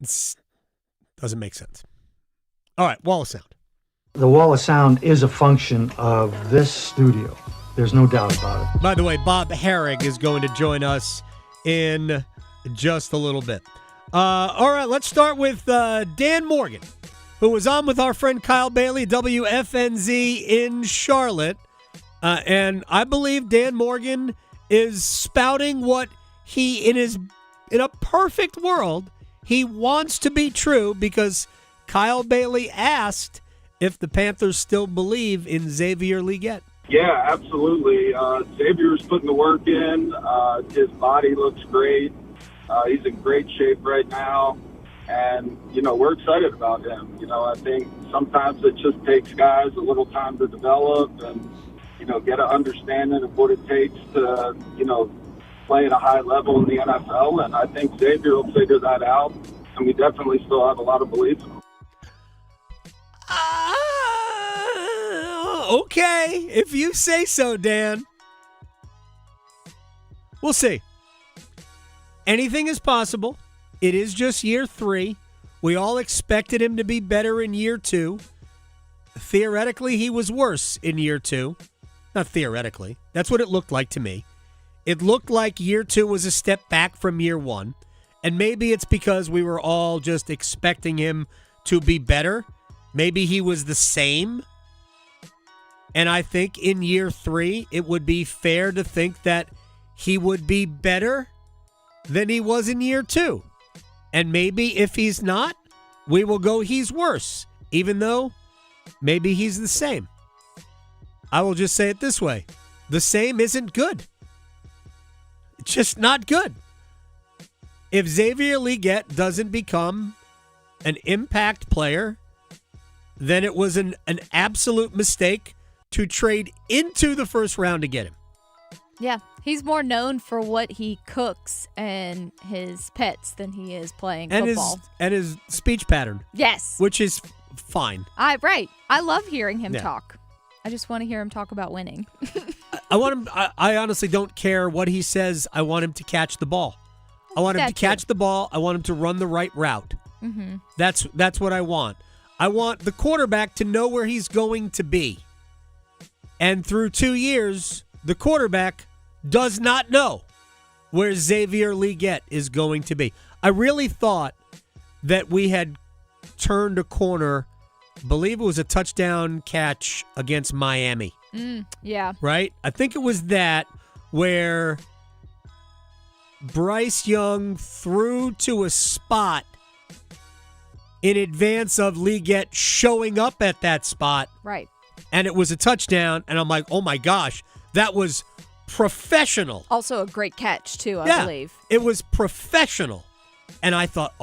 It doesn't make sense. All right, wall of sound. The wall of sound is a function of this studio. There's no doubt about it. By the way, Bob Harig is going to join us in just a little bit. All right, let's start with Dan Morgan, who was on with our friend Kyle Bailey, WFNZ in Charlotte. And I believe Dan Morgan is spouting what he, in a perfect world, he wants to be true, because Kyle Bailey asked if the Panthers still believe in Xavier Legette. Yeah, absolutely. Xavier's putting the work in. His body looks great. He's in great shape right now. And, we're excited about him. I think sometimes it just takes guys a little time to develop and, get an understanding of what it takes to, play at a high level in the NFL. And I think Xavier will figure that out. And we definitely still have a lot of belief in him. Okay, if you say so, Dan. We'll see. Anything is possible. It is just year 3. We all expected him to be better in year 2. Theoretically, he was worse in year 2. Not theoretically. That's what it looked like to me. It looked like year 2 was a step back from year 1. And maybe it's because we were all just expecting him to be better. Maybe he was the same. And I think in year 3, it would be fair to think that he would be better than he was in year 2. And maybe if he's not, we will go he's worse, even though maybe he's the same. I will just say it this way. The same isn't good. It's just not good. If Xavier Legette doesn't become an impact player, then it was an absolute mistake to trade into the first round to get him. Yeah, he's more known for what he cooks and his pets than he is playing football. And his speech pattern. Yes. Which is fine. Right. I love hearing him talk. I just want to hear him talk about winning. I want him. I honestly don't care what he says. I want him to catch the ball. I want him to catch the ball. I want him to run the right route. Mm-hmm. That's what I want. I want the quarterback to know where he's going to be. And through 2 years, the quarterback does not know where Xavier Legette is going to be. I really thought that we had turned a corner. Believe it was a touchdown catch against Miami. Yeah. Right? I think it was that where Bryce Young threw to a spot in advance of Legette showing up at that spot. Right. And it was a touchdown, and I'm like, oh my gosh, that was professional. Also a great catch, too, I believe. It was professional. And I thought,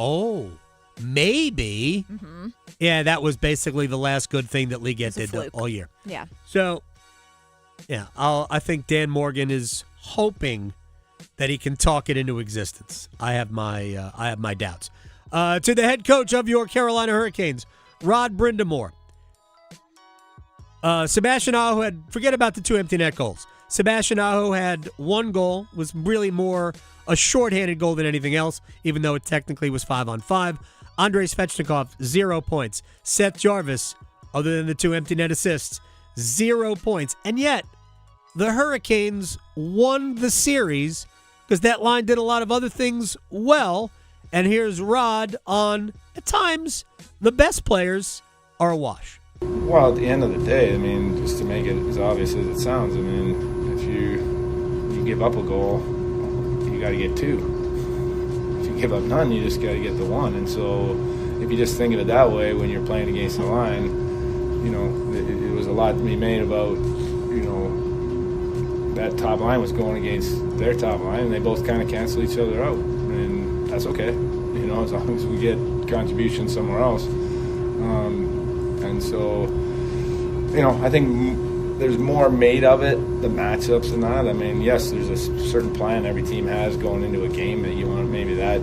maybe. Mm-hmm. Yeah, that was basically the last good thing that Legette did all year. Yeah. So, yeah, I think Dan Morgan is hoping that he can talk it into existence. I have my doubts. To the head coach of your Carolina Hurricanes, Rod Brindamore. Sebastian Aho had, forget about the 2 empty net goals. Sebastian Aho had 1 goal, was really more a shorthanded goal than anything else, even though it technically was 5-on-5. Andrei Svechnikov, 0 points. Seth Jarvis, other than the 2 empty net assists, 0 points. And yet, the Hurricanes won the series because that line did a lot of other things well. And here's Rod on, at times, the best players are a wash? Well, at the end of the day, I mean, just to make it as obvious as it sounds, I mean, if you give up a goal, you got to get 2. If you give up none, you just got to get the 1. And so if you just think of it that way when you're playing against the line, you know, it was a lot to be made about, you know, that top line was going against their top line, and they both kind of cancel each other out. And that's okay, you know, as long as we get contributions somewhere else. And so, you know, I think there's more made of it, the matchups and that. I mean, yes, there's a certain plan every team has going into a game that you want maybe that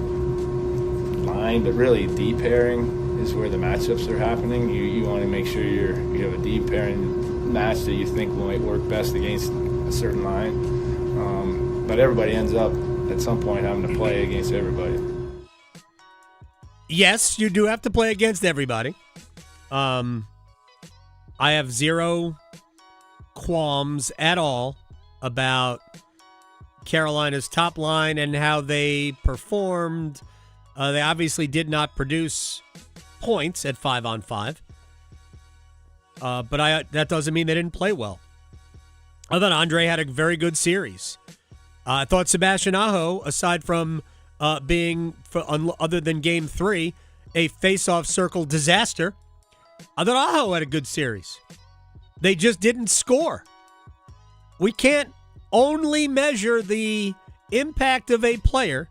line, but really deep pairing is where the matchups are happening. You want to make sure you have a deep pairing match that you think might work best against a certain line. But everybody ends up at some point having to play against everybody. Yes, you do have to play against everybody. I have zero qualms at all about Carolina's top line and how they performed. They obviously did not produce points at 5-on-5. But that doesn't mean they didn't play well. I thought Andre had a very good series. I thought Sebastian Aho, aside from being, other than Game 3, a face-off circle disaster, I thought Aho had a good series. They just didn't score. We can't only measure the impact of a player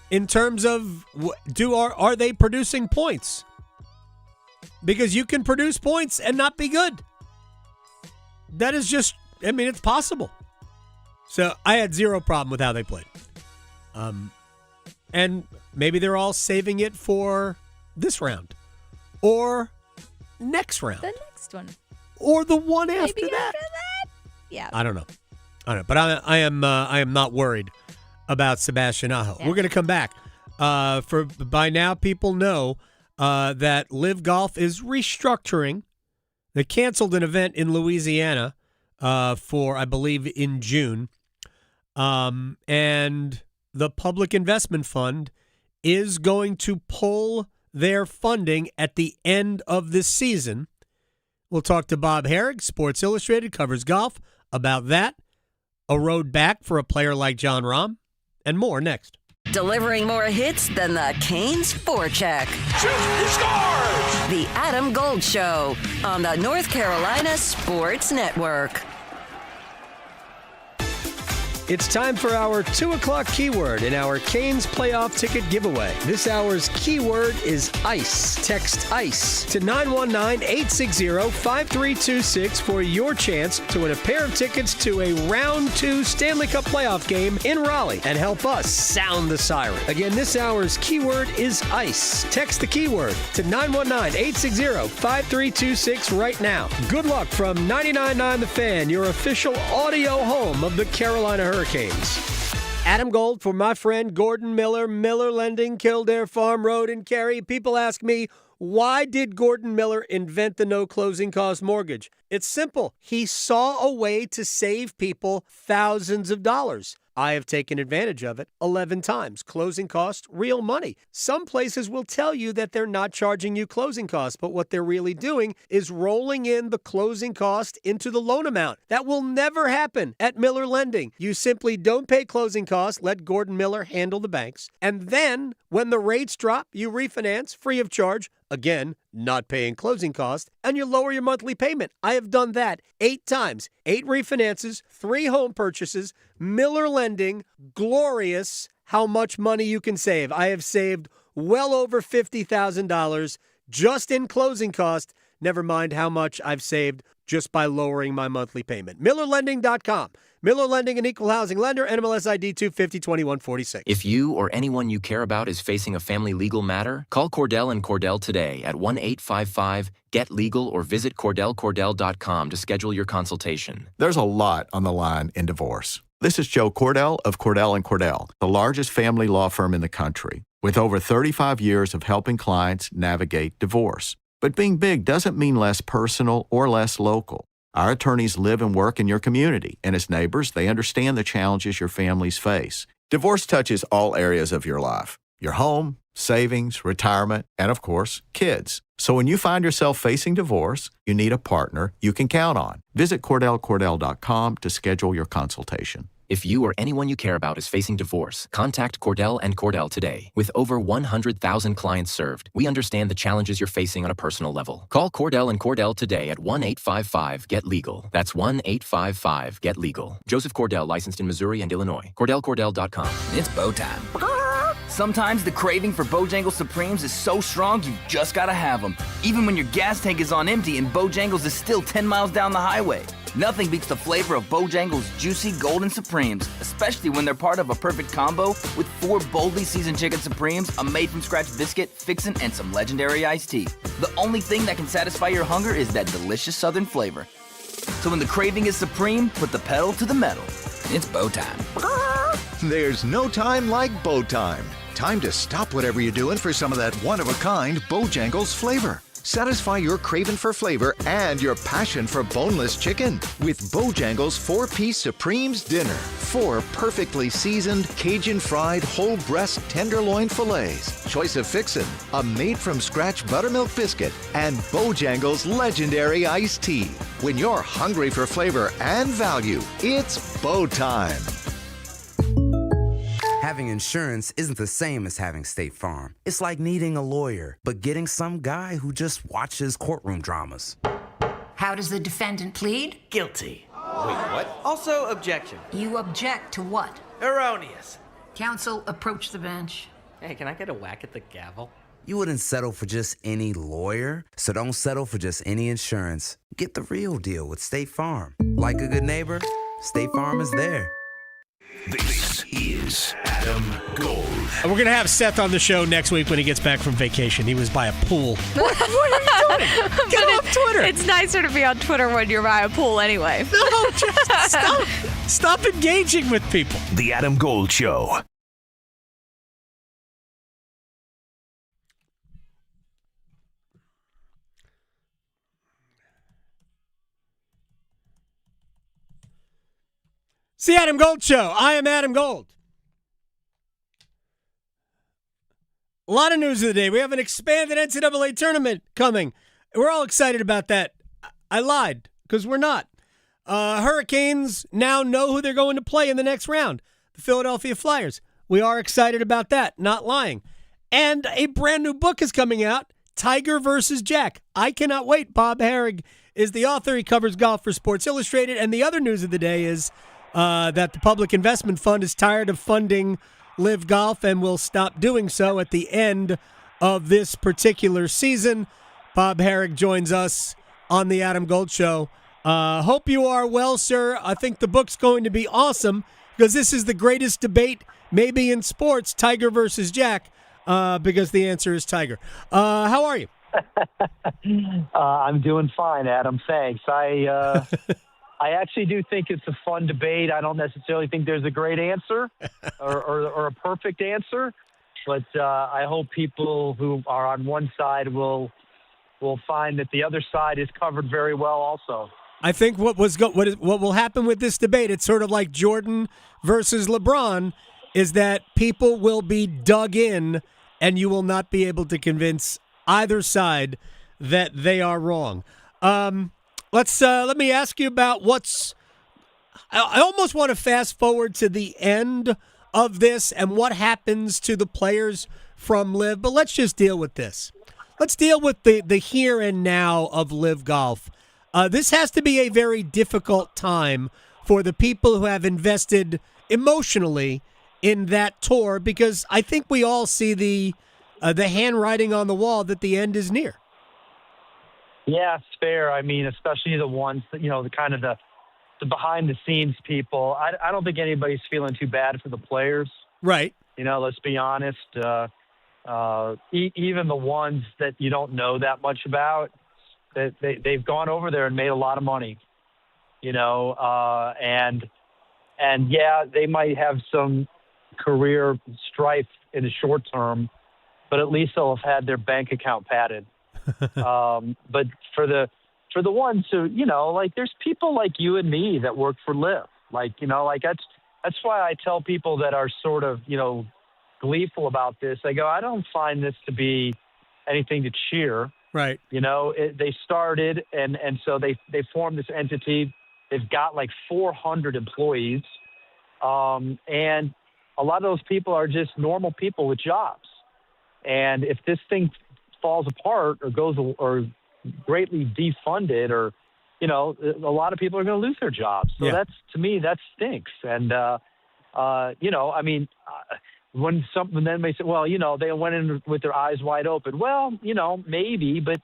in terms of are they producing points? Because you can produce points and not be good. That is just, I mean, it's possible. So I had zero problem with how they played. And maybe they're all saving it for this round. Or next round. The next one. Or the one Maybe after that. Yeah. I don't know. But I am not worried about Sebastian Aho. Yeah. We're going to come back. By now, people know that Live Golf is restructuring. They canceled an event in Louisiana for, I believe, in June. And the Public Investment Fund is going to pull their funding at the end of this season. We'll talk to Bob Harig, Sports Illustrated, covers golf, about that, a road back for a player like John Rahm, and more next. Delivering more hits than the Canes forecheck. Shoot, he scores! The Adam Gold Show on the North Carolina Sports Network. It's time for our 2 o'clock keyword in our Canes playoff ticket giveaway. This hour's keyword is ICE. Text ICE to 919-860-5326 for your chance to win a pair of tickets to a Round 2 Stanley Cup playoff game in Raleigh and help us sound the siren. Again, this hour's keyword is ICE. Text the keyword to 919-860-5326 right now. Good luck from 99.9 The Fan, your official audio home of the Carolina Hurricanes. Adam Gold for my friend Gordon Miller, Miller Lending, Kildare Farm Road in Cary. People ask me, why did Gordon Miller invent the no closing cost mortgage? It's simple. He saw a way to save people thousands of dollars. I have taken advantage of it 11 times. Closing costs, real money. Some places will tell you that they're not charging you closing costs, but what they're really doing is rolling in the closing cost into the loan amount. That will never happen at Miller Lending. You simply don't pay closing costs, let Gordon Miller handle the banks, and then when the rates drop, you refinance free of charge. Again, not paying closing costs, and you lower your monthly payment. I have done that 8 times. 8 refinances, 3 home purchases. Miller Lending, glorious how much money you can save. I have saved well over $50,000 just in closing costs. Never mind how much I've saved just by lowering my monthly payment. MillerLending.com. Miller Lending, an equal housing lender, NMLS ID 250-2146. If you or anyone you care about is facing a family legal matter, call Cordell & Cordell today at 1-855-GET-LEGAL or visit CordellCordell.com to schedule your consultation. There's a lot on the line in divorce. This is Joe Cordell of Cordell & Cordell, the largest family law firm in the country, with over 35 years of helping clients navigate divorce. But being big doesn't mean less personal or less local. Our attorneys live and work in your community, and as neighbors, they understand the challenges your families face. Divorce touches all areas of your life: your home, savings, retirement, and of course, kids. So when you find yourself facing divorce, you need a partner you can count on. Visit CordellCordell.com to schedule your consultation. If you or anyone you care about is facing divorce, contact Cordell and Cordell today. With over 100,000 clients served, we understand the challenges you're facing on a personal level. Call Cordell and Cordell today at 1-855-GET-LEGAL. That's 1-855-GET-LEGAL. Joseph Cordell, licensed in Missouri and Illinois. CordellCordell.com. It's bow time. Sometimes the craving for Bojangles Supremes is so strong you just gotta have them. Even when your gas tank is on empty and Bojangles is still 10 miles down the highway. Nothing beats the flavor of Bojangles' juicy golden Supremes, especially when they're part of a perfect combo with 4 boldly seasoned chicken Supremes, a made-from-scratch biscuit, fixin', and some legendary iced tea. The only thing that can satisfy your hunger is that delicious southern flavor. So when the craving is supreme, put the pedal to the metal. It's bow time. There's no time like bow time. Time to stop whatever you're doing for some of that one-of-a-kind Bojangles flavor. Satisfy your craving for flavor and your passion for boneless chicken with Bojangles 4-piece Supremes Dinner. 4 perfectly seasoned, Cajun-fried, whole breast tenderloin fillets, choice of fixin', a made-from-scratch buttermilk biscuit, and Bojangles' legendary iced tea. When you're hungry for flavor and value, it's bow time. Having insurance isn't the same as having State Farm. It's like needing a lawyer, but getting some guy who just watches courtroom dramas. How does the defendant plead? Guilty. Wait, what? Also, objection. You object to what? Erroneous. Counsel, approach the bench. Hey, can I get a whack at the gavel? You wouldn't settle for just any lawyer, so don't settle for just any insurance. Get the real deal with State Farm. Like a good neighbor, State Farm is there. This is Adam Gold. We're going to have Seth on the show next week when he gets back from vacation. He was by a pool. What are you doing? Get off Twitter. It's nicer to be on Twitter when you're by a pool anyway. No, just stop. Stop engaging with people. The Adam Gold Show. It's the Adam Gold Show. I am Adam Gold. A lot of news of the day. We have an expanded NCAA tournament coming. We're all excited about that. I lied, because we're not. Hurricanes now know who they're going to play in the next round. The Philadelphia Flyers. We are excited about that, not lying. And a brand new book is coming out, Tiger versus Jack. I cannot wait. Bob Harig is the author. He covers golf for Sports Illustrated. And the other news of the day is that the Public Investment Fund is tired of funding Live Golf and will stop doing so at the end of this particular season. Bob Harig joins us on the Adam Gold Show. Hope you are well, sir. I think the book's going to be awesome because this is the greatest debate maybe in sports, Tiger versus Jack, because the answer is Tiger. How are you? I'm doing fine, Adam. Thanks. I actually do think it's a fun debate. I don't necessarily think there's a great answer or a perfect answer, but I hope people who are on one side will find that the other side is covered very well also. I think what will happen with this debate, it's sort of like Jordan versus LeBron, is that people will be dug in and you will not be able to convince either side that they are wrong. Let me ask you about I almost want to fast forward to the end of this and what happens to the players from Live, but let's just deal with this. Let's deal with the here and now of Live Golf. This has to be a very difficult time for the people who have invested emotionally in that tour because I think we all see the handwriting on the wall that the end is near. Yeah, it's fair. I mean, especially the ones that, the kind of the behind-the-scenes people. I don't think anybody's feeling too bad for the players. Right. Let's be honest. Even the ones that you don't know that much about, they've gone over there and made a lot of money. And yeah, they might have some career strife in the short term, but at least they'll have had their bank account padded. But for the ones who, there's people like you and me that work for Live. That's why I tell people that are sort of, gleeful about this. I go, I don't find this to be anything to cheer. Right. You know, they started, and so they formed this entity. They've got like 400 employees, and a lot of those people are just normal people with jobs. And if this thing falls apart or goes or greatly defunded, or a lot of people are going to lose their jobs. So that's, to me, that stinks. And when something then may say, well, they went in with their eyes wide open. Well, maybe, but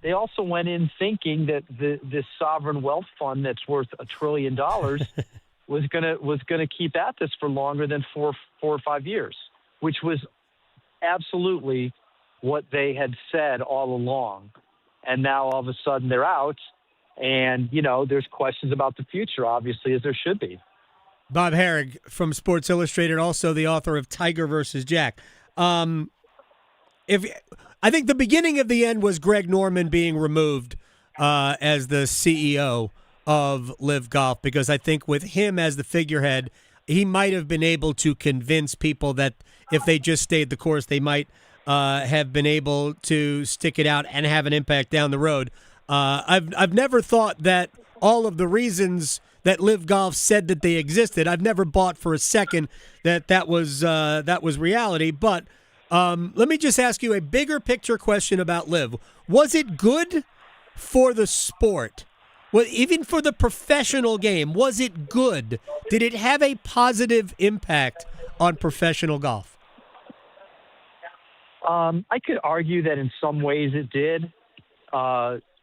they also went in thinking that this sovereign wealth fund that's worth $1 trillion was gonna keep at this for longer than four or 5 years, which was absolutely what they had said all along. And now all of a sudden they're out, and there's questions about the future, obviously, as there should be. Bob Harig from Sports Illustrated, also the author of Tiger versus Jack. I think the beginning of the end was Greg Norman being removed as the CEO of Live Golf, because I think with him as the figurehead, he might have been able to convince people that if they just stayed the course, they might have been able to stick it out and have an impact down the road. I've never thought that all of the reasons that Live Golf said that they existed, I've never bought for a second that was reality. But let me just ask you a bigger picture question about Live. Was it good for the sport? Well, even for the professional game, was it good? Did it have a positive impact on professional golf? I could argue that in some ways it did.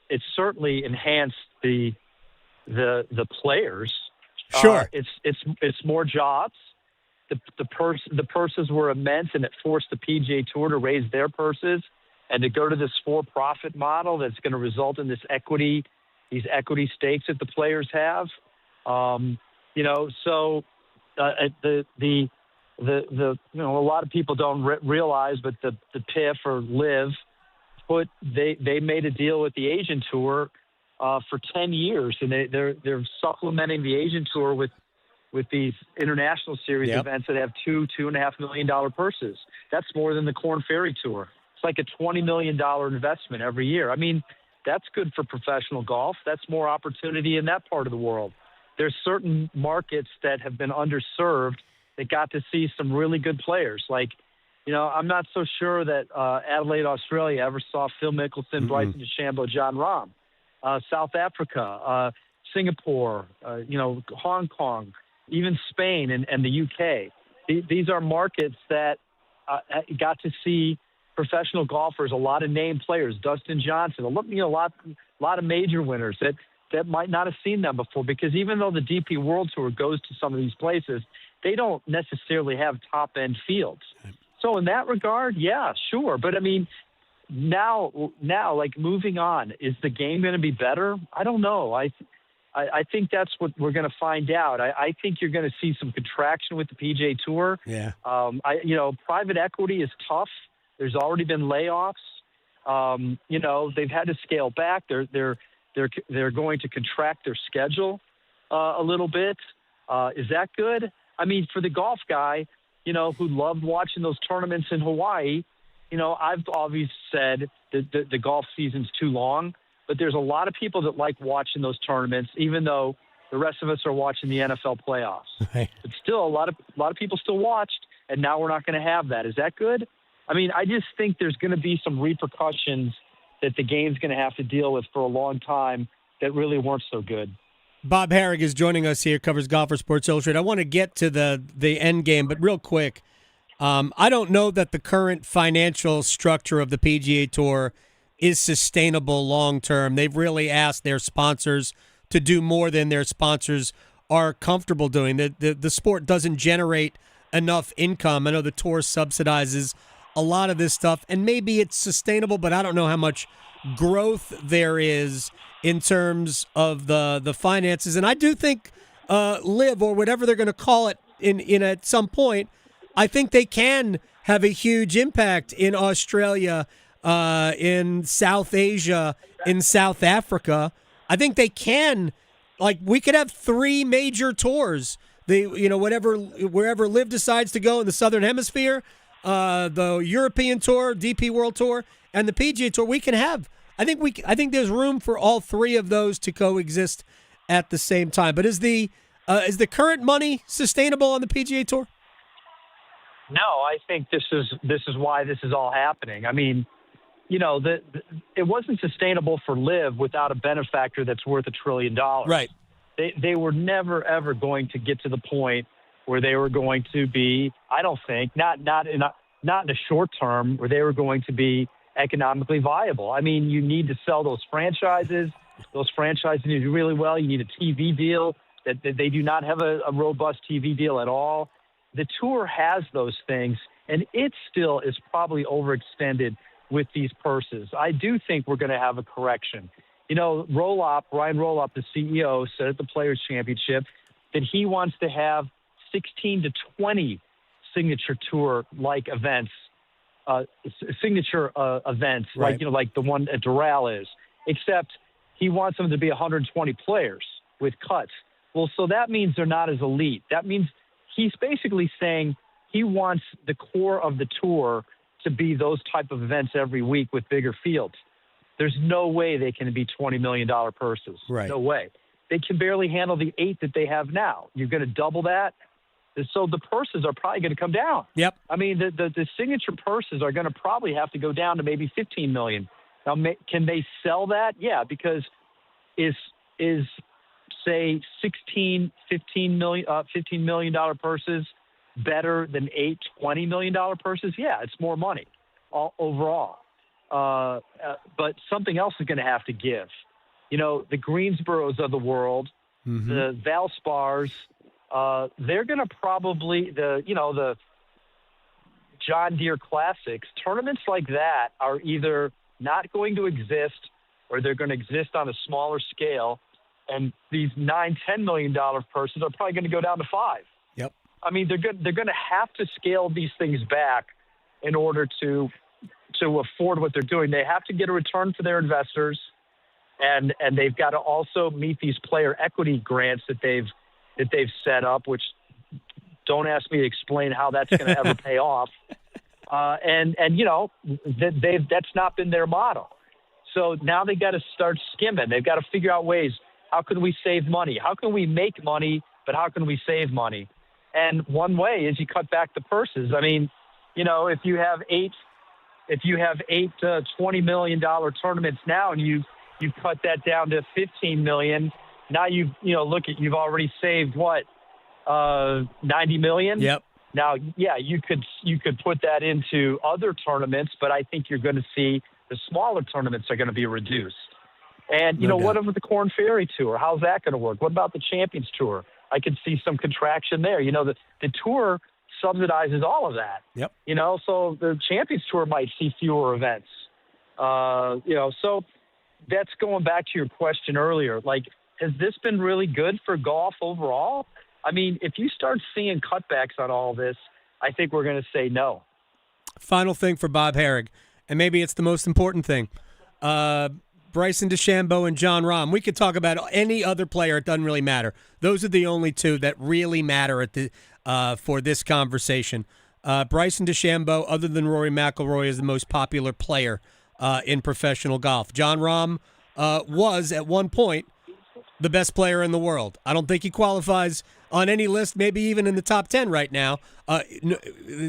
It certainly enhanced the players. Sure. It's more jobs. The purses were immense, and it forced the PGA Tour to raise their purses and to go to this for-profit model that's going to result in these equity stakes that the players have. A lot of people don't realize, but the PIF or Live they made a deal with the Asian Tour for 10 years, and they're supplementing the Asian Tour with these international series events that have $2.5 million purses. That's more than the Korn Ferry Tour. It's like a $20 million investment every year. I mean, that's good for professional golf. That's more opportunity in that part of the world. There's certain markets that have been underserved that got to see some really good players. Like, I'm not so sure that Adelaide, Australia ever saw Phil Mickelson, Bryson DeChambeau, John Rahm. South Africa, Singapore, Hong Kong, even Spain and the UK. These are markets that got to see professional golfers, a lot of named players, Dustin Johnson, a lot of major winners that might not have seen them before, because even though the DP World Tour goes to some of these places, they don't necessarily have top-end fields. So in that regard, yeah, sure. But, I mean, now, like, moving on, is the game going to be better? I don't know. I think that's what we're going to find out. I think you're going to see some contraction with the PGA Tour. Yeah. Private equity is tough. There's already been layoffs. They've had to scale back. They're going to contract their schedule a little bit. Is that good? I mean, for the golf guy, who loved watching those tournaments in Hawaii, I've always said that the golf season's too long, but there's a lot of people that like watching those tournaments, even though the rest of us are watching the NFL playoffs. Right. But still, a lot of people still watched, and now we're not going to have that. Is that good? I mean, I just think there's going to be some repercussions that the game's going to have to deal with for a long time that really weren't so good. Bob Harig is joining us here, covers golf for Sports Illustrated. I want to get to the end game, but real quick, I don't know that the current financial structure of the PGA Tour is sustainable long term. They've really asked their sponsors to do more than their sponsors are comfortable doing. The sport doesn't generate enough income. I know the tour subsidizes a lot of this stuff, and maybe it's sustainable, but I don't know how much growth there is in terms of the finances. And I do think Live, or whatever they're going to call it in at some point, I think they can have a huge impact in Australia, in South Asia, in South Africa. I think they can. Like, we could have 3 major tours. Wherever Live decides to go in the Southern Hemisphere, the European Tour, DP World Tour, and the PGA Tour. We can have. I think there's room for all three of those to coexist at the same time. But is the current money sustainable on the PGA Tour? No, I think this is why this is all happening. I mean, you know, it wasn't sustainable for LIV without a benefactor that's worth $1 trillion. Right. They were never ever going to get to the point where they were going to be. I don't think not in the short term where they were going to be economically viable. I mean, you need to sell those franchises. Those franchises need to do really well. You need a TV deal. That they do not have a robust TV deal at all. The tour has those things, and it still is probably overextended with these purses. I do think we're going to have a correction. You know, Ryan Roloff, the CEO, said at the Players' Championship that he wants to have 16 to 20 signature tour-like events, events, right. like the one at Doral is, except he wants them to be 120 players with cuts. Well, so that means they're not as elite. That means he's basically saying he wants the core of the tour to be those type of events every week with bigger fields. There's no way they can be $20 million purses. Right. No way. They can barely handle the 8 that they have now. You're going to double that? So the purses are probably going to come down. Yep. I mean, the signature purses are going to probably have to go down to maybe $15 million. Now, can they sell that? Yeah, because is say $15 million purses better than 8 $20 million purses? Yeah, it's more money overall. But something else is going to have to give. You know, the Greensboros of the world, the Valspars, they're going to probably the John Deere Classics tournaments like that are either not going to exist or they're going to exist on a smaller scale. And these $9-10 million purses are probably going to go down to 5. Yep. I mean, they're going to have to scale these things back in order to afford what they're doing. They have to get a return for their investors, and they've got to also meet these player equity grants that they've set up. Which don't ask me to explain how that's going to ever pay off. And you know that's not been their model. So now they got to start skimming. They've got to figure out ways. How can we save money? How can we make money, but how can we save money? And one way is you cut back the purses. I mean, you know, if you have eight $20 million tournaments now, and you cut that down to $15 million, now you've already saved what, $90 million? Yep. Now, yeah, you could put that into other tournaments, but I think you're going to see the smaller tournaments are going to be reduced. And, you know, what about the Korn Ferry Tour? How's that going to work? What about the Champions Tour? I could see some contraction there. You know, the tour subsidizes all of that. Yep. You know, so the Champions Tour might see fewer events. You know, so that's going back to your question earlier. Like, has this been really good for golf overall? I mean, if you start seeing cutbacks on all this, I think we're going to say no. Final thing for Bob Harig, and maybe it's the most important thing. Bryson DeChambeau and Jon Rahm. We could talk about any other player. It doesn't really matter. Those are the only two that really matter at the for this conversation. Bryson DeChambeau, other than Rory McIlroy, is the most popular player in professional golf. Jon Rahm was, at one point, the best player in the world. I don't think he qualifies on any list, maybe even in the top 10 right now.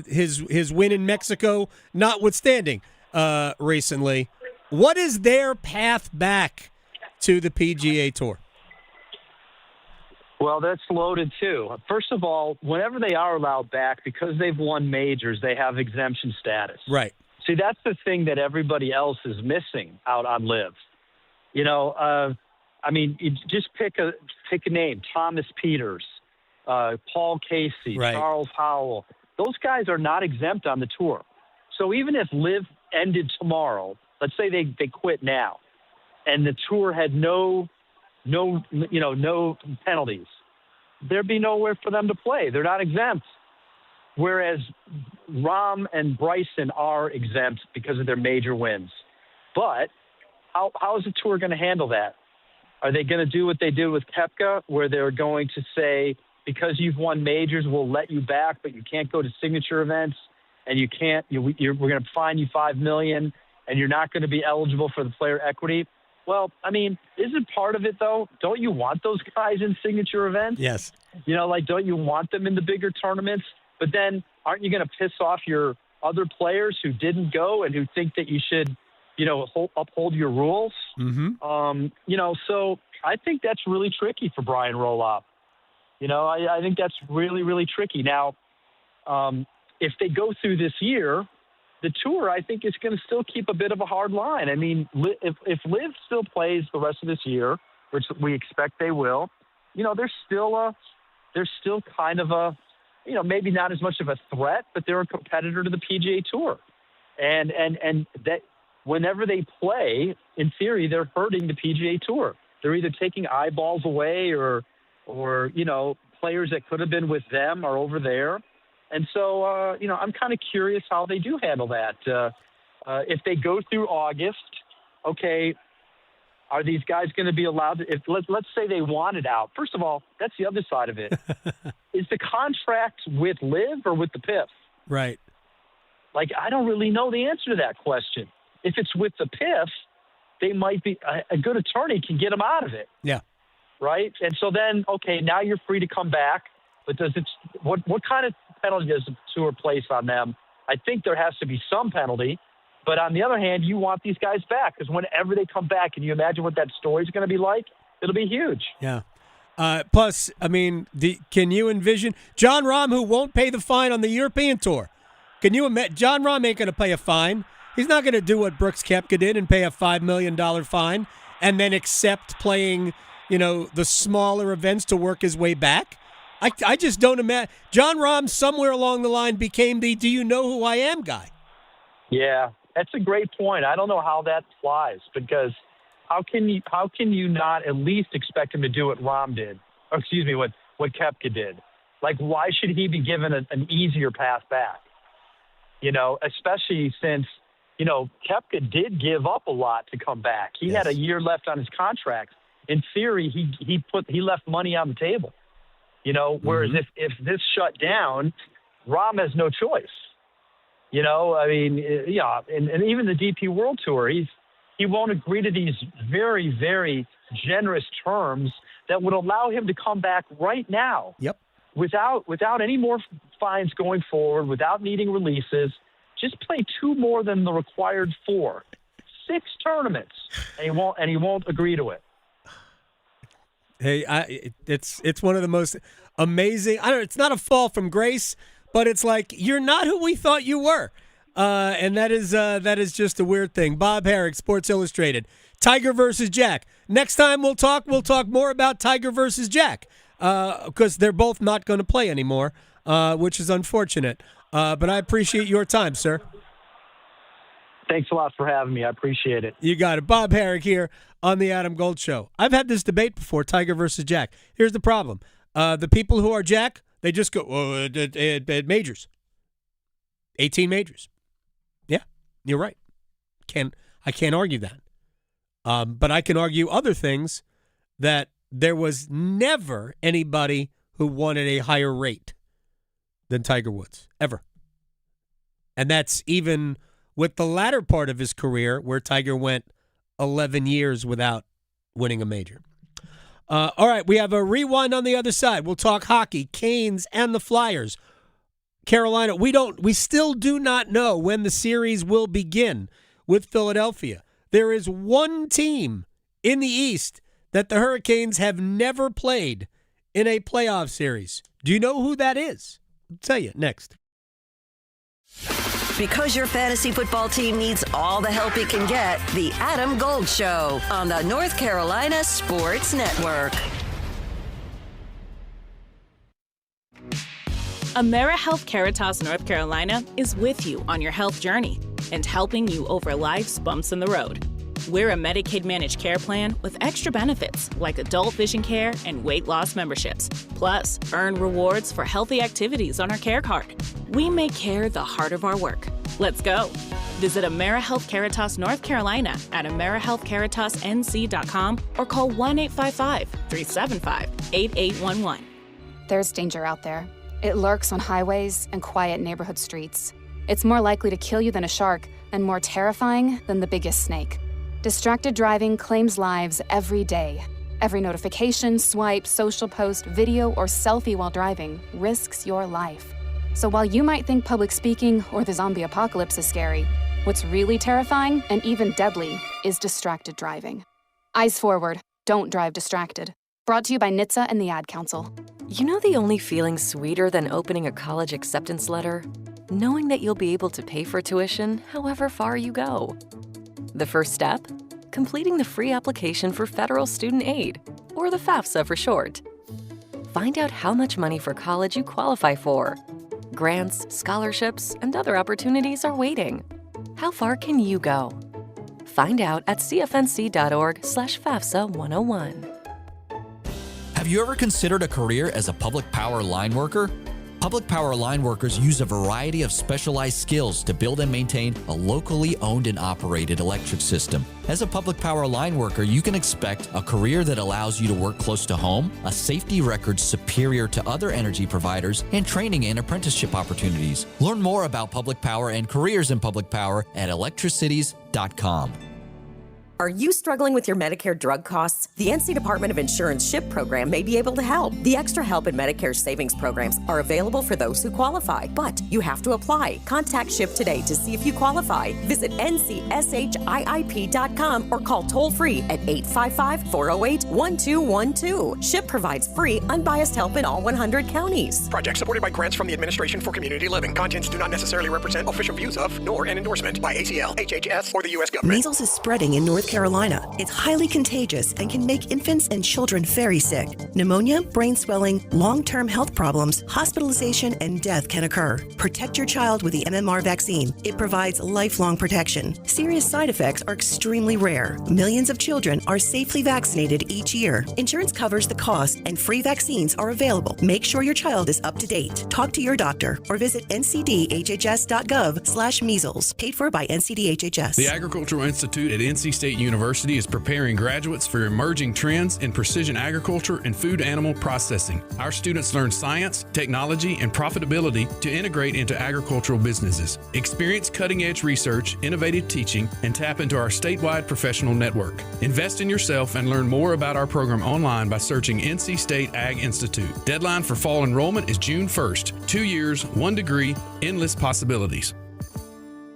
His win in Mexico notwithstanding recently. What is their path back to the PGA Tour? Well, that's loaded, too. First of all, whenever they are allowed back, because they've won majors, they have exemption status. Right. See, that's the thing that everybody else is missing out on LIV. You know, I mean, you just pick a name. Thomas Peters, Paul Casey, right. Charles Howell. Those guys are not exempt on the tour. So even if LIV ended tomorrow, let's say they quit now, and the tour had no penalties, there'd be nowhere for them to play. They're not exempt. Whereas Rahm and Bryson are exempt because of their major wins. But how is the tour going to handle that? Are they going to do what they did with Koepka, where they're going to say, because you've won majors, we'll let you back, but you can't go to signature events and you can't, we're going to fine you $5 million, and you're not going to be eligible for the player equity. Well, I mean, isn't part of it, though? Don't you want those guys in signature events? Yes. Don't you want them in the bigger tournaments? But then aren't you going to piss off your other players who didn't go and who think that you should, uphold your rules? Mm-hmm. So I think that's really tricky for Brian Roloff. I think that's really, really tricky. Now, if they go through this year, the tour, I think, is going to still keep a bit of a hard line. I mean, if Liv still plays the rest of this year, which we expect they will, there's still kind of a, maybe not as much of a threat, but they're a competitor to the PGA Tour. And that whenever they play, in theory, they're hurting the PGA Tour. They're either taking eyeballs away or players that could have been with them are over there. And so, I'm kind of curious how they do handle that. If they go through August, okay, are these guys going to be allowed to, let's say they wanted out. First of all, that's the other side of it. Is the contract with Liv or with the PIF? Right. I don't really know the answer to that question. If it's with the PIF, they might be, a good attorney can get them out of it. Yeah. Right? And so then, okay, now you're free to come back. But what kind of penalty does the tour place on them? I think there has to be some penalty. But on the other hand, you want these guys back because whenever they come back, can you imagine what that story is going to be like? It'll be huge. Yeah. Plus, I mean, can you envision John Rahm, who won't pay the fine on the European Tour? Can you imagine? John Rahm ain't going to pay a fine. He's not going to do what Brooks Koepka did and pay a $5 million fine and then accept playing, the smaller events to work his way back. I just don't imagine. John Rahm somewhere along the line became the "Do you know who I am" guy. Yeah, that's a great point. I don't know how that flies because how can you not at least expect him to do what Rahm did? Or excuse me, what Koepka did? Why should he be given an easier path back? Especially since Koepka did give up a lot to come back. He had a year left on his contract. In theory, he left money on the table. Whereas if this shut down, Rahm has no choice. And even the DP World Tour, he won't agree to these very, very generous terms that would allow him to come back right now. Yep. Without any more fines going forward, without needing releases, just play 2 more than the required 4. 6 tournaments, and he won't agree to it. Hey, it's one of the most amazing. It's not a fall from grace, but it's like you're not who we thought you were, and that is just a weird thing. Bob Harig, Sports Illustrated. Tiger versus Jack. Next time we'll talk more about Tiger versus Jack because they're both not going to play anymore, which is unfortunate. But I appreciate your time, sir. Thanks a lot for having me. I appreciate it. You got it. Bob Harig here on the Adam Gold Show. I've had this debate before, Tiger versus Jack. Here's the problem. The people who are Jack, they just go, at majors. 18 majors. Yeah, you're right. I can't argue that. But I can argue other things that there was never anybody who wanted a higher rate than Tiger Woods, ever. And that's even with the latter part of his career where Tiger went 11 years without winning a major. All right, we have a rewind on the other side. We'll talk hockey, Canes, and the Flyers. Carolina, we still do not know when the series will begin with Philadelphia. There is one team in the East that the Hurricanes have never played in a playoff series. Do you know who that is? I'll tell you next. Because your fantasy football team needs all the help it can get, the Adam Gold Show on the North Carolina Sports Network. AmeriHealth Caritas North Carolina is with you on your health journey and helping you over life's bumps in the road. We're a Medicaid managed care plan with extra benefits like adult vision care and weight loss memberships. Plus, earn rewards for healthy activities on our care card. We make care the heart of our work. Let's go. Visit AmeriHealth Caritas North Carolina at AmeriHealthCaritasNC.com or call 1-855-375-8811. There's danger out there. It lurks on highways and quiet neighborhood streets. It's more likely to kill you than a shark and more terrifying than the biggest snake. Distracted driving claims lives every day. Every notification, swipe, social post, video, or selfie while driving risks your life. So while you might think public speaking or the zombie apocalypse is scary, what's really terrifying and even deadly is distracted driving. Eyes forward. Don't drive distracted. Brought to you by NHTSA and the Ad Council. You know the only feeling sweeter than opening a college acceptance letter? Knowing that you'll be able to pay for tuition however far you go. The first step? Completing the free application for federal student aid, or the FAFSA for short. Find out how much money for college you qualify for. Grants, scholarships, and other opportunities are waiting. How far can you go? Find out at cfnc.org/FAFSA 101. Have you ever considered a career as a public power line worker? Public power line workers use a variety of specialized skills to build and maintain a locally owned and operated electric system. As a public power line worker, you can expect a career that allows you to work close to home, a safety record superior to other energy providers, and training and apprenticeship opportunities. Learn more about public power and careers in public power at electricities.com. Are you struggling with your Medicare drug costs? The NC Department of Insurance SHIP program may be able to help. The Extra Help and Medicare savings programs are available for those who qualify, but you have to apply. Contact SHIP today to see if you qualify. Visit ncshiip.com or call toll-free at 855-408-1212. SHIP provides free, unbiased help in all 100 counties. Project supported by grants from the Administration for Community Living. Contents do not necessarily represent official views of, nor an endorsement by ACL, HHS, or the U.S. government. Measles is spreading in North Carolina. It's highly contagious and can make infants and children very sick. Pneumonia, brain swelling, long-term health problems, hospitalization, and death can occur. Protect your child with the MMR vaccine. It provides lifelong protection. Serious side effects are extremely rare. Millions of children are safely vaccinated each year. Insurance covers the cost and free vaccines are available. Make sure your child is up to date. Talk to your doctor or visit ncdhhs.gov/measles. Paid for by NCDHHS. The Agricultural Institute at NC State University is preparing graduates for emerging trends in precision agriculture and food animal processing. Our students learn science, technology, and profitability to integrate into agricultural businesses. Experience cutting-edge research, innovative teaching, and tap into our statewide professional network. Invest in yourself and learn more about our program online by searching NC State Ag Institute. Deadline for fall enrollment is June 1st. 2 years, 1 degree, endless possibilities.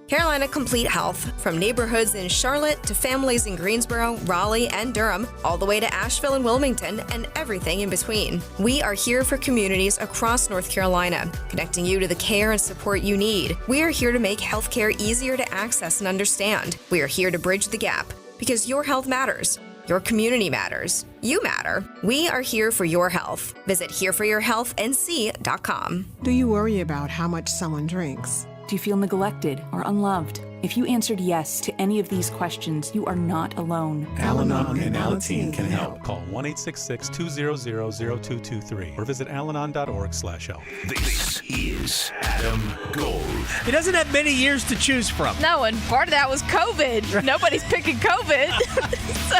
Carolina Complete Health, from neighborhoods in Charlotte to families in Greensboro, Raleigh, and Durham, all the way to Asheville and Wilmington, and everything in between. We are here for communities across North Carolina, connecting you to the care and support you need. We are here to make healthcare easier to access and understand. We are here to bridge the gap, because your health matters. Your community matters. You matter. We are here for your health. Visit hereforyourhealthnc.com. Do you worry about how much someone drinks? Do you feel neglected or unloved? If you answered yes to any of these questions, you are not alone. Al-Anon and Alateen can help. Call 1-866-200-0223 or visit alanon.org/help. This is Adam Gold. He doesn't have many years to choose from. No, and part of that was COVID. Nobody's picking COVID.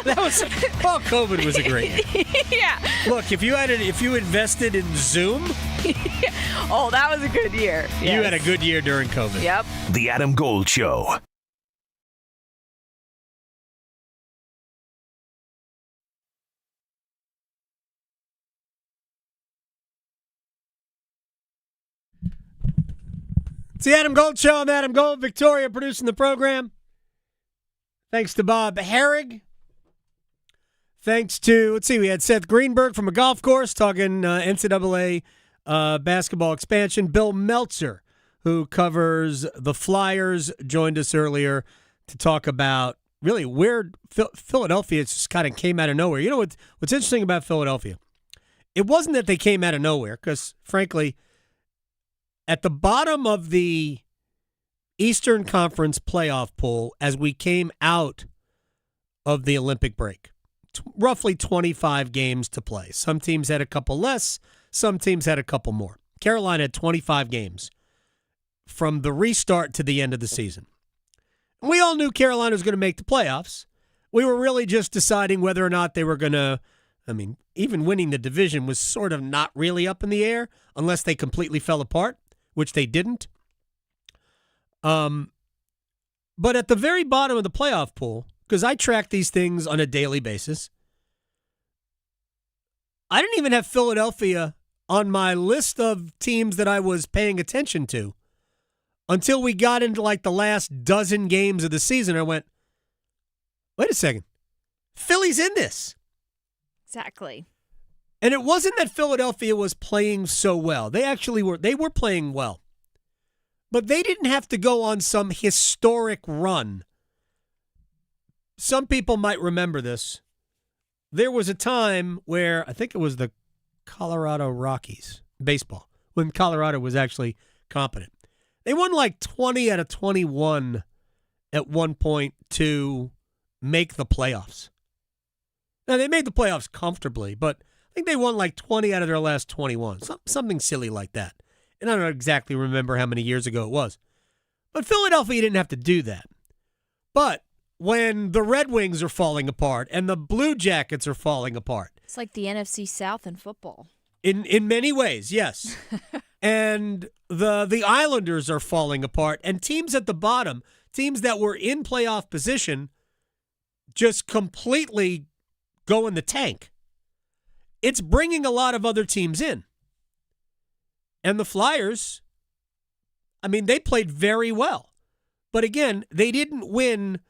COVID was a great year. Yeah. Look, if you invested in Zoom, oh, that was a good year. You had a good year during COVID. Yep. The Adam Gold Show. It's the Adam Gold Show. I'm Adam Gold. Victoria producing the program. Thanks to Bob Harig. Thanks to, we had Seth Greenberg from a golf course talking NCAA basketball expansion. Bill Meltzer, who covers the Flyers, joined us earlier to talk about really where Philadelphia just kind of came out of nowhere. You know what's interesting about Philadelphia? It wasn't that they came out of nowhere, because frankly, at the bottom of the Eastern Conference playoff pool, as we came out of the Olympic break, roughly 25 games to play. Some teams had a couple less, some teams had a couple more. Carolina had 25 games from the restart to the end of the season. We all knew Carolina was going to make the playoffs. We were really just deciding whether or not they were going to, even winning the division was sort of not really up in the air unless they completely fell apart, which they didn't. But at the very bottom of the playoff pool, because I track these things on a daily basis, I didn't even have Philadelphia on my list of teams that I was paying attention to until we got into like the last dozen games of the season. I went, wait a second. Philly's in this. Exactly. And it wasn't that Philadelphia was playing so well. They actually were. They were playing well. But they didn't have to go on some historic run. Some people might remember this. There was a time where I think it was the Colorado Rockies, baseball, when Colorado was actually competent. They won like 20 out of 21 at one point to make the playoffs. Now, they made the playoffs comfortably, but I think they won like 20 out of their last 21, something silly like that. And I don't exactly remember how many years ago it was. But Philadelphia didn't have to do that. But when the Red Wings are falling apart and the Blue Jackets are falling apart. It's like the NFC South in football. In many ways, yes. And the Islanders are falling apart. And teams at the bottom, teams that were in playoff position, just completely go in the tank. It's bringing a lot of other teams in. And the Flyers, I mean, they played very well. But again, they didn't win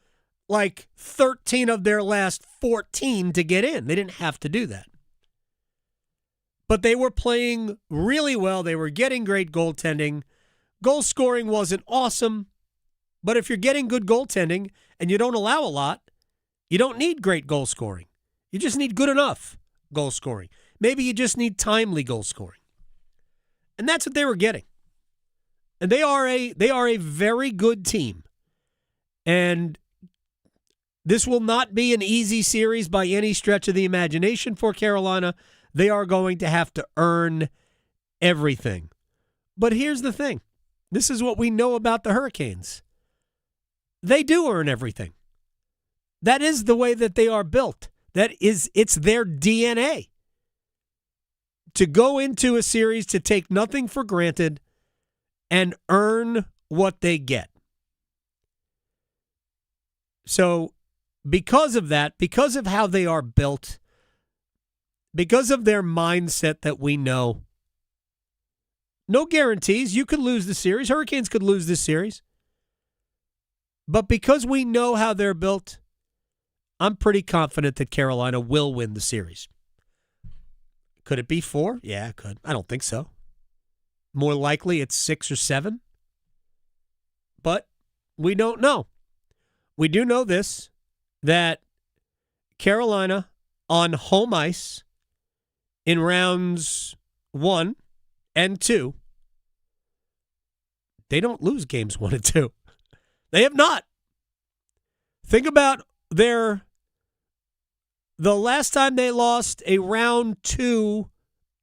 like 13 of their last 14 to get in. They didn't have to do that. But they were playing really well. They were getting great goaltending. Goal scoring wasn't awesome. But if you're getting good goaltending and you don't allow a lot, you don't need great goal scoring. You just need good enough goal scoring. Maybe you just need timely goal scoring. And that's what they were getting. And they are a very good team. And this will not be an easy series by any stretch of the imagination for Carolina. They are going to have to earn everything. But here's the thing. This is what we know about the Hurricanes. They do earn everything. That is the way that they are built. It's their DNA. To go into a series to take nothing for granted and earn what they get. So because of that, because of how they are built, because of their mindset that we know, no guarantees. You could lose the series. Hurricanes could lose this series. But because we know how they're built, I'm pretty confident that Carolina will win the series. Could it be 4? Yeah, it could. I don't think so. More likely it's 6 or 7. But we don't know. We do know this, that Carolina on home ice in rounds 1 and 2, they don't lose games 1 and 2. They have not. Think about the last time they lost a round 2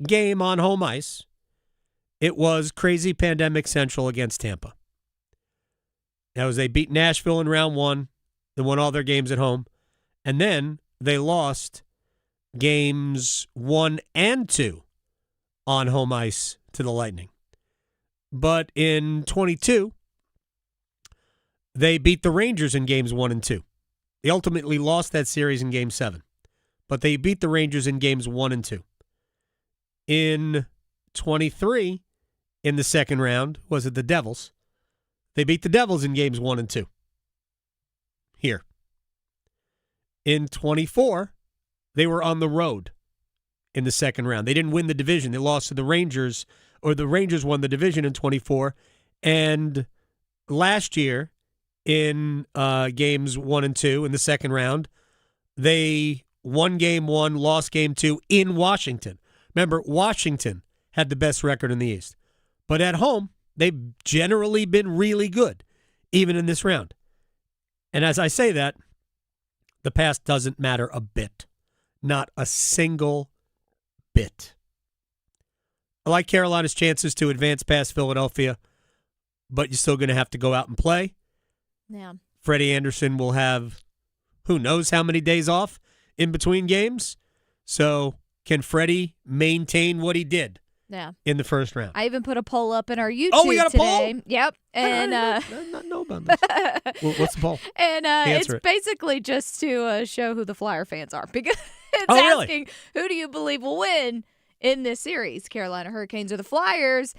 game on home ice. It was crazy pandemic central against Tampa. That was they beat Nashville in round 1. They won all their games at home. And then they lost games 1 and 2 on home ice to the Lightning. But in 22, they beat the Rangers in games 1 and 2. They ultimately lost that series in game 7. But they beat the Rangers in games 1 and 2. In 23, in the second round, was it the Devils? They beat the Devils in games 1 and 2. Here. In 24, they were on the road in the second round. They didn't win the division. They lost to the Rangers, or the Rangers won the division in 24. And last year, in games 1 and 2 in the second round, they won game 1, lost game 2 in Washington. Remember, Washington had the best record in the East. But at home, they've generally been really good, even in this round. And as I say that, the past doesn't matter a bit. Not a single bit. I like Carolina's chances to advance past Philadelphia, but you're still going to have to go out and play. Yeah. Freddie Anderson will have who knows how many days off in between games. So can Freddie maintain what he did Yeah. in the first round. I even put a poll up in our YouTube Oh, we got a today. poll? Yep. And I did not know about this. What's the poll? And it's Answer it. basically just to show who the Flyer fans are, because it's really? asking who do you believe will win in this series, Carolina Hurricanes or the Flyers,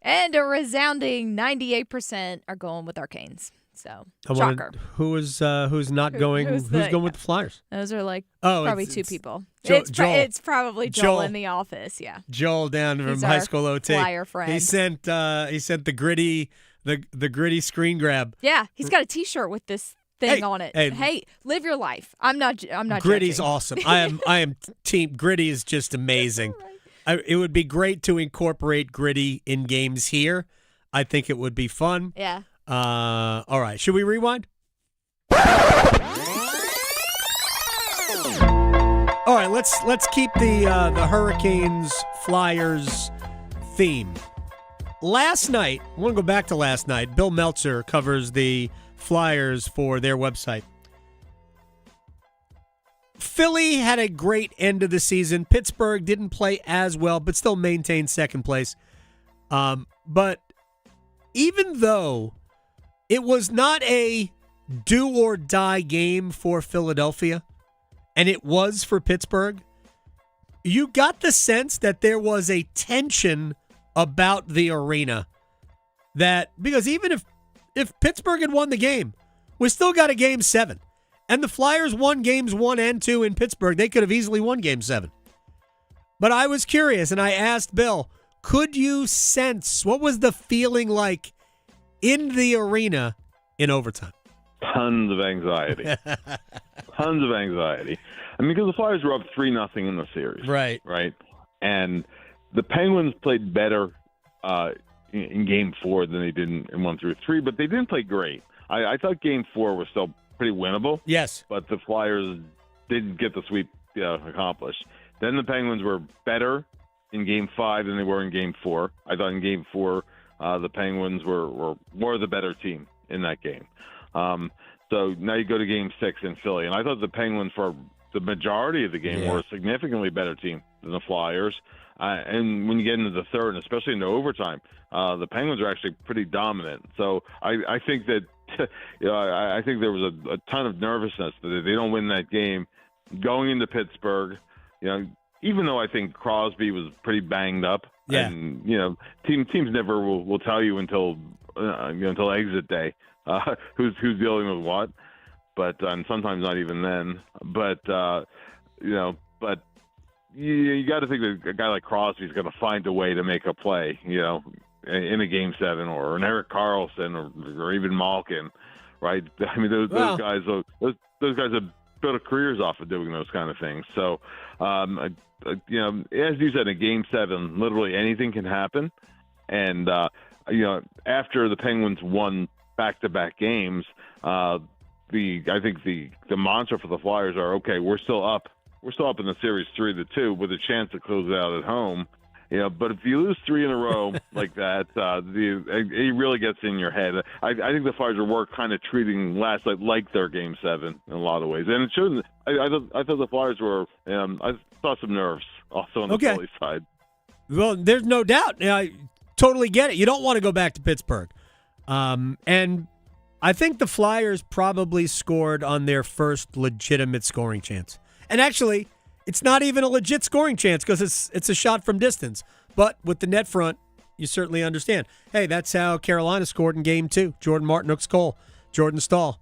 and a resounding 98% are going with our Canes. So, shocker. Who's not going? Who's going with the Flyers? Those are like Oh, probably it's- two it's people. Joel- It's probably Joel in the office. Yeah. Joel down from He's high our school OT. Flyer friend. He sent the gritty screen grab. Yeah, he's got a T-shirt with this thing Hey, on it. hey. Hey, live your life. I'm not. Gritty's judging. awesome. I am team Gritty is just amazing. It would be great to incorporate Gritty in games here. I think it would be fun. Yeah. All right. Should we rewind? All right. Let's keep the Hurricanes Flyers theme. Last night, I want to go back to last night. Bill Meltzer covers the Flyers for their website. Philly had a great end of the season. Pittsburgh didn't play as well, but still maintained second place. But even though it was not a do or die game for Philadelphia, and it was for Pittsburgh, you got the sense that there was a tension about the arena. That because even if Pittsburgh had won the game, we still got a game 7. And the Flyers won games 1 and 2 in Pittsburgh. They could have easily won game 7. But I was curious, and I asked Bill, could you sense what was the feeling like in the arena in overtime? Tons of anxiety. Tons of anxiety. I mean, because the Flyers were up 3-0 in the series. Right. Right. And the Penguins played better in Game 4 than they did in 1 through 3, but they didn't play great. I thought Game 4 was still pretty winnable. Yes. But the Flyers didn't get the sweep accomplished. Then the Penguins were better in Game 5 than they were in Game 4. I thought in Game 4 the Penguins were more the better team in that game. So now you go to Game 6 in Philly, and I thought the Penguins for the majority of the game were a significantly better team than the Flyers. And when you get into the third, and especially into overtime, the Penguins are actually pretty dominant. So I think that I think there was a ton of nervousness that if they don't win that game, going into Pittsburgh, even though I think Crosby was pretty banged up, and teams never will tell you until exit day who's dealing with what, but and sometimes not even then. But but you got to think that a guy like Crosby is going to find a way to make a play, in a Game 7, or an Erik Karlsson, or even Malkin, right? I mean, those guys have built careers off of doing those kind of things. So, as you said, in Game 7, literally anything can happen. And after the Penguins won back-to-back games, I think the mantra for the Flyers are, okay, we're still up. We're still up in the series 3-2 with a chance to close it out at home. But if you lose 3 in a row like that, it really gets in your head. I think the Flyers were kind of treating last night like their Game 7 in a lot of ways, and it shouldn't. I thought the Flyers were. I saw some nerves also on the Philly side. Well, there's no doubt. I totally get it. You don't want to go back to Pittsburgh, and I think the Flyers probably scored on their first legitimate scoring chance. And actually, it's not even a legit scoring chance because it's a shot from distance. But with the net front, you certainly understand. Hey, that's how Carolina scored in Game 2. Jordan Martin hooks Cole. Jordan Stahl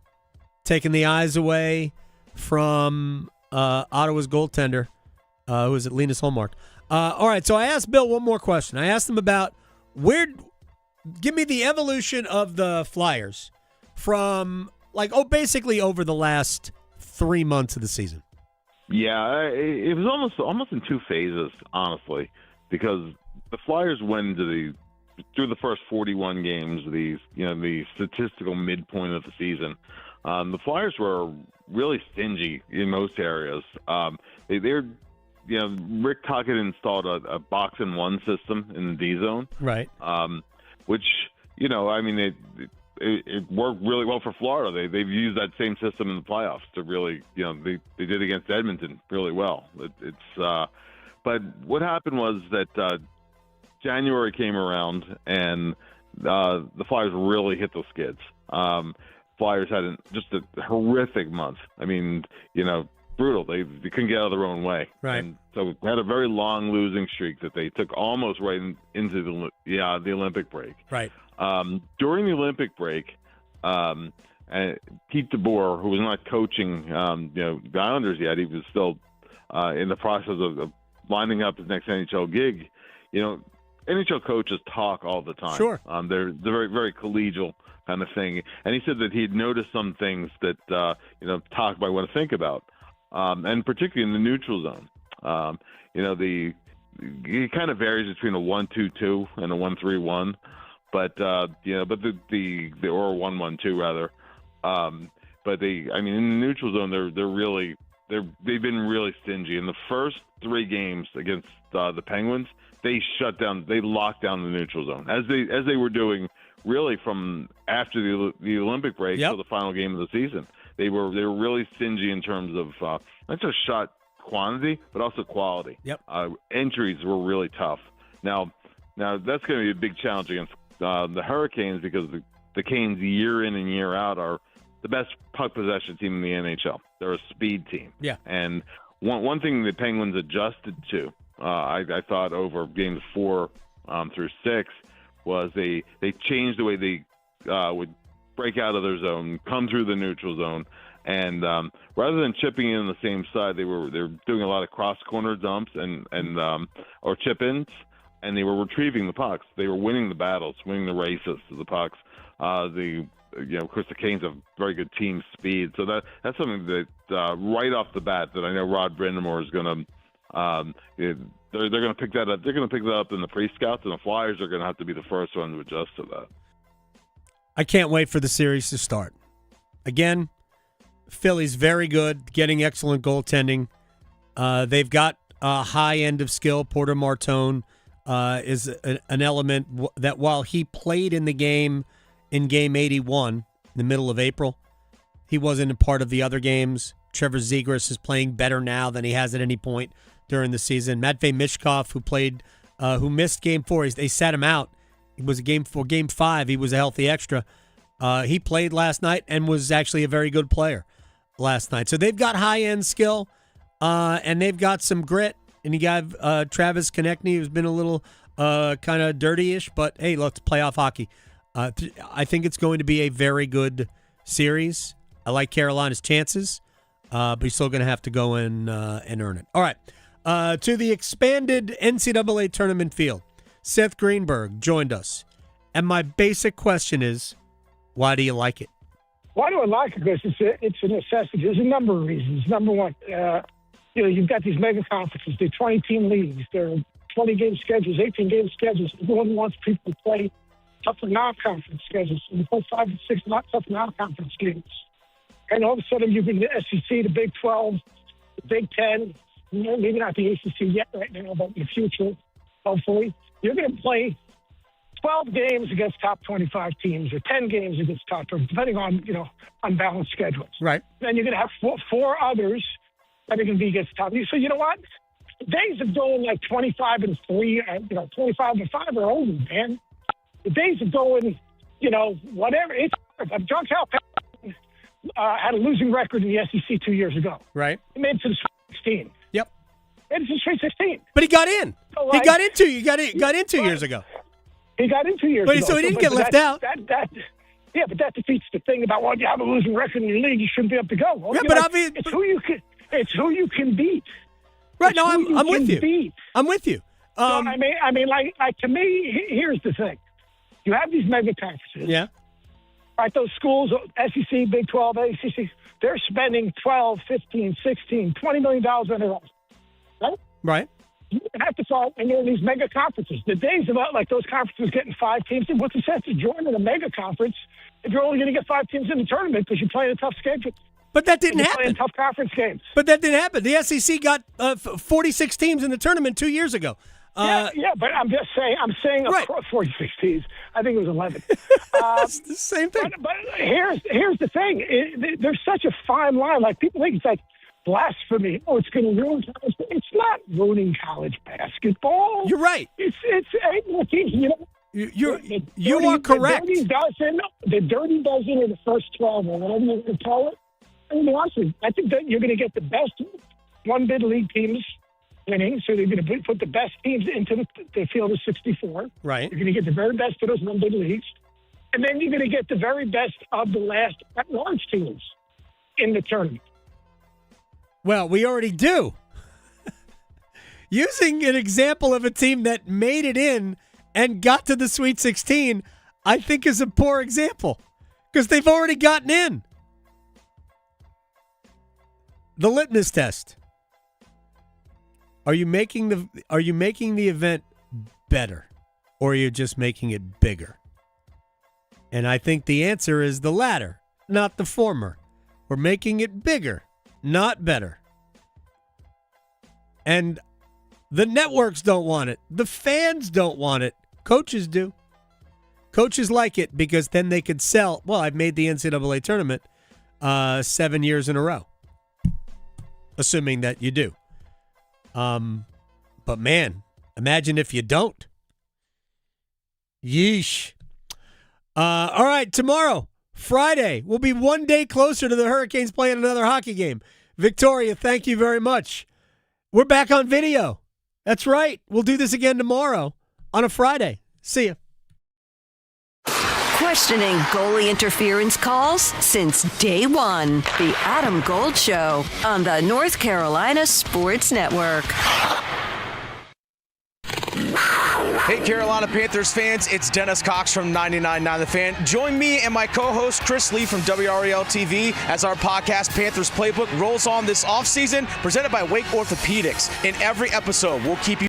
taking the eyes away from Ottawa's goaltender, who is it, Linus Holmark. All right, so I asked Bill one more question. I asked him about give me the evolution of the Flyers from, basically over the last 3 months of the season. Yeah, it was almost in 2 phases, honestly, because the Flyers went through the first 41 games, the statistical midpoint of the season. The Flyers were really stingy in most areas. Rick Tocchet installed a box and one system in the D zone, right? Which it worked really well for Florida. They've used that same system in the playoffs to really, they did against Edmonton really well. But what happened was that January came around, and the Flyers really hit the skids. Flyers had just a horrific month. I mean, brutal. They couldn't get out of their own way. Right. And so they had a very long losing streak that they took almost right into the Olympic break. Right. During the Olympic break, and Pete DeBoer, who was not coaching the Islanders yet, he was still in the process of lining up his next NHL gig. NHL coaches talk all the time. Sure. They're very, very collegial kind of thing. And he said that he had noticed some things that, talk might want to think about. And particularly in the neutral zone. It kind of varies between a 1-2-2 and a 1-3-1. But or a 1-1-2 rather. In the neutral zone, they've been really stingy. In the first 3 games against the Penguins, they locked down the neutral zone as they were doing really from after the Olympic break to the final game of the season. They were really stingy in terms of not just shot quantity but also quality. Yep. Entries were really tough. Now that's going to be a big challenge against the Hurricanes because the Canes year in and year out are the best puck possession team in the NHL. They're a speed team. Yeah. And one thing the Penguins adjusted to, I thought over games 4 through 6, was they changed the way they would break out of their zone, come through the neutral zone, and rather than chipping in the same side, they were doing a lot of cross corner dumps and or chip ins, and they were retrieving the pucks. They were winning the battles, winning the races to the pucks. Of course, the Canes have very good team speed, so that's something that right off the bat that I know Rod Brindamore is going to. They're going to pick that up. They're going to pick that up in the pre-scouts, and the Flyers are going to have to be the first one to adjust to that. I can't wait for the series to start. Again, Philly's very good, getting excellent goaltending. They've got a high end of skill. Porter Martone is an element that while he played in the game in Game 81 in the middle of April, he wasn't a part of the other games. Trevor Zegras is playing better now than he has at any point during the season. Matvei Michkov, who missed Game 4, they sat him out. It was a Game 4. Game 5, he was a healthy extra. He played last night and was actually a very good player last night. So they've got high-end skill, and they've got some grit. And you got Travis Konechny, who's been a little kind of dirty-ish, but hey, look, it's playoff hockey. I think it's going to be a very good series. I like Carolina's chances, but he's still going to have to go in and earn it. All right, to the expanded NCAA tournament field. Seth Greenberg joined us. And my basic question is, why do you like it? Why do I like it? Because it's a necessity. There's a number of reasons. Number one, you've got these mega conferences. They're 20-team leagues. They're 20-game schedules, 18-game schedules. Everyone wants people to play tougher non-conference schedules. And you play 5 to 6 tough non-conference games. And all of a sudden, you bring the SEC, the Big 12, the Big 10, maybe not the ACC yet right now, but in the future, hopefully. You're going to play 12 games against top 25 teams or 10 games against top 20, depending on, unbalanced schedules. Right. Then you're going to have four others that are going to be against top. So you know what? The days of going like 25-3, 25-5 are over, man. The days of going, whatever. It's John Calipari had a losing record in the SEC 2 years ago. Right. He made it to the Sweet 16. Yep. Made it to the Sweet 16. But he got in. So, he got in 2 years ago. He got in 2 years ago. So he didn't get left out. Yeah, but that defeats the thing about, you have a losing record in your league, you shouldn't be able to go. Well, it's who you can beat. Right. No, I'm with you. I'm with you. I mean, to me, here's the thing. You have these mega conferences. Yeah. Right, those schools, SEC, Big 12, ACC, they're spending $12, $15, $16, $20 million on their own. Right? Right. You have to fall in these mega conferences. The days about those conferences getting 5 teams, what's the sense of joining a mega conference if you're only going to get 5 teams in the tournament because you're playing a tough schedule? But that didn't happen. Playing tough conference games. But that didn't happen. The SEC got 46 teams in the tournament 2 years ago. Yeah, but I'm just saying. I'm saying right. 46 teams. I think it was 11. It's the same thing. But here's the thing. There's such a fine line. Like people think it's like blasphemy. Oh, it's going to ruin college. It's not ruining college basketball. You're right. It's you know. You are correct. The dirty dozen or the first 12 or whatever you want to call it. I mean, honestly, I think that you're going to get the best one-bid league teams winning, so they're going to put the best teams into the field of 64. Right. You're going to get the very best of those one-bid leagues. And then you're going to get the very best of the last at-large teams in the tournament. Well, we already do. Using an example of a team that made it in and got to the Sweet 16, I think is a poor example because they've already gotten in. The litmus test. Are you making the event better, or are you just making it bigger? And I think the answer is the latter, not the former. We're making it bigger, not better. And the networks don't want it. The fans don't want it. Coaches do. Coaches like it because then they could sell. Well, I've made the NCAA tournament 7 years in a row. Assuming that you do. But man, imagine if you don't. Yeesh. All right, tomorrow, Friday, we'll be one day closer to the Hurricanes playing another hockey game. Victoria, thank you very much. We're back on video. That's right. We'll do this again tomorrow on a Friday. See ya. Questioning goalie interference calls since day one. The Adam Gold Show on the North Carolina Sports Network. Hey, Carolina Panthers fans, it's Dennis Cox from 99.9 The Fan. Join me and my co-host Chris Lee from WREL TV as our podcast Panthers Playbook rolls on this offseason, presented by Wake Orthopedics. In every episode, we'll keep you